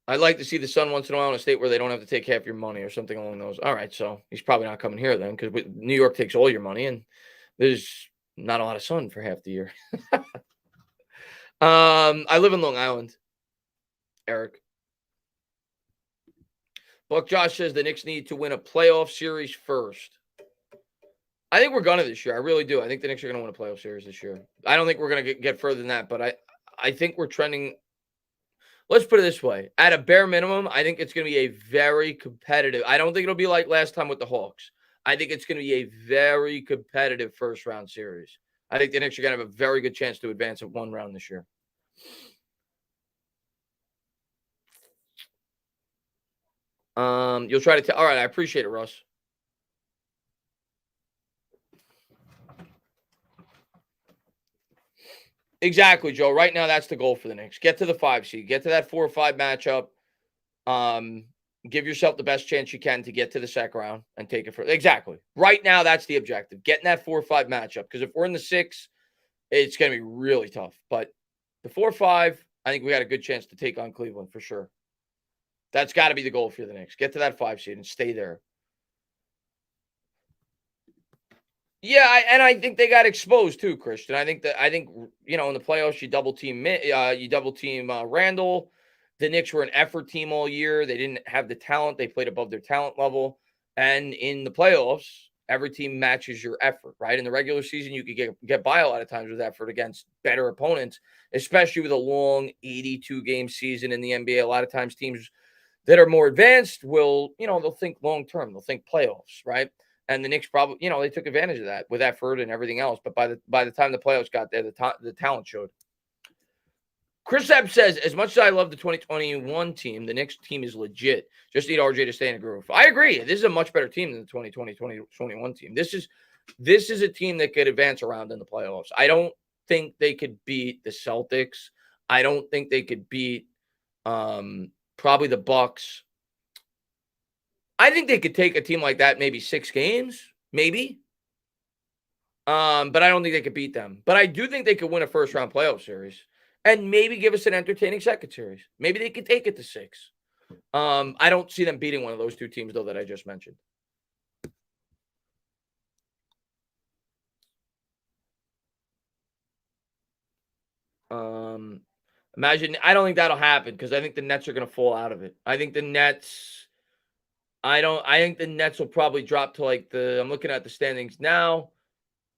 I'd like to see the Sun once in a while in a state where they don't have to take half your money or something along those. All right, so he's probably not coming here then because New York takes all your money and there's not a lot of sun for half the year. I live in Long Island, Eric. Buck Josh says the Knicks need to win a playoff series first. I think we're going to this year. I really do. I think the Knicks are going to win a playoff series this year. I don't think we're going to get further than that, but I think we're trending. Let's put it this way. At a bare minimum, I think it's going to be a very competitive. I don't think it'll be like last time with the Hawks. I think it's going to be a very competitive first-round series. I think the Knicks are going to have a very good chance to advance at one round this year. You'll try to all right, I appreciate it, Russ. Exactly, Joe. Right now, that's the goal for the Knicks. Get to the 5 seed. Get to that 4 or 5 matchup. Give yourself the best chance you can to get to the second round and take it for exactly. Right now, that's the objective. Getting that 4 or 5 matchup. Because if we're in the 6, it's going to be really tough. But the 4 or 5, I think we got a good chance to take on Cleveland for sure. That's got to be the goal for the Knicks. Get to that 5 seed and stay there. Yeah, I think they got exposed too, Christian. I think in the playoffs you double team Randall. The Knicks were an effort team all year. They didn't have the talent. They played above their talent level. And in the playoffs, every team matches your effort, right? In the regular season, you could get by a lot of times with effort against better opponents, especially with a long 82-game season in the NBA. A lot of times teams that are more advanced will, they'll think long term. They'll think playoffs, right? And the Knicks probably, they took advantage of that with effort and everything else. But by the time the playoffs got there, the talent showed. Chris Ebb says, as much as I love the 2021 team, the Knicks team is legit. Just need RJ to stay in a groove. I agree. This is a much better team than the 2021 team. This is a team that could advance around in the playoffs. I don't think they could beat the Celtics. I don't think they could beat probably the Bucks. I think they could take a team like that maybe 6 games, maybe. But I don't think they could beat them. But I do think they could win a first-round playoff series. And maybe give us an entertaining second series. Maybe they could take it to 6. I don't see them beating one of those 2 teams, though, that I just mentioned. Imagine, I don't think that'll happen because I think the Nets are going to fall out of it. I think the Nets will probably drop to I'm looking at the standings now.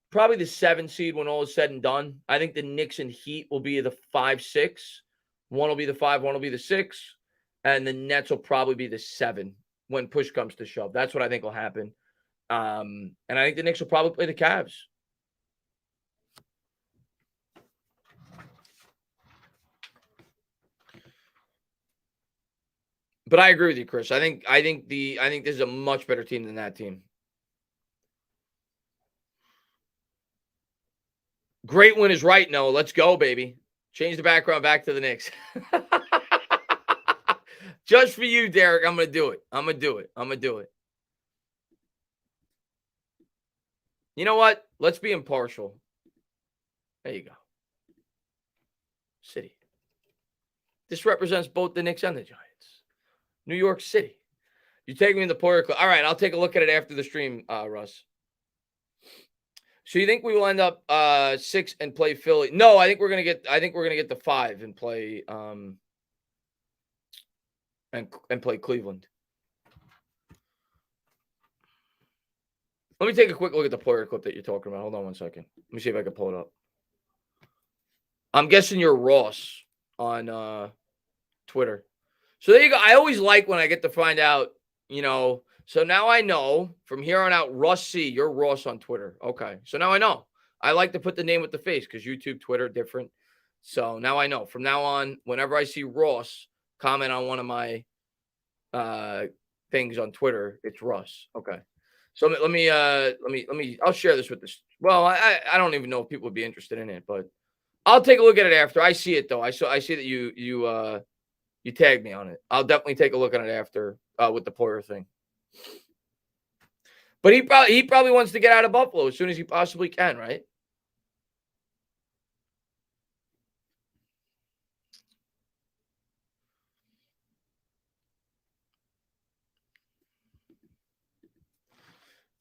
Probably the 7 seed when all is said and done. I think the Knicks and Heat will be the 5-6. One will be the 5, one will be the 6. And the Nets will probably be the 7 when push comes to shove. That's what I think will happen. And I think the Knicks will probably play the Cavs. But I agree with you, Chris. I think this is a much better team than that team. Great win is right, no. Let's go, baby. Change the background back to the Knicks. Just for you, Derek, I'm going to do it. You know what? Let's be impartial. There you go. City. This represents both the Knicks and the Giants. New York City. You take me in the Poirier Club. All right, I'll take a look at it after the stream, Russ. So you think we will end up 6 and play Philly? No, I think we're gonna get the 5 and play and play Cleveland. Let me take a quick look at the Poirier clip that you're talking about. Hold on one second. Let me see if I can pull it up. I'm guessing you're Ross on Twitter. So there you go. I always like when I get to find out, So now I know from here on out, Russ C, you're Ross on Twitter. Okay. So now I know. I like to put the name with the face because YouTube, Twitter, different. So now I know. From now on, whenever I see Ross comment on one of my things on Twitter, it's Russ. Okay. So let me I'll share this with this. Well, I don't even know if people would be interested in it, but I'll take a look at it after. I see it though. I see that you tagged me on it. I'll definitely take a look at it after with the Poirier thing. But he probably wants to get out of Buffalo as soon as he possibly can, right?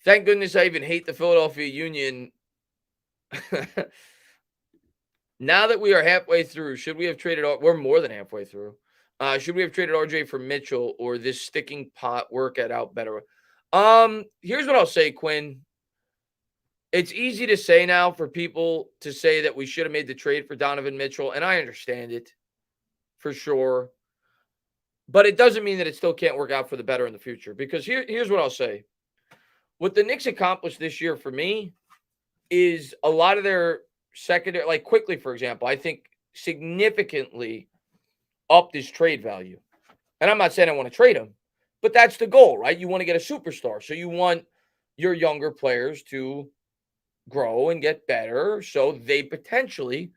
Thank goodness I even hate the Philadelphia Union. Now that we are halfway through, should we have traded? We're more than halfway through. Should we have traded RJ for Mitchell or this sticking pot work it out better? Here's what I'll say, Quinn. It's easy to say now for people to say that we should have made the trade for Donovan Mitchell, and I understand it for sure. But it doesn't mean that it still can't work out for the better in the future. Because here's what I'll say. What the Knicks accomplished this year for me is a lot of their secondary, like quickly, for example, I think significantly upped his trade value. And I'm not saying I want to trade him, but that's the goal, right? You want to get a superstar. So you want your younger players to grow and get better so they potentially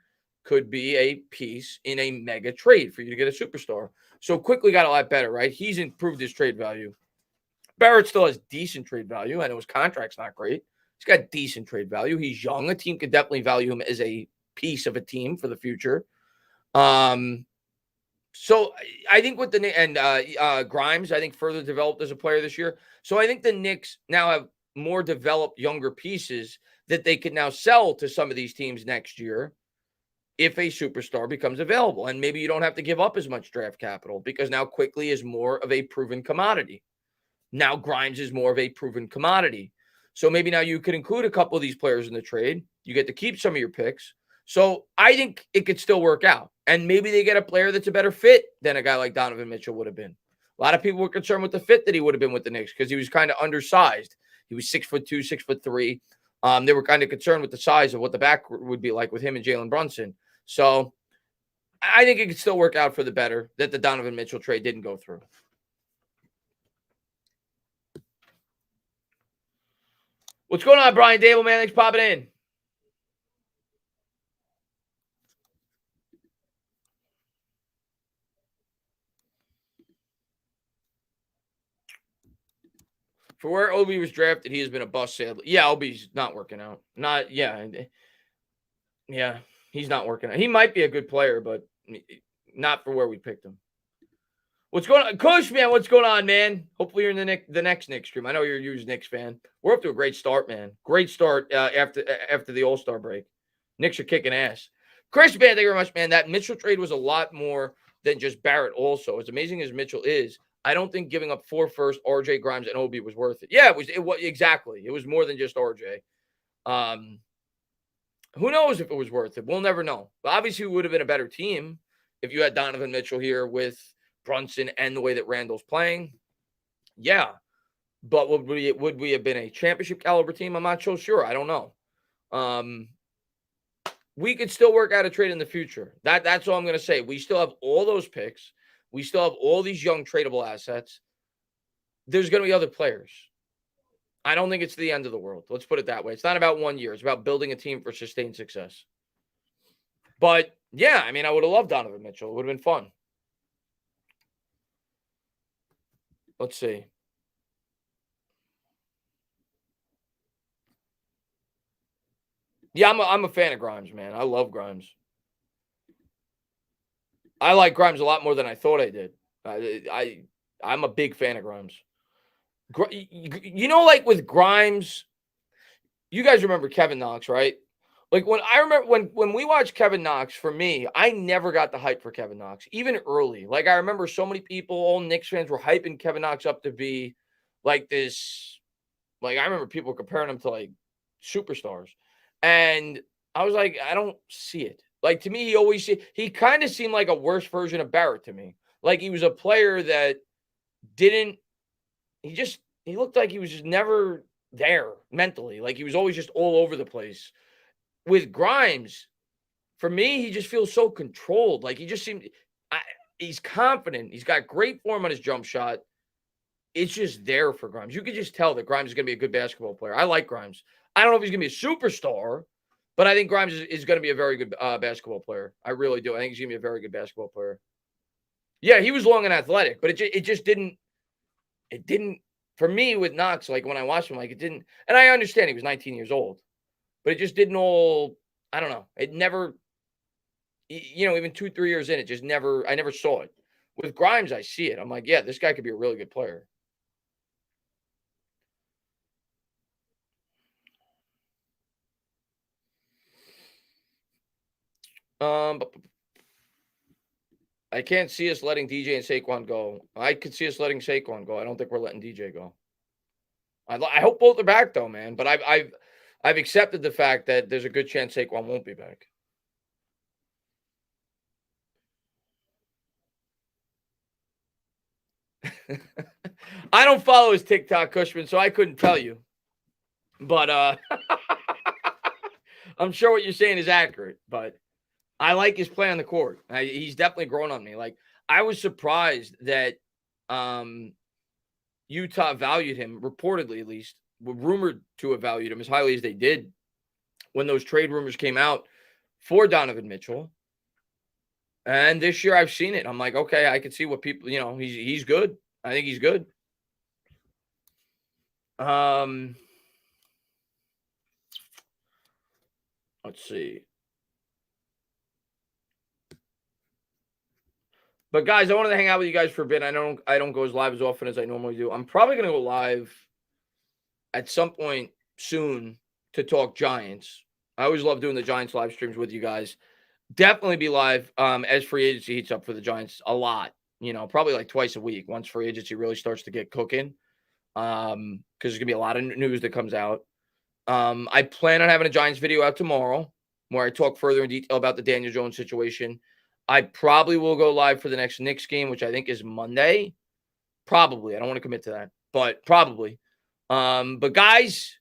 could be a piece in a mega trade for you to get a superstar. So quickly got a lot better, right? He's improved his trade value. Barrett still has decent trade value. I know his contract's not great. He's got decent trade value. He's young. A team could definitely value him as a piece of a team for the future. So I think with the Grimes, I think further developed as a player this year. So I think the Knicks now have more developed younger pieces that they can now sell to some of these teams next year if a superstar becomes available. And maybe you don't have to give up as much draft capital because now Quickly is more of a proven commodity. Now Grimes is more of a proven commodity. So maybe now you could include a couple of these players in the trade. You get to keep some of your picks. So I think it could still work out. And maybe they get a player that's a better fit than a guy like Donovan Mitchell would have been. A lot of people were concerned with the fit that he would have been with the Knicks because he was kind of undersized. He was 6'2", 6'3". They were kind of concerned with the size of what the back would be like with him and Jalen Brunson. So I think it could still work out for the better that the Donovan Mitchell trade didn't go through. What's going on, Brian Dable, man? Thanks for popping in. For where Obi was drafted, he has been a bust, sadly. Yeah, Obi's not working out. Yeah, he's not working out. He might be a good player, but not for where we picked him. What's going on? Kush, man, what's going on, man? Hopefully you're in the next Knicks stream. I know you're a huge Knicks fan. We're up to a great start, man. Great start after the All-Star break. Knicks are kicking ass. Chris, man, thank you very much, man. That Mitchell trade was a lot more than just Barrett also. As amazing as Mitchell is, I don't think giving up 4 firsts, RJ, Grimes, and Obi was worth it. Yeah, it was exactly. It was more than just RJ. Who knows if it was worth it? We'll never know. But obviously, it would have been a better team if you had Donovan Mitchell here with Brunson and the way that Randall's playing. Yeah. But would we have been a championship caliber team? I'm not so sure. I don't know. We could still work out a trade in the future. That's all I'm going to say. We still have all those picks. We still have all these young tradable assets. There's going to be other players. I don't think it's the end of the world. Let's put it that way. It's not about 1 year. It's about building a team for sustained success. But, yeah, I mean, I would have loved Donovan Mitchell. It would have been fun. Let's see. Yeah, I'm a fan of Grimes, man. I love Grimes. I like Grimes a lot more than I thought I did. I'm a big fan of Grimes. You know, like with Grimes, you guys remember Kevin Knox, right? Like when we watched Kevin Knox, for me, I never got the hype for Kevin Knox, even early. Like I remember so many people, all Knicks fans, were hyping Kevin Knox up to be like this. Like I remember people comparing him to like superstars, and I was like, I don't see it. Like to me, he kind of seemed like a worse version of Barrett to me. Like he was a player that didn't. He looked like he was just never there mentally. Like he was always just all over the place. With Grimes, for me, he just feels so controlled. Like he just he's confident. He's got great form on his jump shot. It's just there for Grimes. You could just tell that Grimes is going to be a good basketball player. I like Grimes. I don't know if he's going to be a superstar, but I think Grimes is going to be a very good basketball player. I really do. I think he's going to be a very good basketball player. Yeah, he was long and athletic, but it just didn't. It didn't, for me with Knox, like when I watched him, like it didn't, and I understand he was 19 years old, but it just didn't all, I don't know. It never, even 2-3 years in, I never saw it. With Grimes, I see it. I'm like, yeah, this guy could be a really good player. I can't see us letting DJ and Saquon go. I could see us letting Saquon go. I don't think we're letting DJ go. I hope both are back though, man. But I've accepted the fact that there's a good chance Saquon won't be back. I don't follow his TikTok, Cushman, so I couldn't tell you. But I'm sure what you're saying is accurate. But I like his play on the court. He's definitely grown on me. Like I was surprised that Utah valued him, reportedly at least, rumored to have valued him as highly as they did when those trade rumors came out for Donovan Mitchell. And this year I've seen it. I'm like, okay, I can see what people, he's good. I think he's good. Let's see. But guys, I wanted to hang out with you guys for a bit. I don't go as live as often as I normally do. I'm probably going to go live at some point soon to talk Giants. I always love doing the Giants live streams with you guys. definitely be live as free agency heats up for the Giants a lot. Probably like twice a week once free agency really starts to get cooking. Because there's gonna be a lot of news that comes out. I plan on having a Giants video out tomorrow where I talk further in detail about the Daniel Jones situation. I probably will go live for the next Knicks game, which I think is Monday. Probably. I don't want to commit to that, but probably. But guys,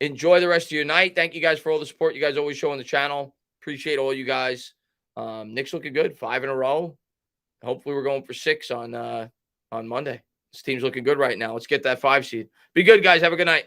enjoy the rest of your night. Thank you guys for all the support you guys always show on the channel. Appreciate all you guys. Knicks looking good, 5 in a row. Hopefully we're going for 6 on Monday. This team's looking good right now. Let's get that 5 seed. Be good, guys. Have a good night.